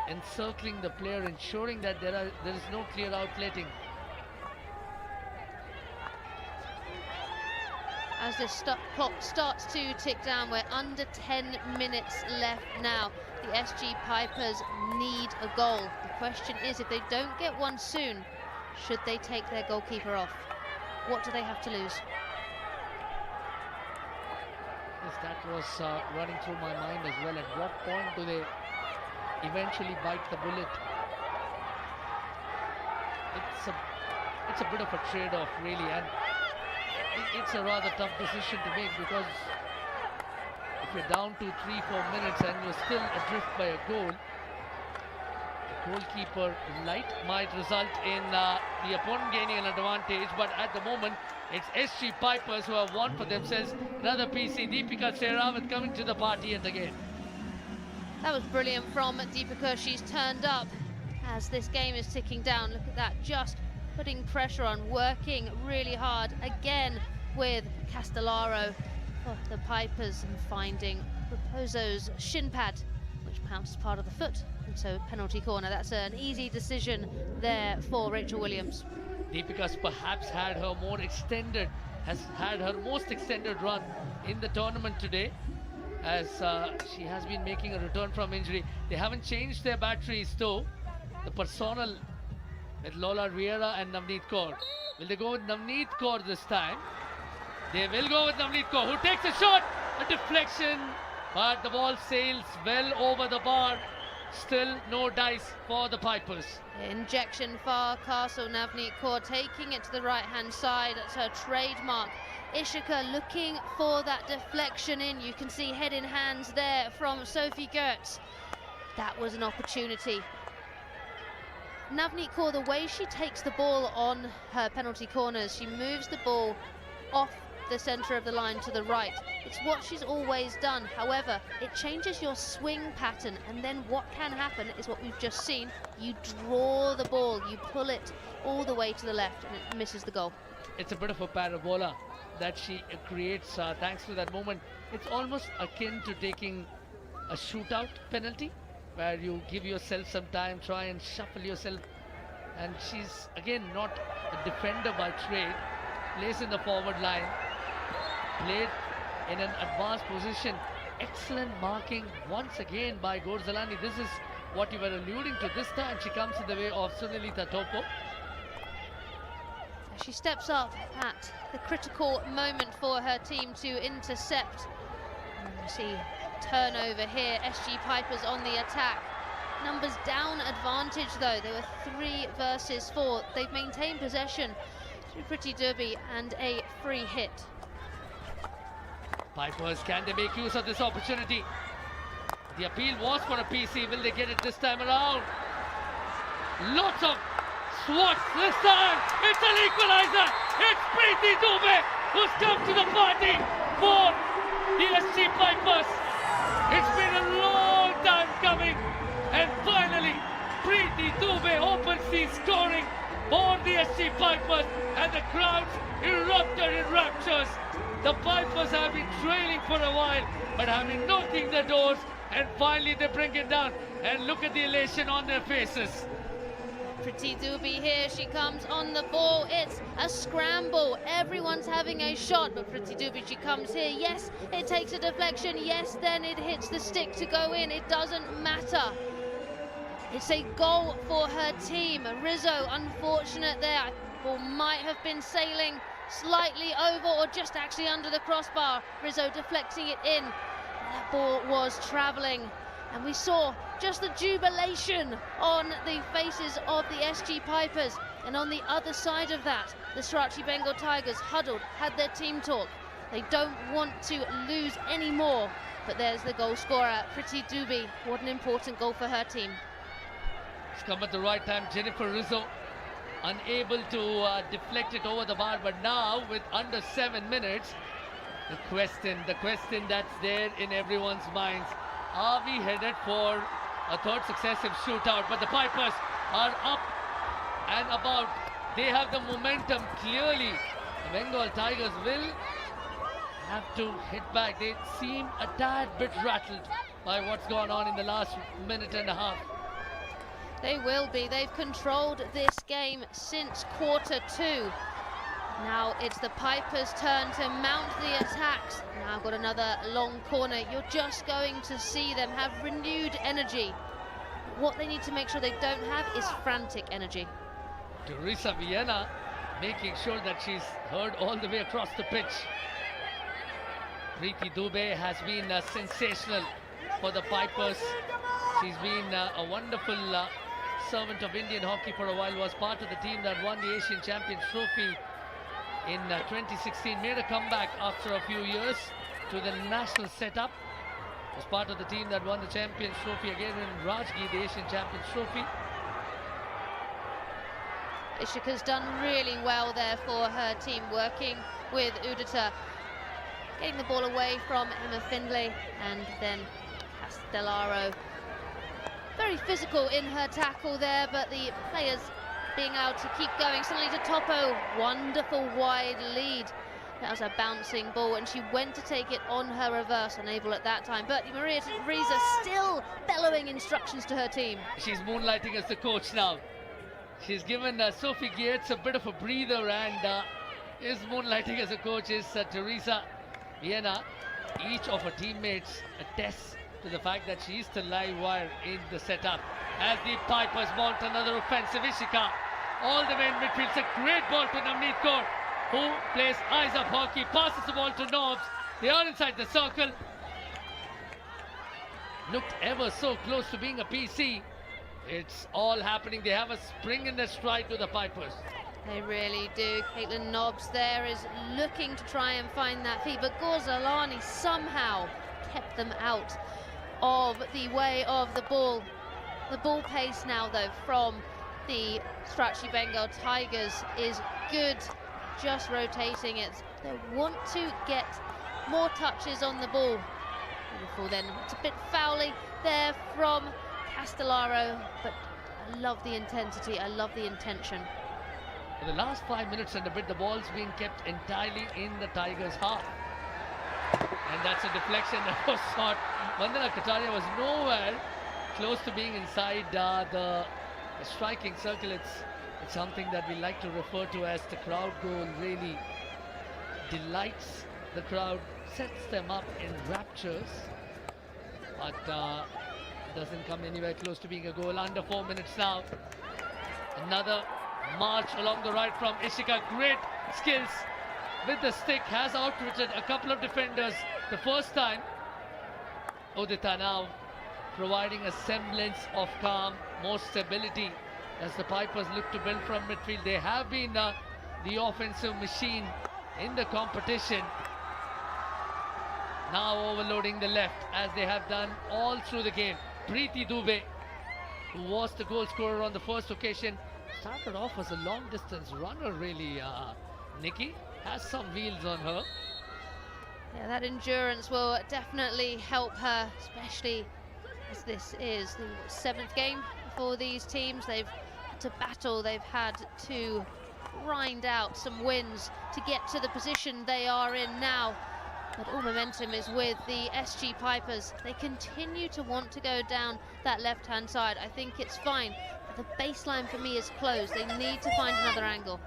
encircling the player, ensuring that there is no clear outletting. As this clock starts to tick down, we're under 10 minutes left now. The SG Pipers need a goal. The question is, if they don't get one soon, should they take their goalkeeper off? What do they have to lose? Yes, that was running through my mind as well. At what point do they eventually bite the bullet? It's a bit of a trade-off, really, and it's a rather tough decision to make, because if you're down to 3-4 minutes and you're still adrift by a goal, the goalkeeper light might result in the opponent gaining an advantage. But at the moment, it's SG Pipers who have won for themselves another PC. Deepika Sehrawat coming to the party yet again. That was brilliant from Deepika. She's turned up as this game is ticking down. Look at that, just putting pressure on, working really hard again with Castellaro for the Pipers, and finding Raposo's shin pad, which pounced part of the foot, and so penalty corner. That's an easy decision there for Rachel Williams. Deepika's perhaps had her has had her most extended run in the tournament today, as she has been making a return from injury. They haven't changed their batteries though. The personnel with Lola Riera and Navneet Kaur. Will they go with Navneet Kaur this time? They will go with Navneet Kaur, who takes a shot, a deflection, but the ball sails well over the bar. Still no dice for the Pipers. Injection far castle, Navneet Kaur taking it to the right hand side. That's her trademark. Ishika looking for that deflection in. You can see head in hands there from Sophie Gertz. That was an opportunity. Navneet Kaur, the way she takes the ball on her penalty corners, she moves the ball off the centre of the line to the right. It's what she's always done. However, it changes your swing pattern, and then what can happen is what we've just seen. You draw the ball, you pull it all the way to the left, and it misses the goal. It's a bit of a parabola that she creates thanks to that moment. It's almost akin to taking a shootout penalty, where you give yourself some time, try and shuffle yourself. And she's again not a defender by trade, plays in the forward line, played in an advanced position. Excellent marking once again by Gorzalani. This is what you were alluding to. This time she comes in the way of Sunilita Topo. She steps up at the critical moment for her team to intercept. And we see turnover here. SG Pipers on the attack. Numbers down advantage though. They were 3 versus 4. They've maintained possession through Priti Dubey and a free hit. Pipers, can they make use of this opportunity? The appeal was for a PC. Will they get it this time around? Lots of swats this time. It's an equalizer. It's Priti Dubey who's come to the party for the SG Pipers. It's been a long time coming, and finally Priti Dubey opens the scoring for the SG Pipers, and the crowds erupted in raptures. The Pipers have been trailing for a while, but have been knocking the doors, and finally they bring it down, and look at the elation on their faces. Priti Dubey here, she comes on the ball. It's a scramble. Everyone's having a shot, but Priti Dubey, she comes here. Yes, it takes a deflection. Yes, then it hits the stick to go in. It doesn't matter. It's a goal for her team. Rizzo, unfortunate there. Ball might have been sailing slightly over or just actually under the crossbar. Rizzo deflecting it in. That ball was travelling. And we saw just the jubilation on the faces of the SG Pipers. And on the other side of that, the Shootout Bengal Tigers huddled, had their team talk. They don't want to lose any more. But there's the goal scorer, Priti Dubey. What an important goal for her team. It's come at the right time. Jennifer Rizzo unable to deflect it over the bar. But now, with under 7 minutes, the question that's there in everyone's minds. Are we headed for a third successive shootout? But the Pipers are up and about. They have the momentum clearly. The Bengal Tigers will have to hit back. They seem a tad bit rattled by what's gone on in the last minute and a half. They will be. They've controlled this game since quarter 2. Now it's the Pipers' turn to mount the attacks. Now got another long corner. You're just going to see them have renewed energy. What they need to make sure they don't have is frantic energy. Teresa Vienna making sure that she's heard all the way across the pitch. Preeti Dubey has been sensational for the Pipers. She's been a wonderful servant of Indian hockey for a while, was part of the team that won the Asian Champions Trophy in 2016, made a comeback after a few years to the national setup. Was part of the team that won the Champions Trophy again in Rajgi, the Asian Champions Trophy. Ishika's done really well there for her team, working with Udita, getting the ball away from Emma Findlay, and then Castellaro. Very physical in her tackle there, but the players being able to keep going. Suddenly to Topo, wonderful wide lead. That was a bouncing ball, and she went to take it on her reverse, unable at that time. But Maria Teresa still bellowing instructions to her team. She's moonlighting as the coach now. She's given Sophie Gates a bit of a breather and is moonlighting as a coach is Teresa Vienna. Each of her teammates attests to the fact that she is the live wire in the setup. As the Pipers mount another offensive, Ishika all the way in midfield. It's a great ball to Navneet Kaur, who plays eyes up hockey, passes the ball to Knobs. They are inside the circle. Looked ever so close to being a PC. It's all happening. They have a spring in their stride to the Pipers. They really do. Caitlin Nobbs there is looking to try and find that feed, but Gorzalani somehow kept them out of the way of the ball. The ball pace now, though, from the Strachey Bengal Tigers is good. Just rotating it. They want to get more touches on the ball. Beautiful then. It's a bit foully there from Castellaro, but I love the intensity. I love the intention. For the last 5 minutes and a bit, the ball's being kept entirely in the Tigers' half. And that's a deflection that was shot. Vandana Kataria was nowhere close to being inside the striking circle. It's something that we like to refer to as the crowd goal. Really delights the crowd, sets them up in raptures, but doesn't come anywhere close to being a goal. Under 4 minutes now. Another march along the right from Ishika. Great skills with the stick, has outwitted a couple of defenders the first time. Udita now providing a semblance of calm, more stability as the Pipers look to build from midfield. They have been the offensive machine in the competition. Now overloading the left as they have done all through the game. Preeti Dubey, who was the goal scorer on the first occasion, started off as a long distance runner really. Nikki has some wheels on her. Yeah, that endurance will definitely help her, especially as this is the 7th game for these teams. They've had to battle, they've had to grind out some wins to get to the position they are in now. But all momentum is with the SG Pipers. They continue to want to go down that left-hand side. I think it's fine. But the baseline for me is closed. They need to find another angle.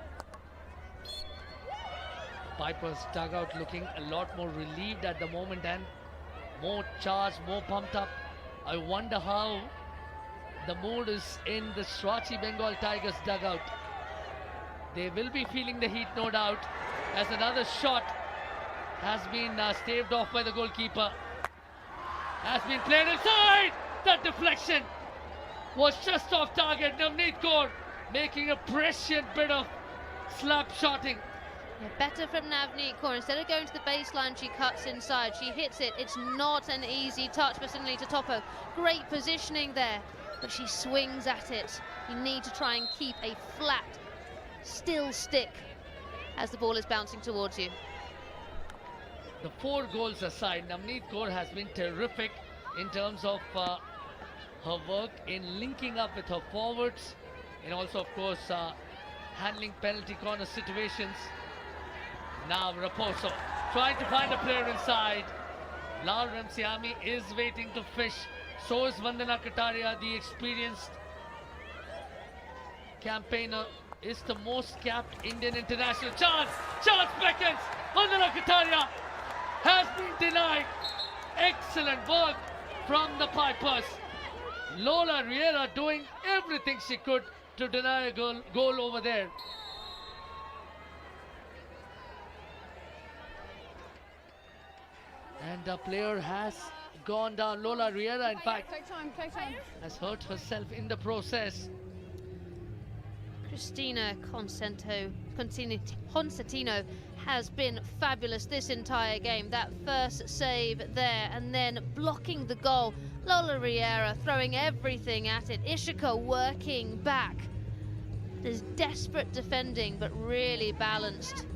Pipers dugout looking a lot more relieved at the moment and more charged, more pumped up. I wonder how the mood is in the Strachey Bengal Tigers dugout. They will be feeling the heat, no doubt, as another shot has been staved off by the goalkeeper. Has been played inside. That deflection was just off target. Navneet Kaur making a prescient bit of slap shotting. Yeah, better from Navneet Kaur. Instead of going to the baseline, she cuts inside. She hits it. It's not an easy touch for Sinlita Topo. Great positioning there, but she swings at it. You need to try and keep a flat, still stick as the ball is bouncing towards you. The 4 goals aside, Navneet Kaur has been terrific in terms of her work in linking up with her forwards and also, of course, handling penalty corner situations. Now Raposo trying to find a player inside. Lal Ramsiami is waiting to fish. So is Vandana Kataria, the experienced campaigner, is the most capped Indian international. Chance beckons. Vandana Kataria has been denied. Excellent work from the Pipers. Lola Riera doing everything she could to deny a goal over there. And the player has gone down. Lola Riera, in fact, Take time. has hurt herself in the process. Cristina Constantino has been fabulous this entire game. That first save there and then blocking the goal. Lola Riera throwing everything at it. Ishika working back. There's desperate defending, but really balanced.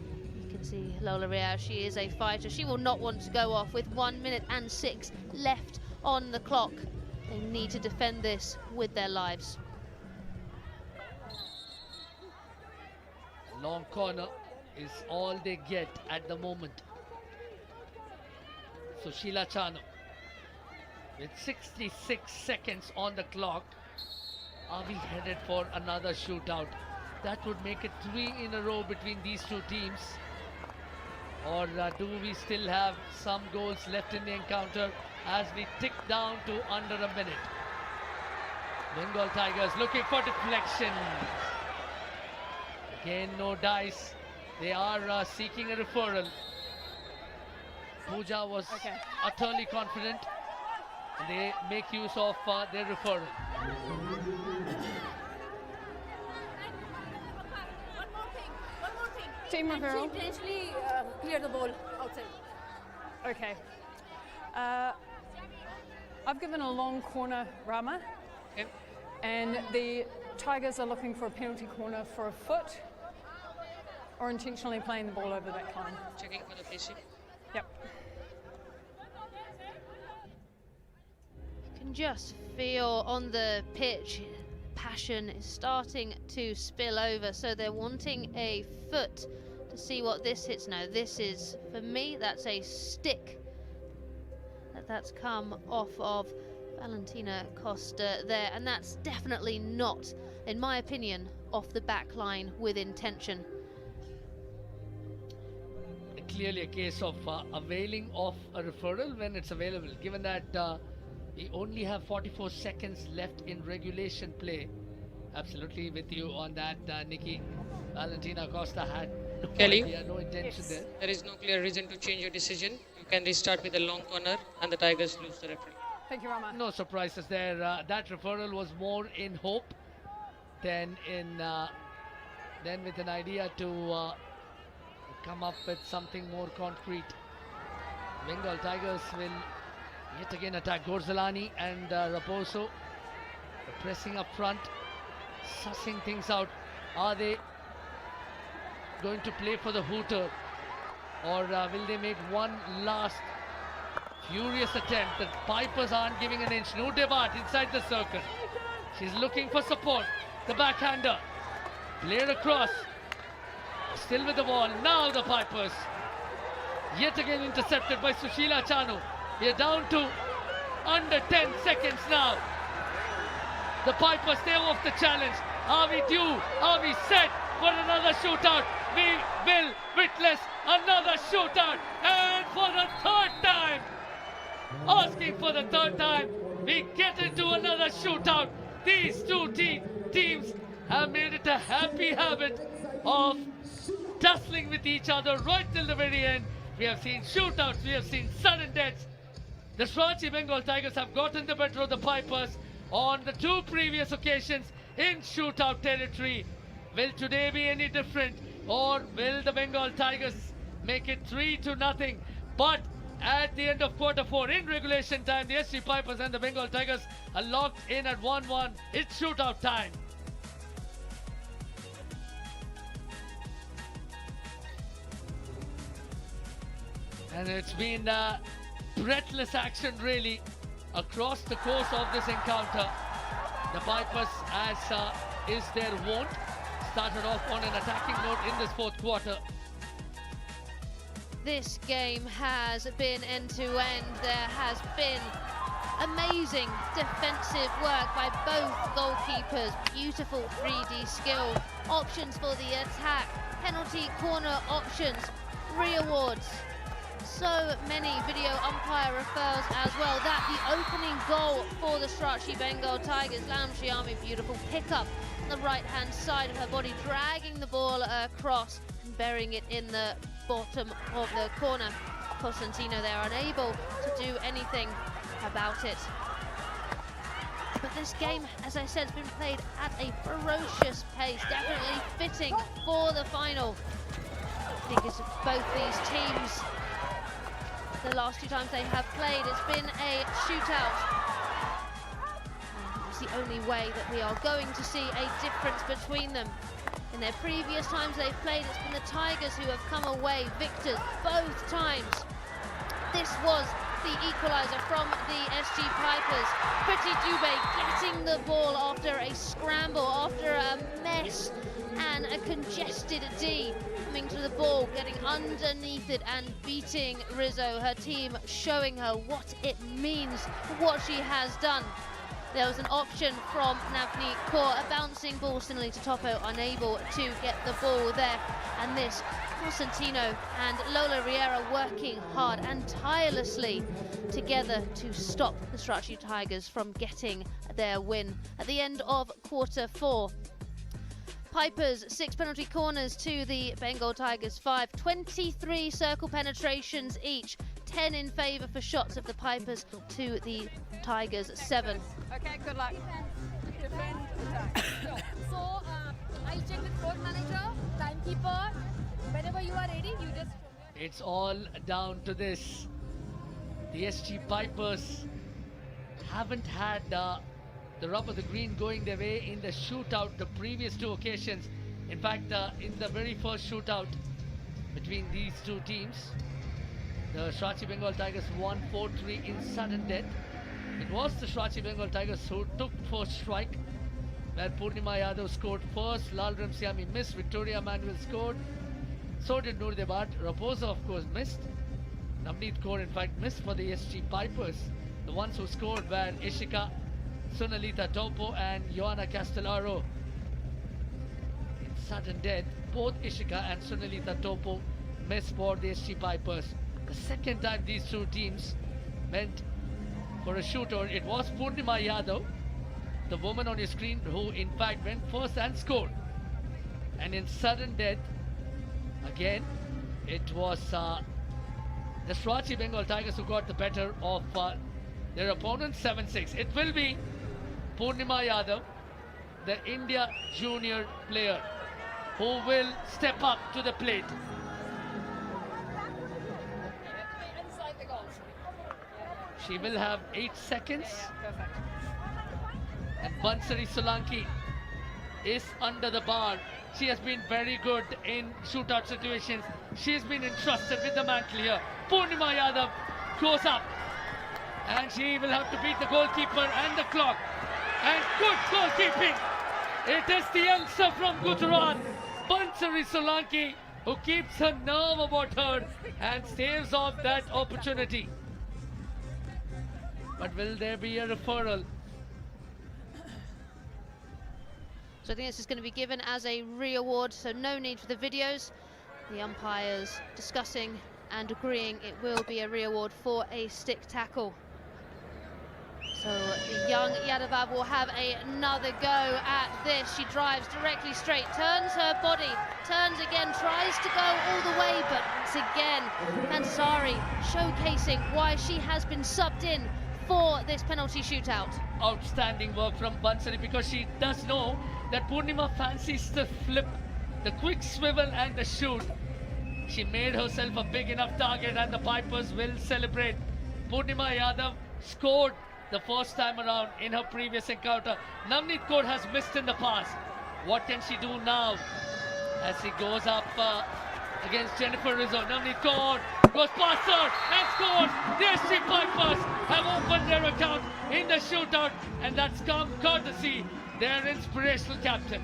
You can see Lola Riera, she is a fighter. She will not want to go off with 1 minute and 6 left on the clock. They need to defend this with their lives. Long corner is all they get at the moment. So Sheila Chano, with 66 seconds on the clock, are we headed for another shootout? That would make it 3 in a row between these two teams. Or do we still have some goals left in the encounter as we tick down to under a minute? Bengal Tigers looking for deflection. Again, no dice. They are seeking a referral. Pooja was utterly confident. And they make use of their referral. Team referral. Potentially clear the ball outside. Okay. I've given a long corner Rama. Yep. And the Tigers are looking for a penalty corner for a foot or intentionally playing the ball over that line. Checking for the PC. Yep. You can just feel on the pitch, passion is starting to spill over, so they're wanting a foot to see what this hits. No, this is, for me, that's a stick that's come off of Valentina Costa there, and that's definitely not, in my opinion, off the back line with intention. Clearly a case of availing of a referral when it's available, given that we only have 44 seconds left in regulation play. Absolutely with you on that, Nikki. Valentina Costa had no Kelly, idea, no intention there. There is no clear reason to change your decision. You can restart with a long corner and the Tigers lose the referee. Thank you, Rama. No surprises there. That referral was more in hope than with an idea to come up with something more concrete. Bengal Tigers will yet again attack. Gorzalani and Raposo pressing up front, sussing things out. Are they going to play for the hooter, or will they make one last furious attempt? The Pipers aren't giving an inch. Nudebat inside the circle. She's looking for support. The backhander played across. Still with the ball. Now the Pipers yet again intercepted by Sushila Chanu. We are down to under 10 seconds now. The Pipers stay off the challenge. Are we due? Are we set for another shootout? We will witness another shootout, and for the third time, asking for the third time, we get into another shootout. These two teams have made it a happy habit of tussling with each other right till the very end. We have seen shootouts, we have seen sudden deaths. The Swachi Bengal Tigers have gotten the better of the Pipers on the 2 previous occasions in shootout territory. Will today be any different, or will the Bengal Tigers make it 3-0? But at the end of quarter 4 in regulation time, the SC Pipers and the Bengal Tigers are locked in at 1-1. It's shootout time. And it's been breathless action really across the course of this encounter. The Pipers, as is their wont, started off on an attacking note in this 4th quarter. this game has been end to end. There has been amazing defensive work by both goalkeepers, beautiful 3D skill, options for the attack, penalty corner options, re-awards. So many video umpire referrals as well. That the opening goal for the Shootout Bengal Tigers. Lam Shyami, beautiful pick up on the right hand side of her body, dragging the ball across and burying it in the bottom of the corner. Cosentino, they're unable to do anything about it. But this game, as I said, has been played at a ferocious pace, definitely fitting for the final. I think it's both these teams, the last two times they have played, it's been a shootout. It's the only way that we are going to see a difference between them. In their previous times they've played, it's been the Tigers who have come away victors both times. This was the equaliser from the SG Pipers. Pretty Dubé getting the ball after a scramble, after a mess and a congested D, coming to the ball, getting underneath it and beating Rizzo, her team showing her what it means, what she has done. There was an option from Navneet Kaur, a bouncing ball similarly to Topo, unable to get the ball there. And this, Cosentino and Lola Riera working hard and tirelessly together to stop the Shootout Tigers from getting their win at the end of quarter 4. Pipers 6 penalty corners to the Bengal Tigers 5, 23 circle penetrations each, 10 in favour for shots of the Pipers to the Tigers 7. Okay, good luck. Defend, attack. So, I'll check with court manager, timekeeper. Whenever you are ready, you just... It's all down to this. The SG Pipers haven't had the rub of the green going their way in the shootout the previous 2 occasions. In fact, in the very first shootout between these 2 teams, the Shootout Bengal Tigers won 4-3 in sudden death. It was the Shootout Bengal Tigers who took first strike, where Purnima Yadav scored first, Lal Ramsiami missed, Victoria Manuel scored, so did Noor Debat. Raposa, of course, missed. Navneet Kaur, in fact, missed for the SG Pipers. The ones who scored were Ishika, Sunalita Topo and Joanna Castellaro. In sudden death, both Ishika and Sunalita Topo missed for the SG Pipers. The second time these 2 teams went for a shootout, it was Purnima Yadav, the woman on your screen, who in fact went first and scored. And in sudden death, again, it was the Shootout Bengal Tigers who got the better of their opponent 7-6. It will be Purnima Yadav, the India junior player, who will step up to the plate. She will have 8 seconds. And Bansari Solanki is under the bar. She has been very good in shootout situations. She's been entrusted with the mantle here. Purnima Yadav goes up. And she will have to beat the goalkeeper and the clock. And good goalkeeping. It is the youngster from Gujarat, Bansari Solanki, who keeps her nerve about her and staves off that opportunity. But will there be a referral? So I think this is going to be given as a re-award, so no need for the videos. The umpires discussing and agreeing it will be a re-award for a stick tackle. So the young Yadav will have another go at this. She drives directly straight, turns her body, turns again, tries to go all the way, but once again, Ansari showcasing why she has been subbed in for this penalty shootout. Outstanding work from Bansari, because she does know that Purnima fancies the flip, the quick swivel and the shoot. She made herself a big enough target and the Pipers will celebrate. Purnima Yadav scored the first time around in her previous encounter. Navneet Kaur has missed in the past. What can she do now as he goes up against Jennifer Rizzo? Navneet Kaur goes past her and scores. The SG Pipers have opened their account in the shootout, and that's come courtesy their inspirational captain.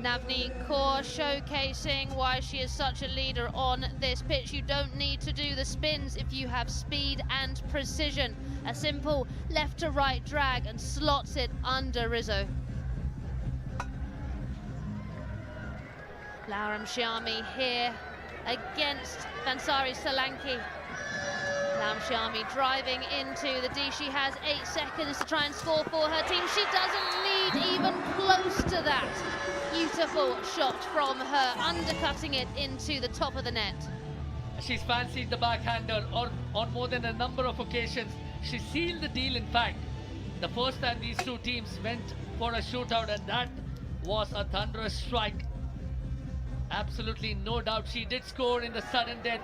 Navneet Kaur showcasing why she is such a leader on this pitch. You don't need to do the spins if you have speed and precision. A simple left to right drag and slots it under Rizzo. Lauram Shyami here against Vansari Solanki. Lauram Shyami driving into the D. She has 8 seconds to try and score for her team. She doesn't need even close to that. Beautiful shot from her, undercutting it into the top of the net. She's fancied the backhander on more than a number of occasions. She sealed the deal, in fact, the first time these two teams went for a shootout, and that was a thunderous strike. Absolutely no doubt she did score in the sudden death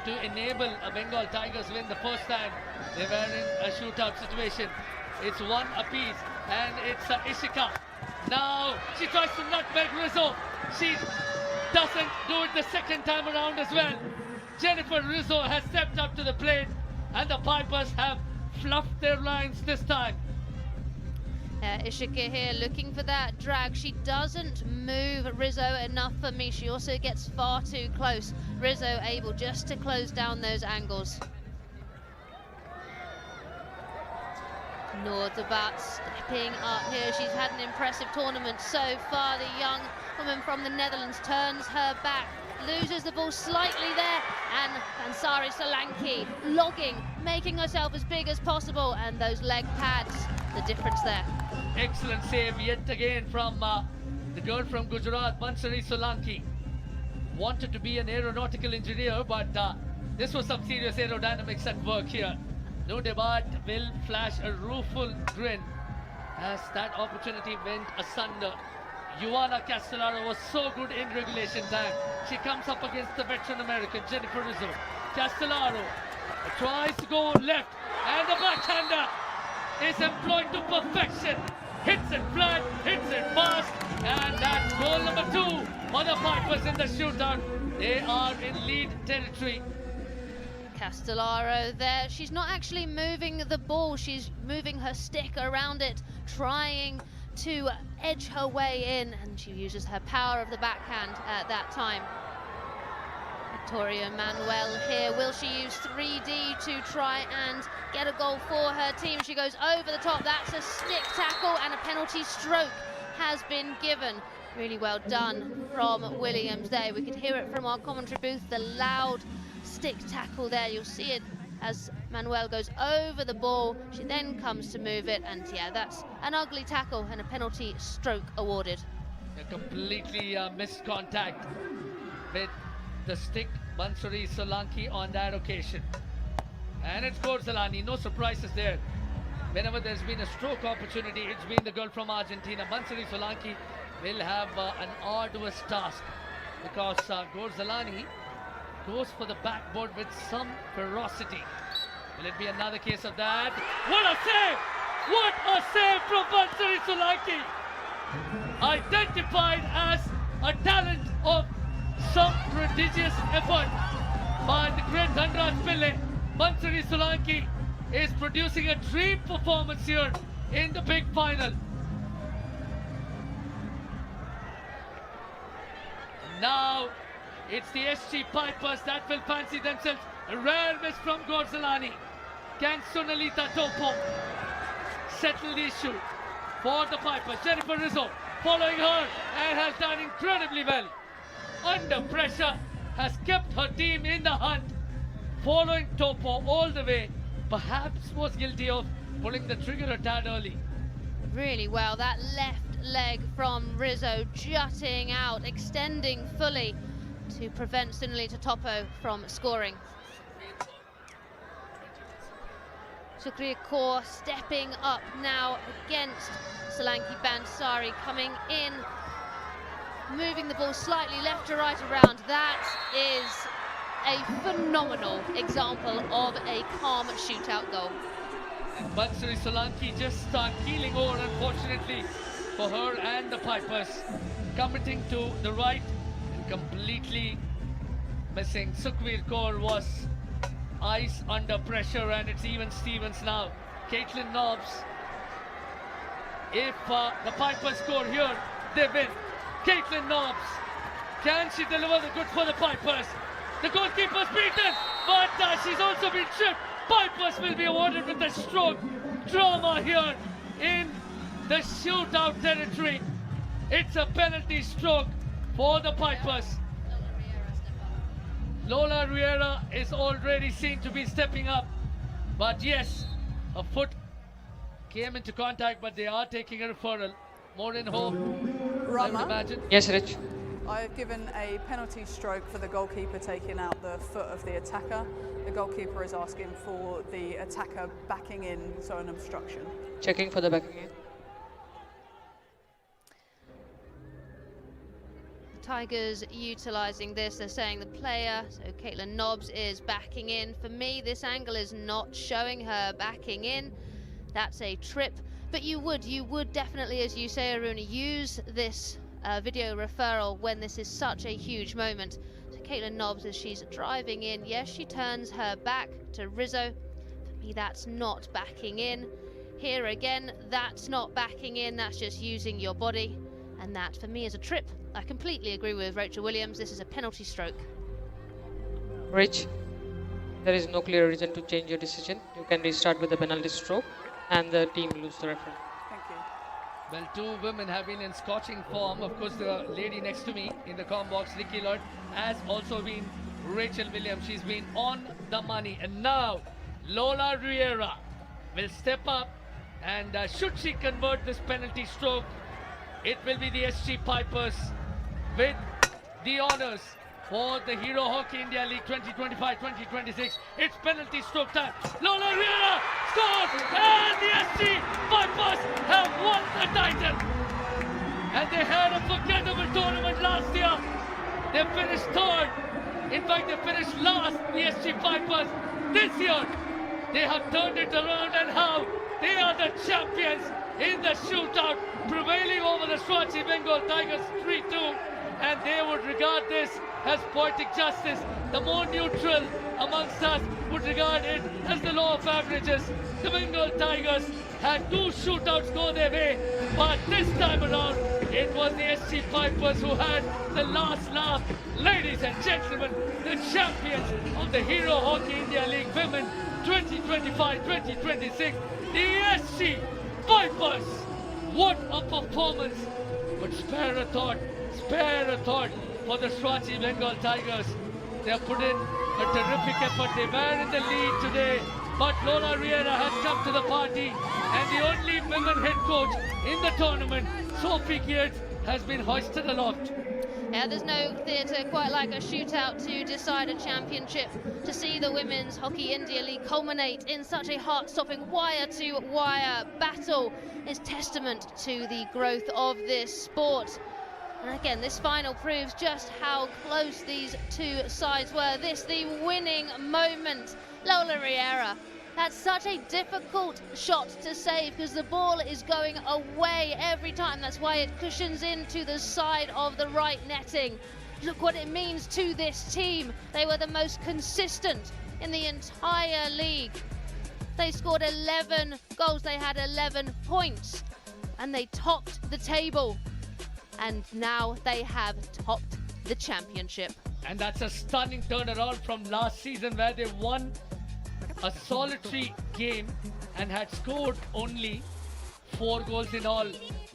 to enable a Bengal Tigers win the first time they were in a shootout situation. It's one apiece, and it's Ishika. Now she tries to nutmeg Rizzo. She doesn't do it the second time around as well. Jennifer Rizzo has stepped up to the plate, and the Pipers have fluffed their lines this time. Ishika here looking for that drag. She doesn't move Rizzo enough for me. She also gets far too close. Rizzo able just to close down those angles. Noorderbat stepping up here. She's had an impressive tournament so far. The young woman from the Netherlands turns her back, loses the ball slightly there, and Vansari Solanki logging, making herself as big as possible, and those leg pads, the difference there. Excellent save yet again from the girl from Gujarat, Vansari Solanki. Wanted to be an aeronautical engineer, but this was some serious aerodynamics at work here. Noorderbat will flash a rueful grin as that opportunity went asunder. Joanna Castellaro was so good in regulation time. She comes up against the veteran American Jennifer Rizzo. Castellaro tries to go left, and the backhander is employed to perfection. Hits it flat, hits it fast, and that's goal number 2 for the Pipers in the shootout. They are in lead territory. Castellaro there. She's not actually moving the ball. She's moving her stick around it, trying to edge her way in, and she uses her power of the backhand at that time. Victoria Manuel here. Will she use 3D to try and get a goal for her team? She goes over the top. That's a stick tackle, and a penalty stroke has been given. Really well done from Williams there. We could hear it from our commentary booth, the loud stick tackle there. You'll see it as Manuel goes over the ball. She then comes to move it, and yeah, that's an ugly tackle and a penalty stroke awarded. A completely missed contact with the stick, Vansari Solanki on that occasion. And it's Gorzalani, no surprises there. Whenever there's been a stroke opportunity, it's been the girl from Argentina. Vansari Solanki will have an arduous task, because Gorzalani goes for the backboard with some ferocity. Will it be another case of that? What a save! What a save from Vansari Solanki! Identified as a talent of some prodigious effort by the great Dhanraj Pillai. Vansari Solanki is producing a dream performance here in the big final. Now it's the SG Pipers that will fancy themselves. A rare miss from Gorzalani. Can Sunalita Topo settle the issue for the Pipers? Jennifer Rizzo following her and has done incredibly well. Under pressure, has kept her team in the hunt. Following Topo all the way, perhaps was guilty of pulling the trigger a tad early. Really well, that left leg from Rizzo jutting out, extending fully to prevent Sunalita Topo from scoring. Sukhriya Kaur stepping up now against Solanki Bansari, coming in, moving the ball slightly left to right around. That is a phenomenal example of a calm shootout goal. And Vansari Solanki just keeling over, unfortunately for her and the Pipers, committing to the right and completely missing. Sukhriya Kaur was ice under pressure, and it's even Stevens now. Caitlin Nobbs, if the Pipers score here, they win. Caitlin Nobbs. Can she deliver the goods for the Pipers? The goalkeeper's beaten, but she's also been tripped. Pipers will be awarded with a stroke. Drama here in the shootout territory. It's a penalty stroke for the Pipers. Lola Riera is already seen to be stepping up. But yes, a foot came into contact, but they are taking a referral. More in home, I would imagine. Yes, Rich. I've given a penalty stroke for the goalkeeper taking out the foot of the attacker. The goalkeeper is asking for the attacker backing in, so an obstruction. Checking for the backing in. Tigers utilising this, they're saying the player, so Caitlin Nobbs is backing in. For me, this angle is not showing her backing in. That's a trip, but you would definitely, as you say, Aruna, use this video referral when this is such a huge moment. So Caitlin Nobbs, as she's driving in, yes, she turns her back to Rizzo. For me, that's not backing in. Here again, that's not backing in, that's just using your body. And that, for me, is a trip. I completely agree with Rachel Williams. This is a penalty stroke. Rich, there is no clear reason to change your decision. You can restart with the penalty stroke and the team will lose the referee. Thank you. Well, two women have been in scorching form. Of course, the lady next to me in the comm box, Ricky Lloyd, has also been Rachel Williams. She's been on the money. And now, Lola Riera will step up. And should she convert this penalty stroke, it will be the SG Pipers with the honours for the Hero Hockey India League 2025-2026. It's penalty stroke time. Lola Riera scores, and the SG Pipers have won the title. And they had a forgettable tournament last year. They finished third. In fact, they finished last, the SG Pipers. This year, they have turned it around, and how they are the champions in the shootout, prevailing over the Swati Bengal Tigers 3-2, and they would regard this as poetic justice. The more neutral amongst us would regard it as the law of averages. The Bengal Tigers had two shootouts go their way, but this time around, it was the SC Pipers who had the last laugh. Ladies and gentlemen, the champions of the Hero Hockey India League Women 2025-2026, the SC Pipers. What a performance! But spare a thought for the Swati Bengal Tigers. They have put in a terrific effort. They were in the lead today, but Lola Riera has come to the party, and the only women head coach in the tournament, Sophie Geertz, has been hoisted aloft. Yeah, there's no theatre quite like a shootout to decide a championship. To see the Women's Hockey India League culminate in such a heart-stopping wire-to-wire battle is testament to the growth of this sport. And again, this final proves just how close these two sides were. This, the winning moment. Lola Riera. That's such a difficult shot to save because the ball is going away every time. That's why it cushions into the side of the right netting. Look what it means to this team. They were the most consistent in the entire league. They scored 11 goals. They had 11 points and they topped the table. And now they have topped the championship. And that's a stunning turnaround from last season where they won a solitary game and had scored only 4 goals in all.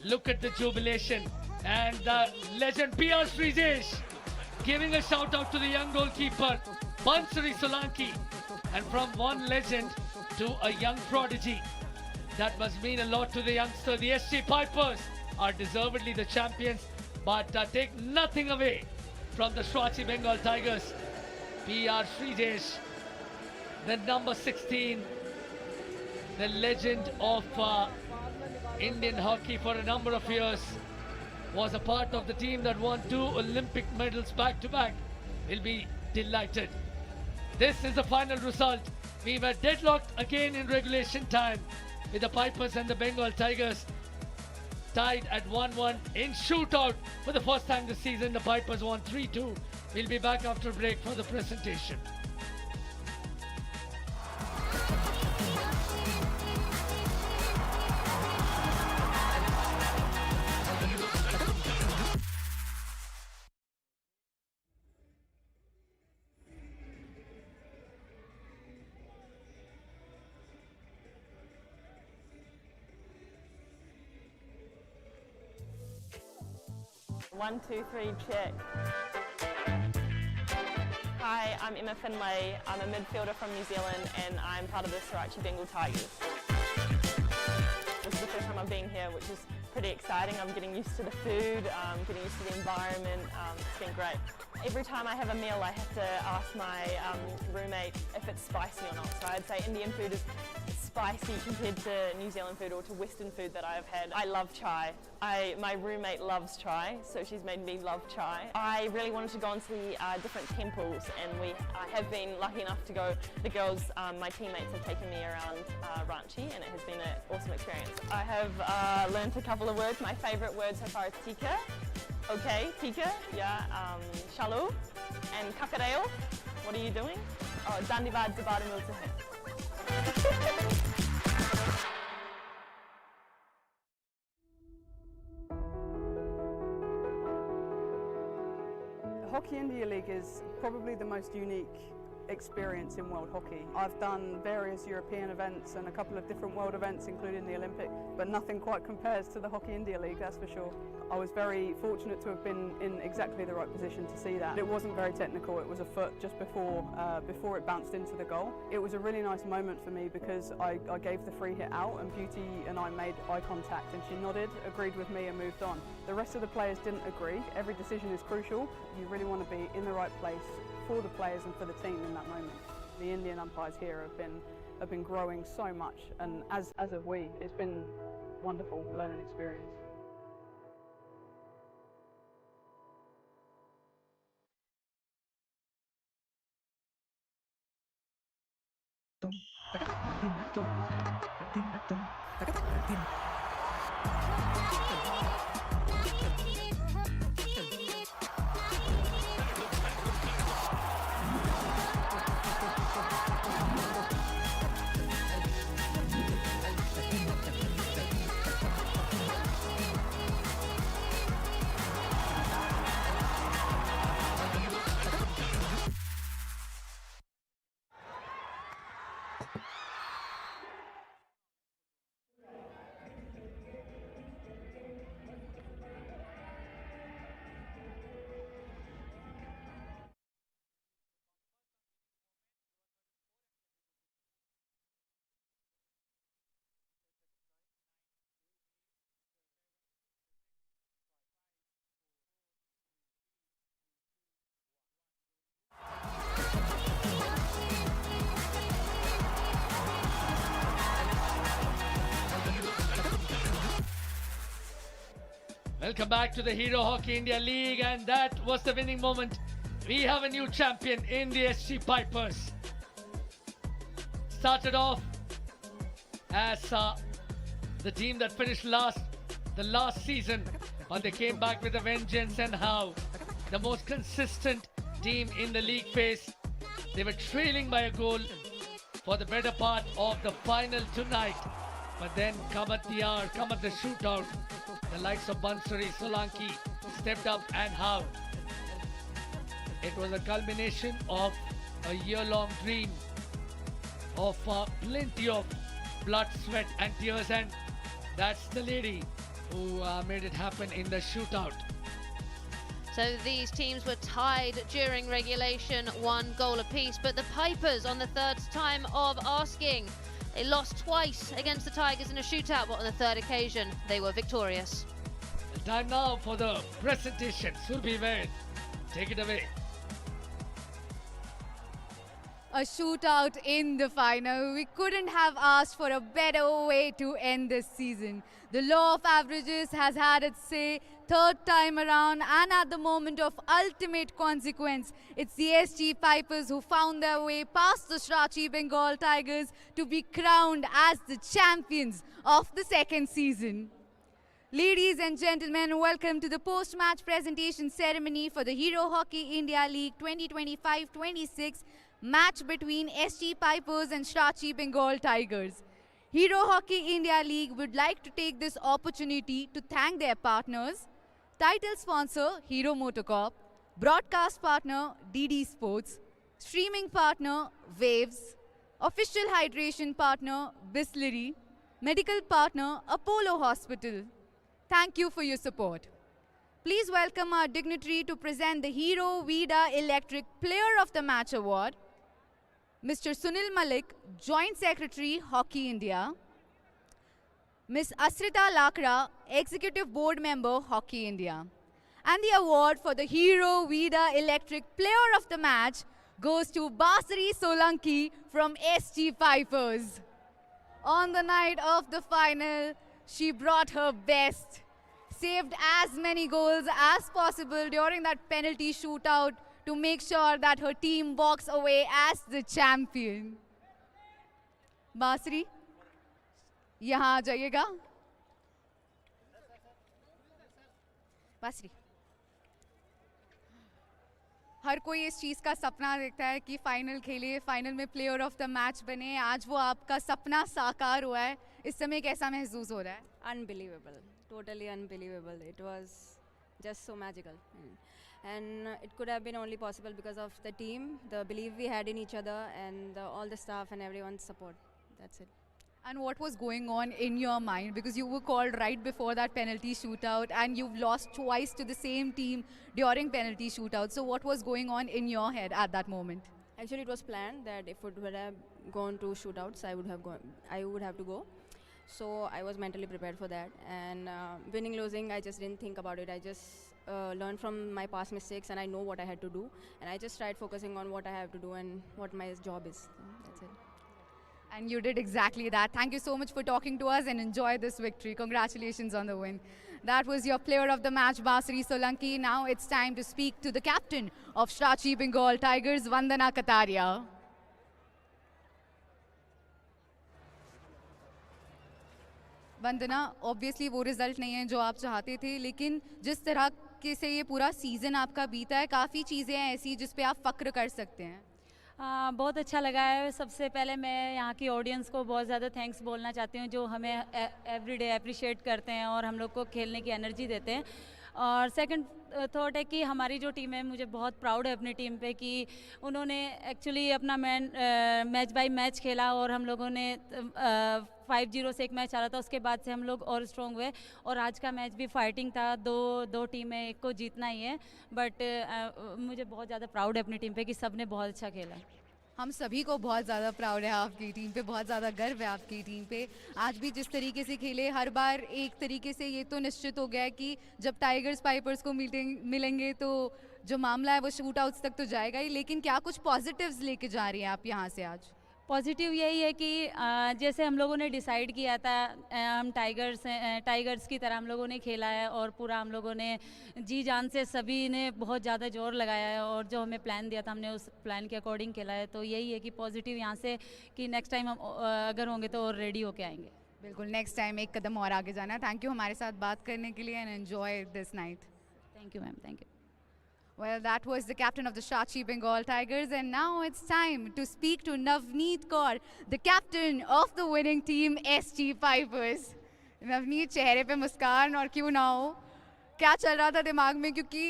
Look at the jubilation. And the legend PR Srijesh giving a shout out to the young goalkeeper Bansuri Solanki. And from one legend to a young prodigy, that must mean a lot to the youngster. The SC Pipers are deservedly the champions, but take nothing away from the Swati Bengal Tigers. PR Srijesh, the number 16, the legend of Indian hockey for a number of years, was a part of the team that won 2 Olympic medals back to back. Will be delighted. This is the final result. We were deadlocked again in regulation time with the Pipers and the Bengal Tigers tied at 1-1 in shootout. For the first time this season, the Pipers won 3-2. We'll be back after a break for the presentation. 1, 2, 3, check. Hi, I'm Emma Finlay. I'm a midfielder from New Zealand and I'm part of the Shootout Bengal Tigers. This is the first time I'm being here, which is pretty exciting. I'm getting used to the food, getting used to the environment. It's been great. Every time I have a meal, I have to ask my roommate if it's spicy or not. So I'd say Indian food is spicy compared to New Zealand food or to Western food that I've had. I love chai. My roommate loves chai, so she's made me love chai. I really wanted to go and see different temples, and I have been lucky enough to go. The girls, my teammates, have taken me around Ranchi, and it has been an awesome experience. I have learned a couple of words. My favourite word so far is tika. Okay, tika, yeah, shalu, and kakareo. What are you doing? Oh, dandivad zabada miltahe. Hockey India League is probably the most unique experience in world hockey. I've done various European events and a couple of different world events, including the Olympic, but nothing quite compares to the Hockey India League, that's for sure. I was very fortunate to have been in exactly the right position to see that. It wasn't very technical, it was a foot just before it bounced into the goal. It was a really nice moment for me because I gave the free hit out and Beauty and I made eye contact and she nodded, agreed with me and moved on. The rest of the players didn't agree. Every decision is crucial. You really want to be in the right place for the players and for the team in that moment. The Indian umpires here have been growing so much, and as have we. It's been wonderful learning experience. Welcome back to the Hero Hockey India League, and that was the winning moment. We have a new champion in the SG Pipers. Started off as the team that finished the last season, but they came back with a vengeance, and how the most consistent team in the league phase. They were trailing by a goal for the better part of the final tonight, but then come at the hour, come at the shootout. The likes of Bansuri, Solanki stepped up, and how it was a culmination of a year-long dream of plenty of blood, sweat and tears, and that's the lady who made it happen in the shootout. So these teams were tied during regulation, 1 goal apiece, but the Pipers, on the third time of asking, they lost twice against the Tigers in a shootout, but on the third occasion, they were victorious. The time now for the presentation. Surbi Ved, take it away. A shootout in the final. We couldn't have asked for a better way to end this season. The law of averages has had its say third time around, and at the moment of ultimate consequence, it's the SG Pipers who found their way past the Shootout Bengal Tigers to be crowned as the champions of the second season. Ladies and gentlemen, welcome to the post-match presentation ceremony for the Hero Hockey India League 2025-26 match between SG Pipers and Shootout Bengal Tigers. Hero Hockey India League would like to take this opportunity to thank their partners, title sponsor Hero Motocorp, broadcast partner DD Sports, streaming partner Waves, official hydration partner Bisleri, medical partner Apollo Hospital. Thank you for your support. Please welcome our dignitary to present the Hero Vida Electric Player of the Match Award, Mr. Sunil Malik, Joint Secretary, Hockey India, Ms. Asrita Lakra, Executive Board Member, Hockey India. And the award for the Hero Vida Electric Player of the Match goes to Basri Solanki from SG Pipers. On the night of the final, she brought her best, saved as many goals as possible during that penalty shootout to make sure that her team walks away as the champion. Basri, यहाँ आ जाइएगा. Basri. हर कोई इस चीज़ का सपना देखता है कि final खेले, फाइनल में प्लेयर ऑफ द मैच बने. आज वो आपका सपना साकार हुआ है. इस समय कैसा महसूस हो रहा है? Unbelievable, totally unbelievable. It was just so magical. And it could have been only possible because of the team, the belief we had in each other, and all the staff and everyone's support. That's it. And what was going on in your mind? Because you were called right before that penalty shootout and you've lost twice to the same team during penalty shootout. So what was going on in your head at that moment? Actually, it was planned that if it would have gone to shootouts, I would have to go. So I was mentally prepared for that. And winning, losing, I just didn't think about it. I just learned from my past mistakes and I know what I had to do. And I just tried focusing on what I have to do and what my job is. That's it. And you did exactly that. Thank you so much for talking to us and enjoy this victory. Congratulations on the win. That was your player of the match, Basri Solanki. Now it's time to speak to the captain of Shrachi Bengal Tigers, Vandana Kataria. Vandana, obviously वो result नहीं है जो आप चाहते थे, लेकिन जिस तरह के से ये पूरा सीज़न आपका बीता है, काफ़ी चीज़ें हैं ऐसी जिस पे आप फ़क्र कर सकते हैं. बहुत अच्छा लगा है. सबसे पहले मैं यहाँ की ऑडियंस को बहुत ज़्यादा थैंक्स बोलना चाहती हूँ जो हमें एवरीडे अप्रिशिएट करते हैं और हम लोग को खेलने की एनर्जी देते हैं. और सेकंड थॉट है कि हमारी जो टीम है, मुझे बहुत प्राउड है अपनी टीम पे कि उन्होंने एक्चुअली अपना मैच बाय मैच खेला और हम लोगों ने 5-0 से एक मैच आ रहा था, उसके बाद से हम लोग और स्ट्रॉन्ग हुए और आज का मैच भी फाइटिंग था. दो टीमें, एक को जीतना ही है, बट मुझे बहुत ज़्यादा प्राउड है अपनी टीम पे कि सब ने बहुत अच्छा खेला. हम सभी को बहुत ज़्यादा प्राउड है आपकी टीम पे, बहुत ज़्यादा गर्व है आपकी टीम पे. आज भी जिस तरीके से खेले, हर बार एक तरीके से ये तो निश्चित हो गया है कि जब टाइगर्स पाइपर्स को मिलेंगे तो जो मामला है वो शूट आउट्स तक तो जाएगा ही. लेकिन क्या कुछ पॉजिटिव्स लेके जा रही हैं आप यहाँ से आज? पॉजिटिव यही है कि जैसे हम लोगों ने डिसाइड किया था, हम टाइगर्स की तरह हम लोगों ने खेला है और पूरा हम लोगों ने जी जान से सभी ने बहुत ज़्यादा जोर लगाया है और जो हमें प्लान दिया था हमने उस प्लान के अकॉर्डिंग खेला है. तो यही है कि पॉजिटिव यहाँ से कि नेक्स्ट टाइम हम अगर होंगे तो और रेडी होके आएंगे. बिल्कुल, नेक्स्ट टाइम एक कदम और आगे जाना है. थैंक यू हमारे साथ बात करने के लिए and enjoy this night. Thank you ma'am, thank you. Well, that was the captain of the Shrachi Bengal Tigers, and now it's time to speak to Navneet Kaur, the captain of the winning team, SG Pipers. Navneet, चेहरे पे मुस्कान और क्यों ना हो, क्या चल रहा था दिमाग में? क्योंकि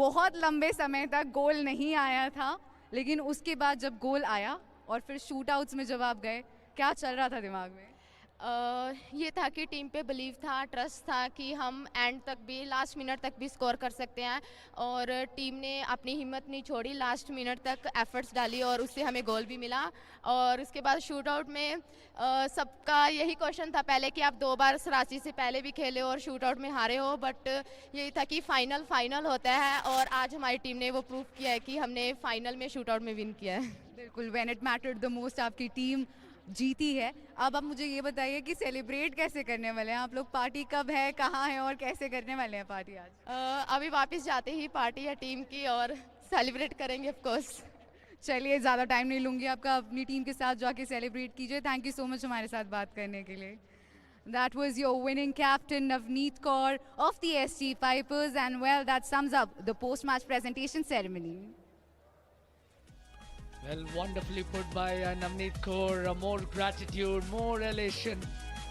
बहुत लंबे समय तक गोल नहीं आया था, लेकिन उसके बाद जब गोल आया और फिर शूट आउट्स में जब आप गए, क्या चल रहा था दिमाग में? ये था कि टीम पे बिलीव था, ट्रस्ट था कि हम एंड तक भी, लास्ट मिनट तक भी स्कोर कर सकते हैं और टीम ने अपनी हिम्मत नहीं छोड़ी, लास्ट मिनट तक एफर्ट्स डाली और उससे हमें गोल भी मिला. और उसके बाद शूट आउट में सबका यही क्वेश्चन था पहले कि आप 2 बार सराची से पहले भी खेले और शूट आउट में हारे हो, बट यही था कि फाइनल होता है और आज हमारी टीम ने वो प्रूव किया है कि हमने फाइनल में शूट आउट में विन किया है. बिल्कुल, when it mattered the most आपकी टीम जीती है. अब आप मुझे ये बताइए कि सेलिब्रेट कैसे करने वाले हैं आप लोग? पार्टी कब है, कहाँ है और कैसे करने वाले हैं पार्टी आज? अभी वापस जाते ही पार्टी है टीम की और सेलिब्रेट करेंगे ऑफ कोर्स. चलिए, ज़्यादा टाइम नहीं लूँगी आपका, अपनी टीम के साथ जाके सेलिब्रेट कीजिए. थैंक यू सो मच हमारे साथ बात करने के लिए. That was your winning captain Navneet Kaur of the SG Pipers, and well, that sums up the post-match presentation ceremony. Well, wonderfully put by Navneet Kaur. More gratitude, more elation.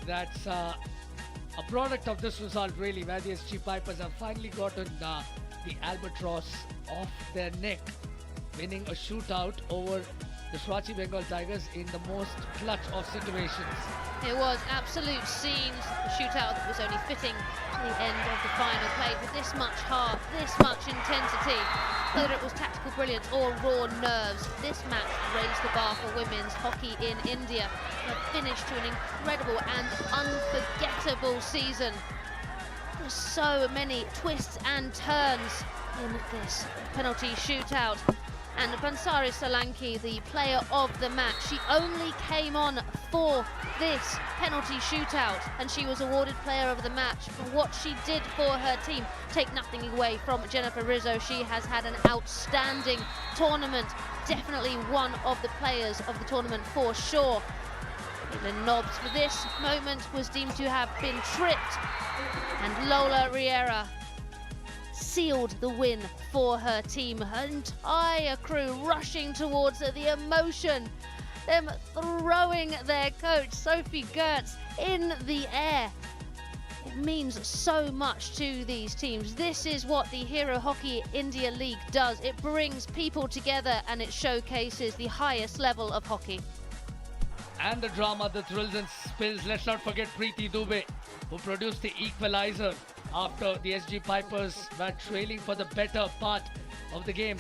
That's a product of this result, really, where the SG Pipers have finally gotten the albatross off their neck, winning a shootout over the Swati Bengal Tigers in the most clutch of situations. It was absolute scenes. The shootout that was only fitting to the end of the final, played with this much heart, this much intensity. Whether it was tactical brilliance or raw nerves, this match raised the bar for women's hockey in India. A finish to an incredible and unforgettable season. There were so many twists and turns in this penalty shootout. And Bansari Solanki, the player of the match, she only came on for this penalty shootout, and she was awarded player of the match for what she did for her team. Take nothing away from Jennifer Rizzo. She has had an outstanding tournament, definitely one of the players of the tournament for sure. Evelyn Nobbs for this moment was deemed to have been tripped, and Lola Riera sealed the win for her team. Her entire crew rushing towards her, the emotion, them throwing their coach Sophie Gertz in the air. It means so much to these teams. This is what the Hero Hockey India League does. It brings people together and it showcases the highest level of hockey. And the drama, the thrills and spills. Let's not forget Preeti Dubey, who produced the equalizer after the SG Pipers were trailing for the better part of the game.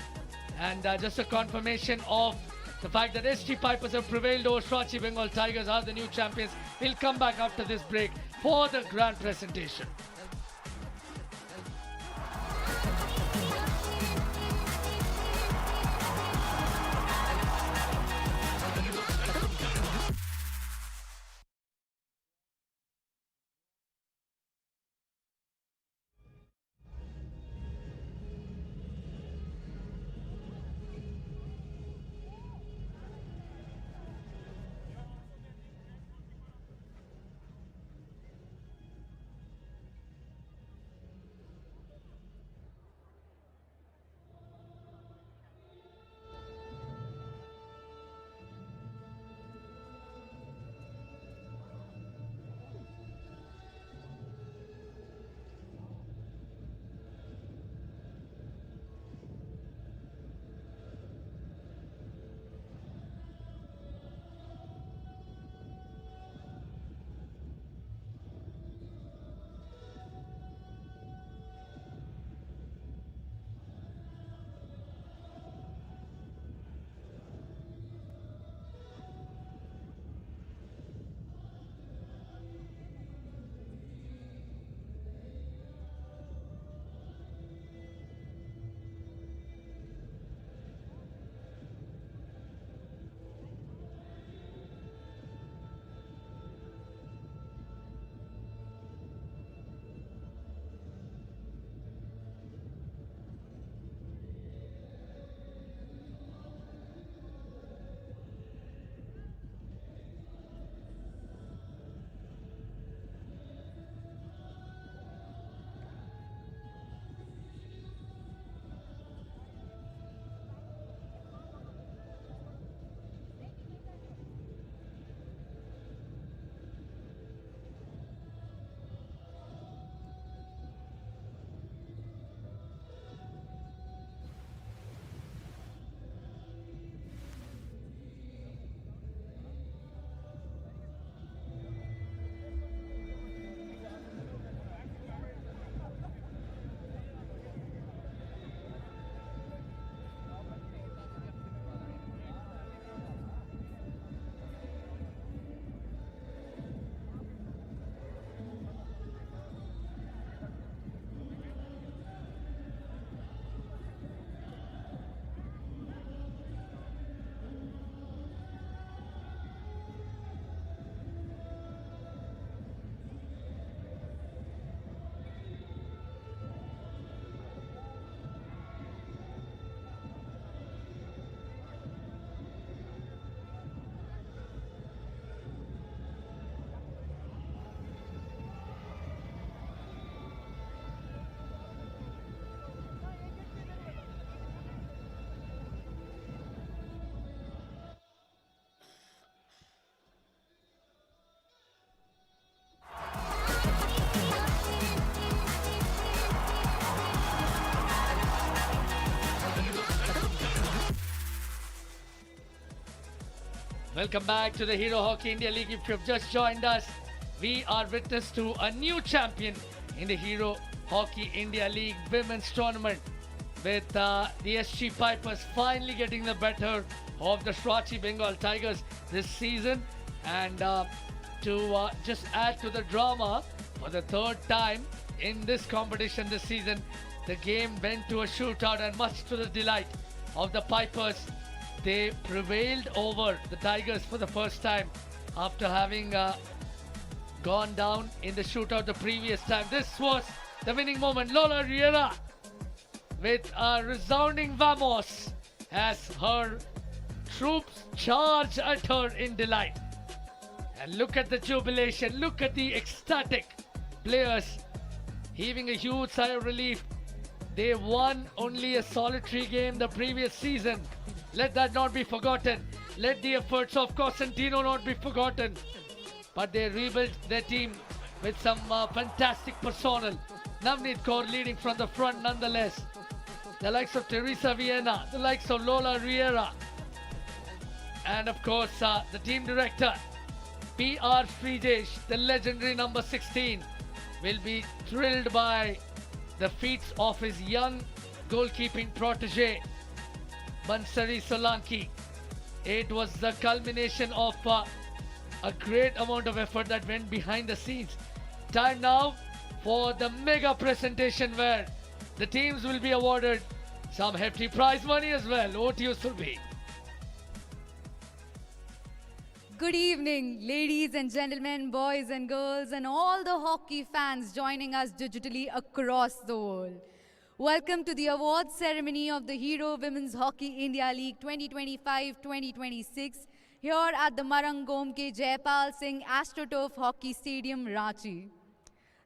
And just a confirmation of the fact that SG Pipers have prevailed over Swati Bengal Tigers, are the new champions. We'll come back after this break for the grand presentation. Welcome back to the Hero Hockey India League. If you've just joined us, we are witness to a new champion in the Hero Hockey India League Women's Tournament, with the SG Pipers finally getting the better of the Shootout Bengal Tigers this season. And to just add to the drama, for the third time in this competition this season, the game went to a shootout, and much to the delight of the Pipers, they prevailed over the Tigers for the first time after having gone down in the shootout the previous time. This was the winning moment. Lola Riera with a resounding vamos as her troops charge at her in delight. And look at the jubilation, look at the ecstatic players heaving a huge sigh of relief. They won only a solitary game the previous season. Let that not be forgotten. Let the efforts of Costantino not be forgotten. But they rebuilt their team with some fantastic personnel. Navneet Kaur leading from the front nonetheless. The likes of Teresa Vienna, the likes of Lola Riera. And of course, the team director, P.R. Srijesh, the legendary number 16, will be thrilled by the feats of his young goalkeeping protege, Bansari Solanki. It was the culmination of a great amount of effort that went behind the scenes. Time now for the mega presentation where the teams will be awarded some hefty prize money as well. Over to you, Surbhi. Good evening, ladies and gentlemen, boys and girls, and all the hockey fans joining us digitally across the world. Welcome to the awards ceremony of the Hero Women's Hockey India League 2025-2026 here at the Marangom Ke Jaipal Singh AstroTurf Hockey Stadium, Ranchi.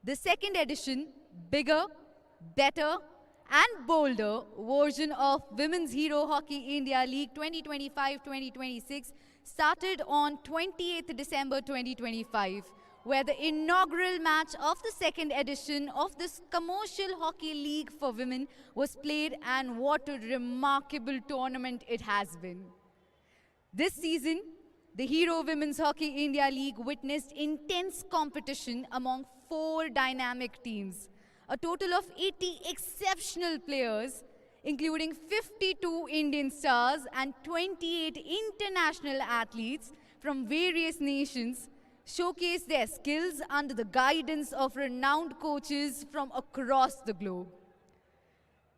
The second edition, bigger, better, and bolder version of Women's Hero Hockey India League 2025-2026 started on 28th December 2025, where the inaugural match of the second edition of this commercial hockey league for women was played, and what a remarkable tournament it has been. This season, the Hero Women's Hockey India League witnessed intense competition among 4 dynamic teams, a total of 80 exceptional players, including 52 Indian stars and 28 international athletes from various nations, showcase their skills under the guidance of renowned coaches from across the globe.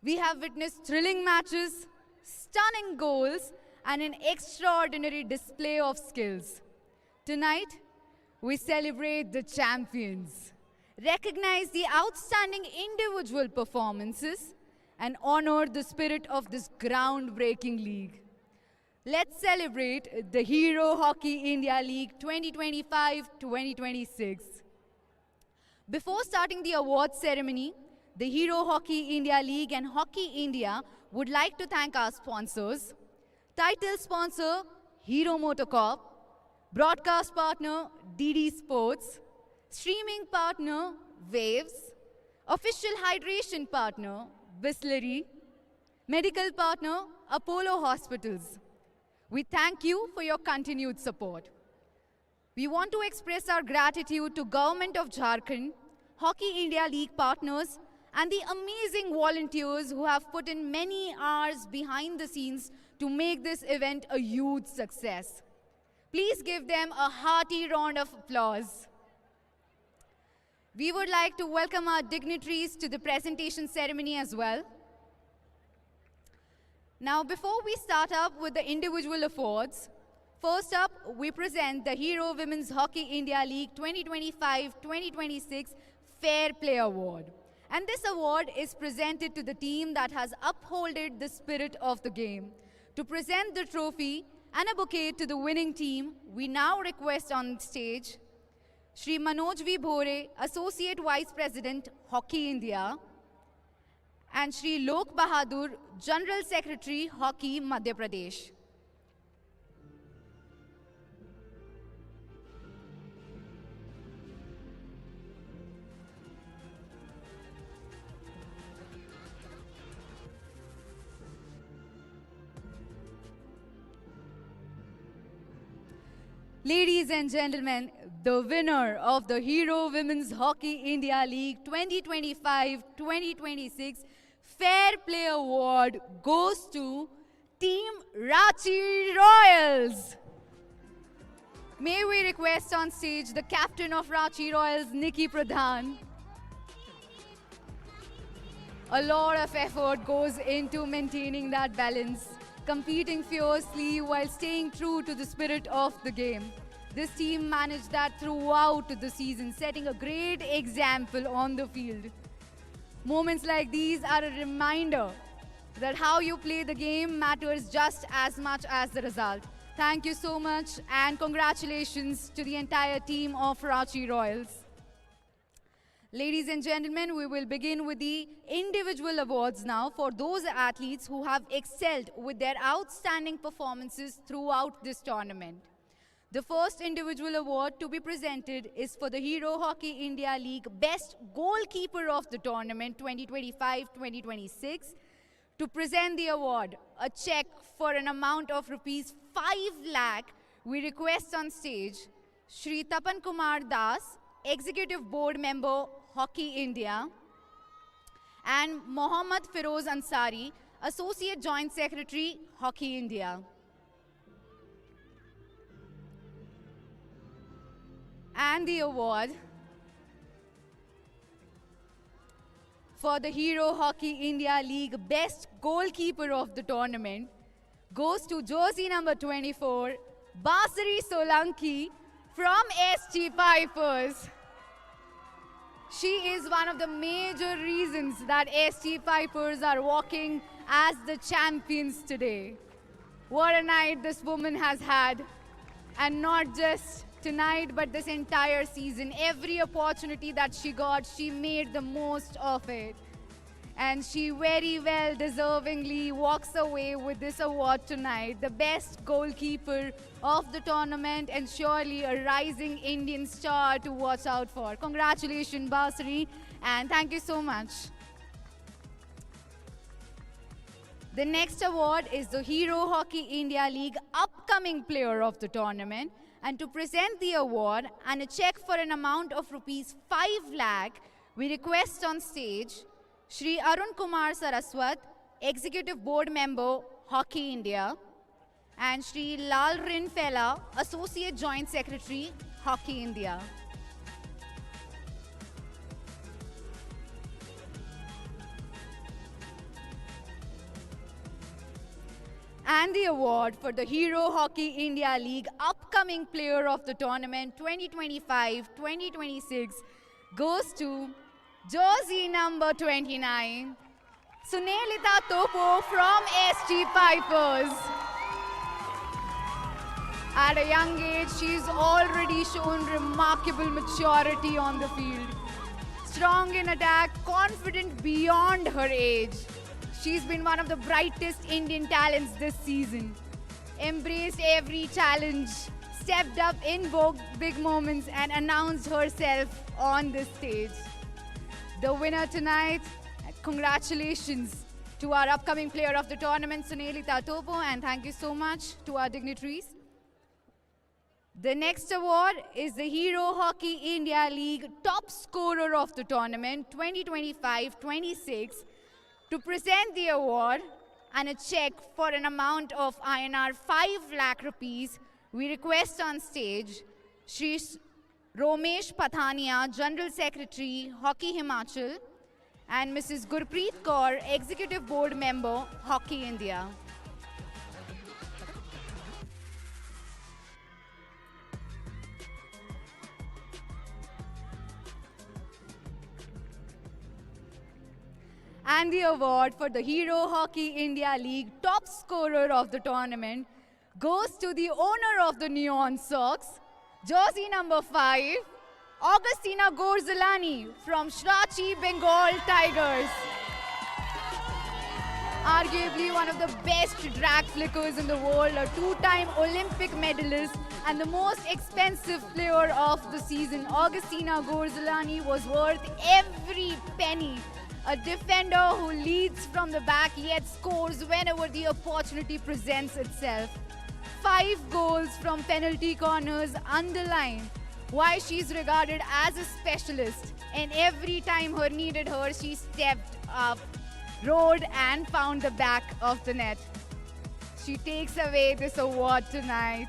We have witnessed thrilling matches, stunning goals, and an extraordinary display of skills. Tonight, we celebrate the champions, recognize the outstanding individual performances, and honor the spirit of this groundbreaking league. Let's celebrate the Hero Hockey India League 2025-2026. Before starting the awards ceremony, the Hero Hockey India League and Hockey India would like to thank our sponsors. Title sponsor, Hero Motocorp. Broadcast partner, DD Sports. Streaming partner, Waves. Official hydration partner, Bisleri. Medical partner, Apollo Hospitals. We thank you for your continued support. We want to express our gratitude to Government of Jharkhand, Hockey India League partners, and the amazing volunteers who have put in many hours behind the scenes to make this event a huge success. Please give them a hearty round of applause. We would like to welcome our dignitaries to the presentation ceremony as well. Now, before we start up with the individual awards, first up, we present the Hero Women's Hockey India League 2025-2026 Fair Play Award. And this award is presented to the team that has upholded the spirit of the game. To present the trophy and a bouquet to the winning team, we now request on stage Shri Manoj V. Bhore, Associate Vice President, Hockey India, and Shri Lok Bahadur, General Secretary, Hockey, Madhya Pradesh. Ladies and gentlemen, the winner of the Hero Women's Hockey India League 2025-2026 Fair Play Award goes to Team Ranchi Royals. May we request on stage the captain of Ranchi Royals, Nikki Pradhan. A lot of effort goes into maintaining that balance, competing fiercely while staying true to the spirit of the game. This team managed that throughout the season, setting a great example on the field. Moments like these are a reminder that how you play the game matters just as much as the result. Thank you so much and congratulations to the entire team of Ranchi Royals. Ladies and gentlemen, we will begin with the individual awards now for those athletes who have excelled with their outstanding performances throughout this tournament. The first individual award to be presented is for the Hero Hockey India League Best Goalkeeper of the Tournament 2025-2026. To present the award, a check for an amount of rupees 5 lakh, we request on stage Shri Tapan Kumar Das, Executive Board Member, Hockey India, and Mohammad Feroz Ansari, Associate Joint Secretary, Hockey India. And the award for the Hero Hockey India League Best Goalkeeper of the Tournament goes to jersey number 24, Basari Solanki from ST Pipers. She is one of the major reasons that ST Pipers are walking as the champions today. What a night this woman has had, and not just tonight but this entire season. Every opportunity that she got, she made the most of it. And she very well deservingly walks away with this award tonight, the best goalkeeper of the tournament and surely a rising Indian star to watch out for. Congratulations, Basri, and thank you so much. The next award is the Hero Hockey India League Upcoming Player of the Tournament. And to present the award and a check for an amount of rupees 5 lakh, we request on stage Shri Arun Kumar Saraswat, Executive Board Member, Hockey India, and Shri Lal Rinfela, Associate Joint Secretary, Hockey India. And the award for the Hero Hockey India League Upcoming Player of the Tournament 2025-2026 goes to jersey number 29, Sunelita Topo from ST Pipers. At a young age, she's already shown remarkable maturity on the field. Strong in attack, confident beyond her age. She's been one of the brightest Indian talents this season. Embraced every challenge, stepped up in big moments and announced herself on the stage. The winner tonight, congratulations to our upcoming player of the tournament, Sunelita Topo, and thank you so much to our dignitaries. The next award is the Hero Hockey India League Top Scorer of the Tournament 2025-26. To present the award and a check for an amount of INR 5 lakh rupees, we request on stage Shri Romesh Pathania, General Secretary, Hockey Himachal, and Mrs. Gurpreet Kaur, Executive Board Member, Hockey India. And the award for the Hero Hockey India League Top Scorer of the Tournament goes to the owner of the Neon Socks, jersey number 5, Augustina Gorzalani from Shrachi Bengal Tigers. Arguably one of the best drag flickers in the world, a two-time Olympic medalist and the most expensive player of the season, Augustina Gorzalani was worth every penny. A defender who leads from the back yet scores whenever the opportunity presents itself. 5 goals from penalty corners underline why she's regarded as a specialist. And every time her needed her, she stepped up, rode and found the back of the net. She takes away this award tonight.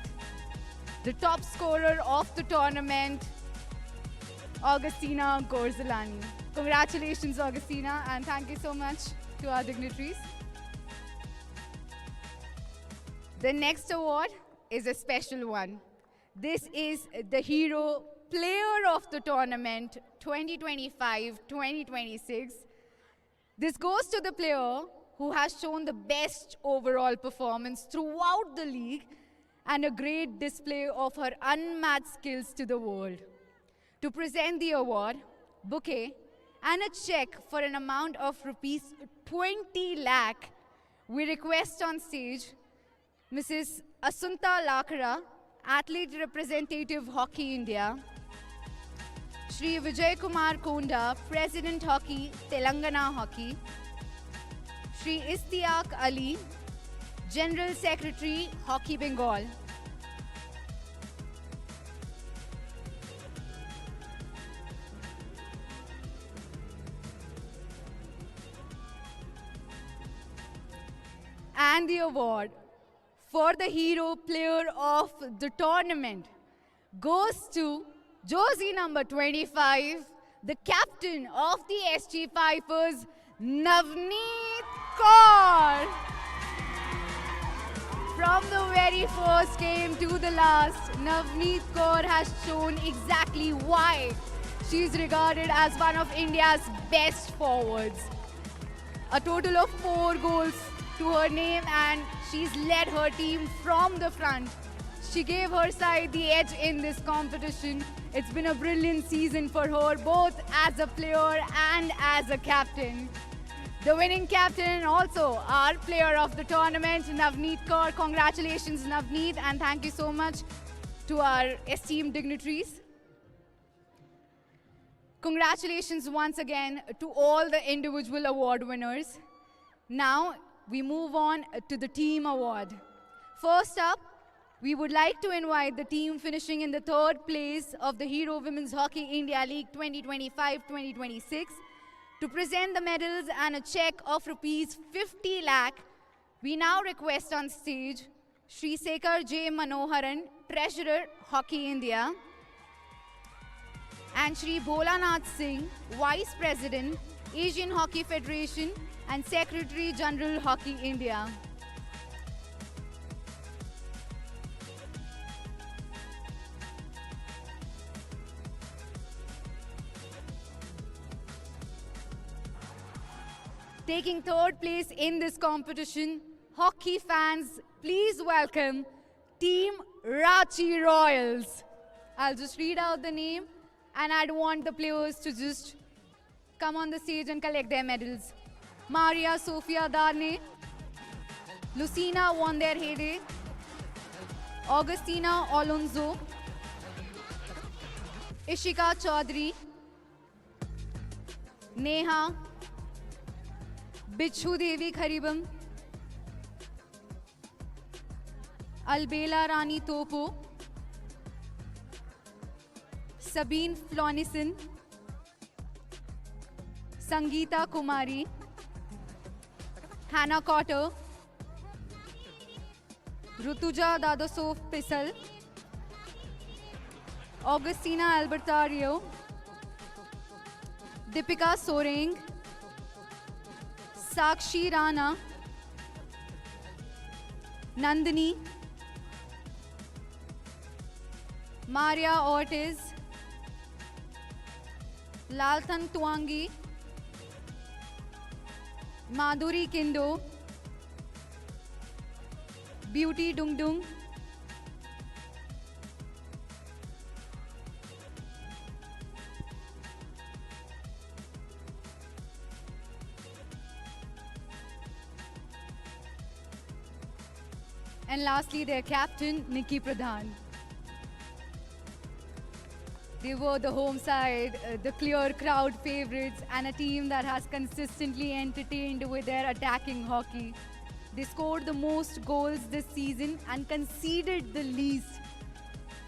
The top scorer of the tournament, Augustina Gorzalani. Congratulations, Augustina, and thank you so much to our dignitaries. The next award is a special one. This is the Hero Player of the Tournament 2025-2026. This goes to the player who has shown the best overall performance throughout the league and a great display of her unmatched skills to the world. To present the award, bouquet, and a check for an amount of rupees 20 lakh, we request on stage Mrs. Asunta Lakra, Athlete Representative Hockey India, Shri Vijay Kumar Konda, President Hockey, Telangana Hockey, Shri Istiaq Ali, General Secretary, Hockey Bengal. And the award for the Hero Player of the Tournament goes to Josie number 25, the captain of the SG Pipers, Navneet Kaur. From the very first game to the last, Navneet Kaur has shown exactly why she's regarded as one of India's best forwards. A total of 4 goals to her name, and she's led her team from the front. She gave her side the edge in this competition. It's been a brilliant season for her, both as a player and as a captain. The winning captain and also our player of the tournament, Navneet Kaur. Congratulations, Navneet, and thank you so much to our esteemed dignitaries. Congratulations once again to all the individual award winners. Now, we move on to the team award. First up, we would like to invite the team finishing in the 3rd place of the Hero Women's Hockey India League 2025-2026 to present the medals and a check of rupees 50 lakh. We now request on stage Shri Sekhar J. Manoharan, Treasurer, Hockey India, and Shri Bholanath Singh, Vice President, Asian Hockey Federation and Secretary General, Hockey India. Taking 3rd place in this competition, hockey fans, please welcome Team Ranchi Royals. I'll just read out the name and I'd want the players to just come on the stage and collect their medals. Maria Sofia Darne, Lucina Wanderhede, Augustina Alonso, Ishika Chaudhary, Neha, Bichu Devi Kharibam, Albela Rani Topo, Sabine Flonison, Sangeeta Kumari, Hannah Cotter, Rutuja Dadasov Pisal, Augustina Albertario, Deepika Soreng, Sakshi Rana, Nandini, Maria Ortiz, Lalthan Tuangi, Madhuri Kindo, Beauty Dungdung, and lastly their captain, Nikki Pradhan. They were the home side, the clear crowd favorites, and a team that has consistently entertained with their attacking hockey. They scored the most goals this season and conceded the least,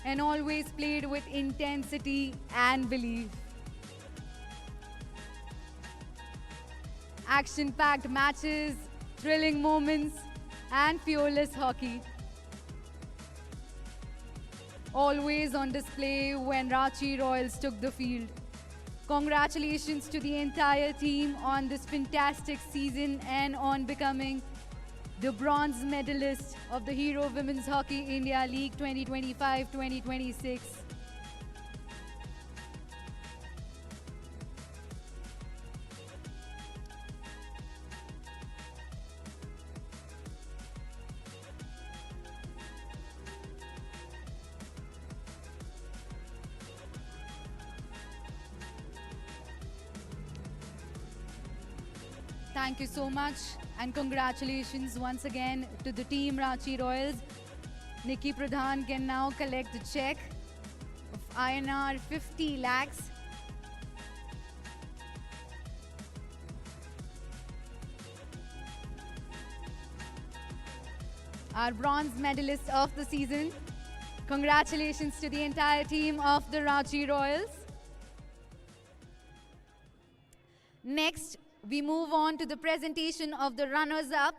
and always played with intensity and belief. Action-packed matches, thrilling moments, and fearless hockey. Always on display when Ranchi Royals took the field. Congratulations to the entire team on this fantastic season and on becoming the bronze medalist of the Hero Women's Hockey India League 2025-2026. Thank you so much and congratulations once again to the team Ranchi Royals. Nikki Pradhan can now collect the check of INR 50 lakhs. Our bronze medalist of the season. Congratulations to the entire team of the Ranchi Royals. Next, we move on to the presentation of the runners-up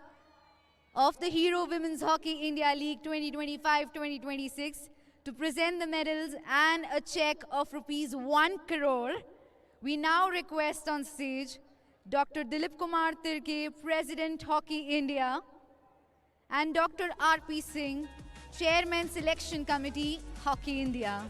of the Hero Women's Hockey India League 2025-2026. To present the medals and a check of rupees 1 crore, we now request on stage Dr. Dilip Kumar Tirke, President Hockey India, and Dr. R.P. Singh, Chairman Selection Committee, Hockey India.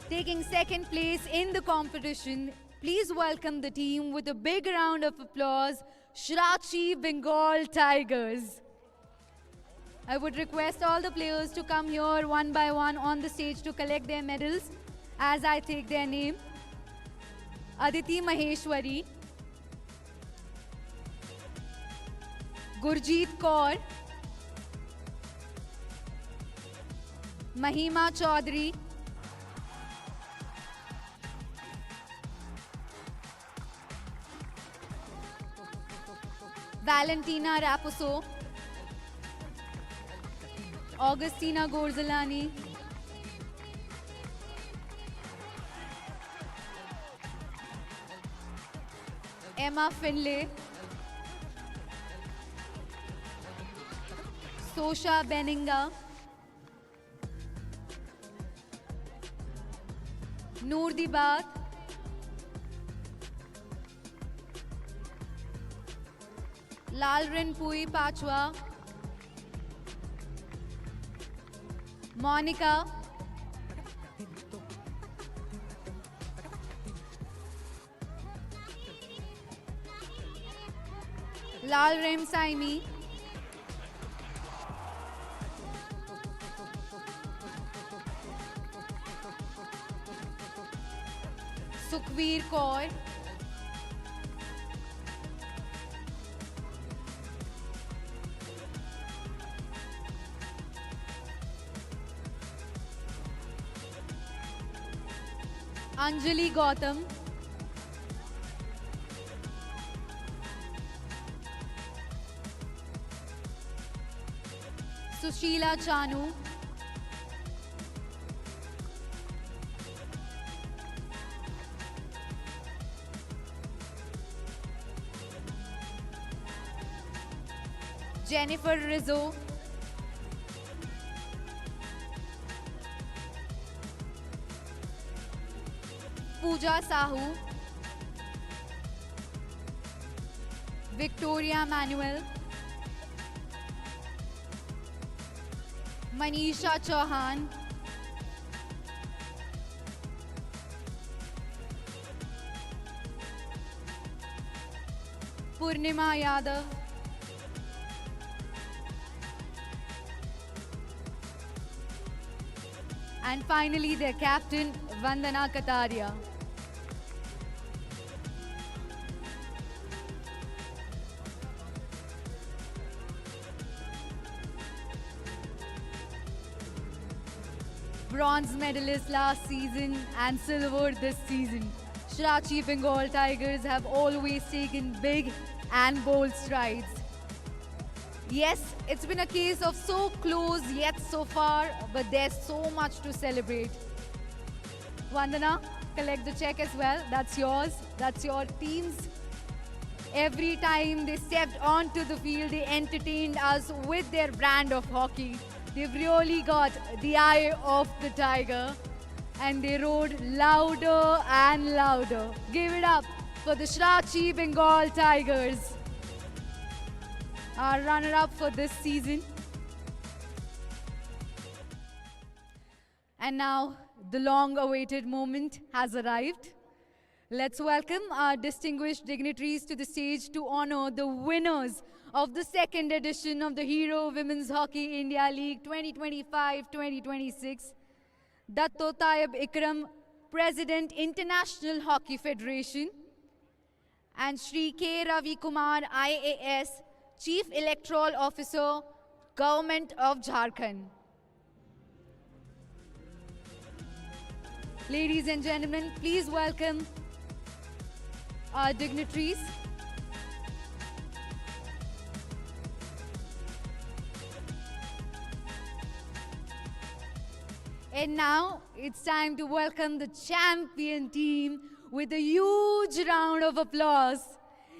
Taking second place in the competition, please welcome the team with a big round of applause, Shrachi Bengal Tigers. I would request all the players to come here one by one on the stage to collect their medals as I take their name. Aditi Maheshwari, Gurjeet Kaur, Mahima Chaudhary, Valentina Raposo, Augustina Gorzalani, Emma Finlay, Sosha Beninga, Noor Dibat, Lalrin Pui Pachwa, Monica, Lalrim Saimi, Sukhveer Kaur, Anjali Gautam, Sushila Chanu, Jennifer Rizzo, Pooja Sahu, Victoria Manuel, Manisha Chauhan, Purnima Yadav, and finally their captain Vandana Kataria. bronze medalist last season and silver this season. Shrachi Bengal Tigers have always taken big and bold strides. Yes, it's been a case of so close yet so far, but there's so much to celebrate. Vandana, collect the check as well. That's yours. That's your team's. Every time they stepped onto the field, they entertained us with their brand of hockey. They've really got the eye of the tiger, and they roared louder and louder. Give it up for the Shrachi Bengal Tigers, our runner-up for this season. And now, the long-awaited moment has arrived. Let's welcome our distinguished dignitaries to the stage to honor the winners of the second edition of the Hero Women's Hockey India League 2025-2026. Datto Tayyib Ikram, President, International Hockey Federation, and Shri K. Ravi Kumar, IAS, Chief Electoral Officer, Government of Jharkhand. Ladies and gentlemen, please welcome our dignitaries. And now it's time to welcome the champion team with a huge round of applause.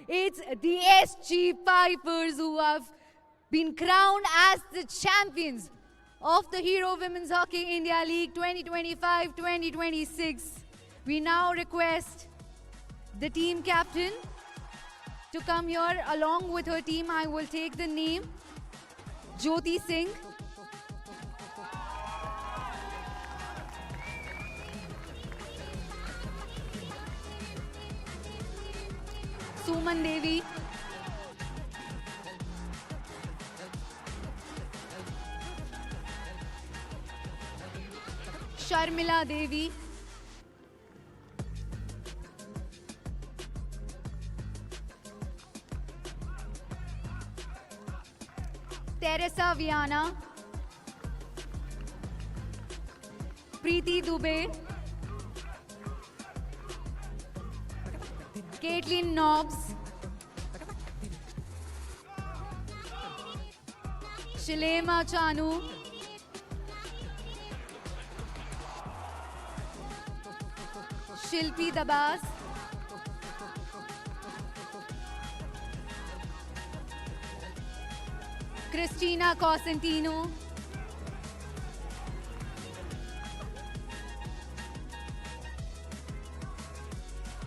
It's the SG Pipers who have been crowned as the champions of the Hero Women's Hockey India League 2025-2026. We now request the team captain to come here. Along with her team, I will take the name Jyoti Singh. Suman Devi. Sharmila Devi. Teresa Viana. Preeti Dubey. Caitlin Nobbs. Shilema Chanu. Shilpi Dabas. Christina Cosentino.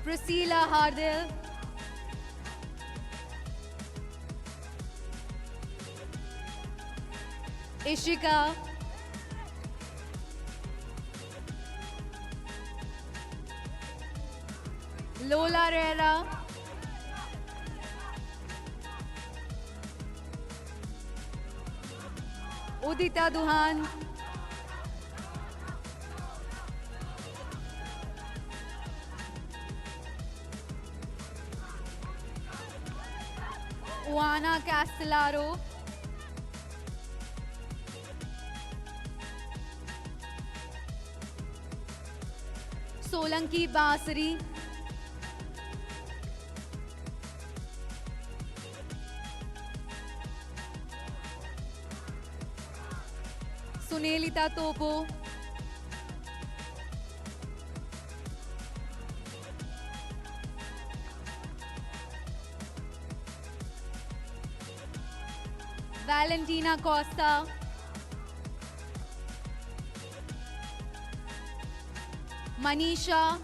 Priscilla Hardell. Ishika. Lola Rera. Udita Duhan. Juana Castellaro. Solanki Basri. Sunelita Topo. Valentina Costa. Manisha.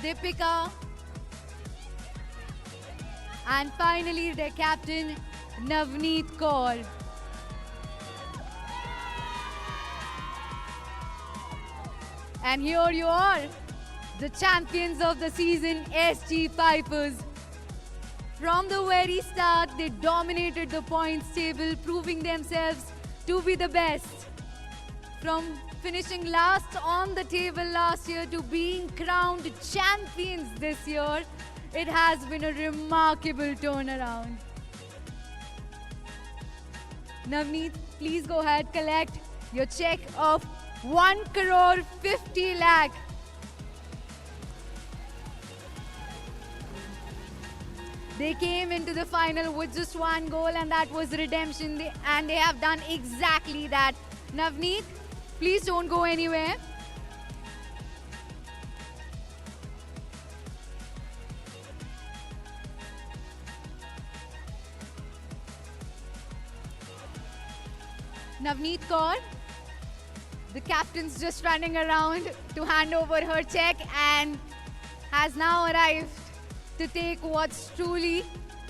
Deepika. And finally, their captain, Navneet Kaur. And here you are, the champions of the season, SG Pipers. From the very start, they dominated the points table, proving themselves to be the best. From finishing last on the table last year to being crowned champions this year, it has been a remarkable turnaround. Navneet, please go ahead, collect your check of 1 crore 50 lakh. They came into the final with just one goal, and that was redemption. And they have done exactly that. Navneet, please don't go anywhere. Navneet Kaur, the captain's just running around to hand over her check and has now arrived to take what's truly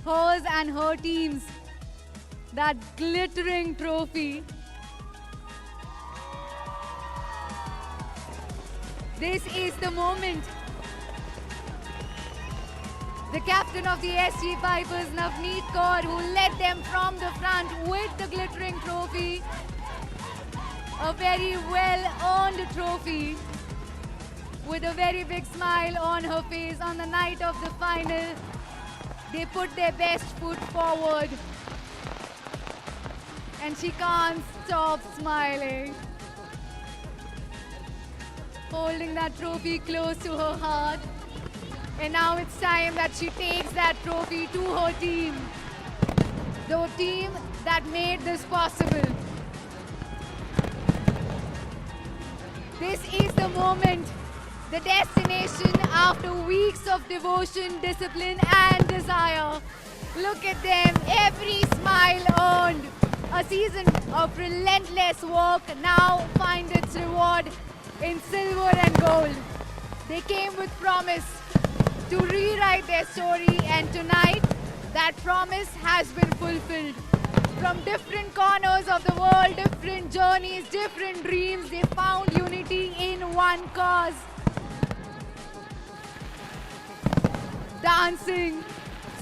hers and her team's, that glittering trophy. This is the moment. The captain of the SG Vipers, Navneet Kaur, who led them from the front with the glittering trophy. A very well-earned trophy, with a very big smile on her face on the night of the final. They put their best foot forward, and she can't stop smiling, holding that trophy close to her heart. And now it's time that she takes that trophy to her team, the team that made this possible. This is the moment, the destination after weeks of devotion, discipline and desire. Look at them, every smile earned. A season of relentless work now finds its reward in silver and gold. They came with promise to rewrite their story, and tonight that promise has been fulfilled. From different corners of the world, different journeys, different dreams, they found unity in one cause. Dancing,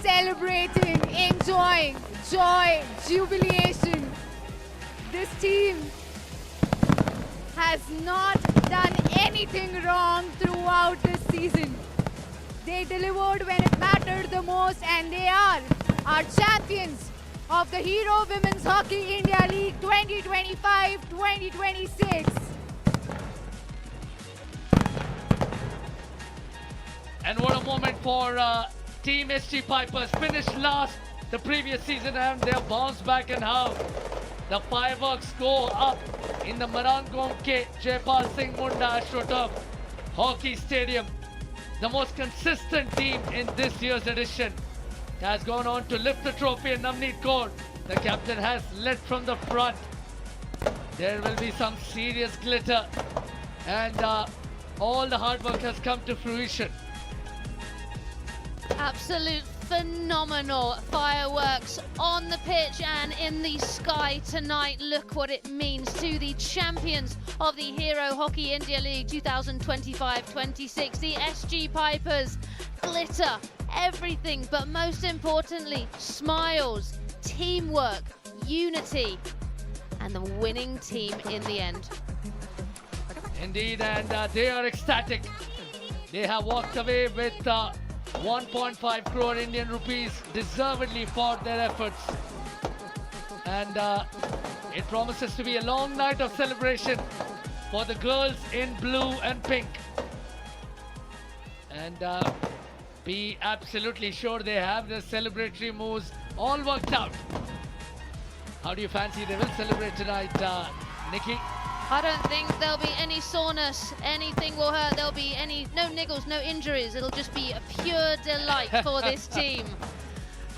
celebrating, enjoying, joy, jubilation. This team has not done anything wrong throughout this season. They delivered when it mattered the most, and they are our champions of the Hero Women's Hockey India League 2025-2026. And what a moment for Team SG Pipers. Finished last the previous season, and they have bounced back and how the fireworks go up in the Marangom Ke Jaipal Singh Munda AstroTurf Hockey Stadium. The most consistent team in this year's edition has gone on to lift the trophy, and Navneet Kaur, the captain, has led from the front. There will be some serious glitter, and all the hard work has come to fruition. Absolute phenomenal fireworks on the pitch and in the sky tonight. Look what it means to the champions of the Hero Hockey India League 2025-26, the SG Pipers. Glitter, everything, but most importantly, smiles, teamwork, unity, and the winning team in the end. Indeed, and they are ecstatic. They have walked away with 1.5 crore Indian rupees deservedly for their efforts. And it promises to be a long night of celebration for the girls in blue and pink. And be absolutely sure they have the celebratory moves all worked out. How do you fancy they will celebrate tonight, Nikki? I don't think there'll be any soreness, anything will hurt, there'll be no niggles, no injuries. It'll just be a pure delight for this team.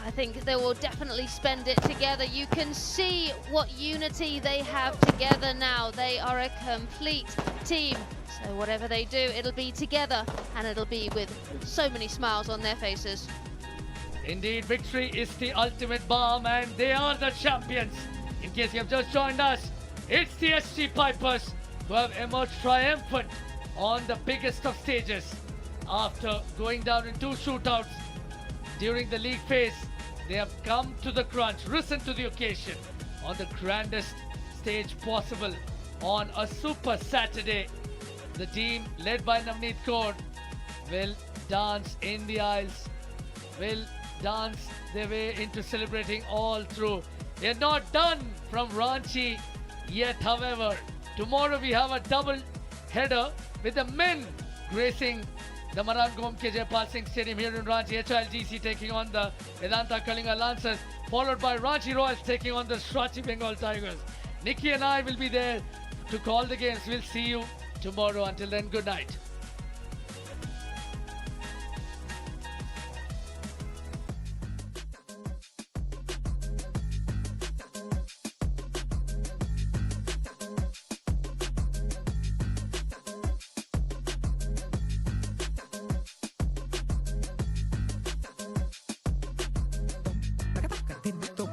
I think they will definitely spend it together. You can see what unity they have together now. They are a complete team. So whatever they do, it'll be together, and it'll be with so many smiles on their faces. Indeed, victory is the ultimate balm, and they are the champions. In case you have just joined us, it's the SG Pipers who have emerged triumphant on the biggest of stages. After going down in 2 shootouts during the league phase, they have come to the crunch, risen to the occasion on the grandest stage possible on a super Saturday. The team led by Navneet Kaur will dance in the aisles, will dance their way into celebrating all through They're not done from Ranchi yet, however. Tomorrow we have a double header with the men gracing the Maran Gomke Jaypal Singh Stadium here in Ranchi. HLGC taking on the Vedanta Kalinga Lancers, followed by Ranchi Royals taking on the Shrachi Bengal Tigers. Nikki and I will be there to call the games. We'll see you tomorrow. Until then, good night. Din, dum,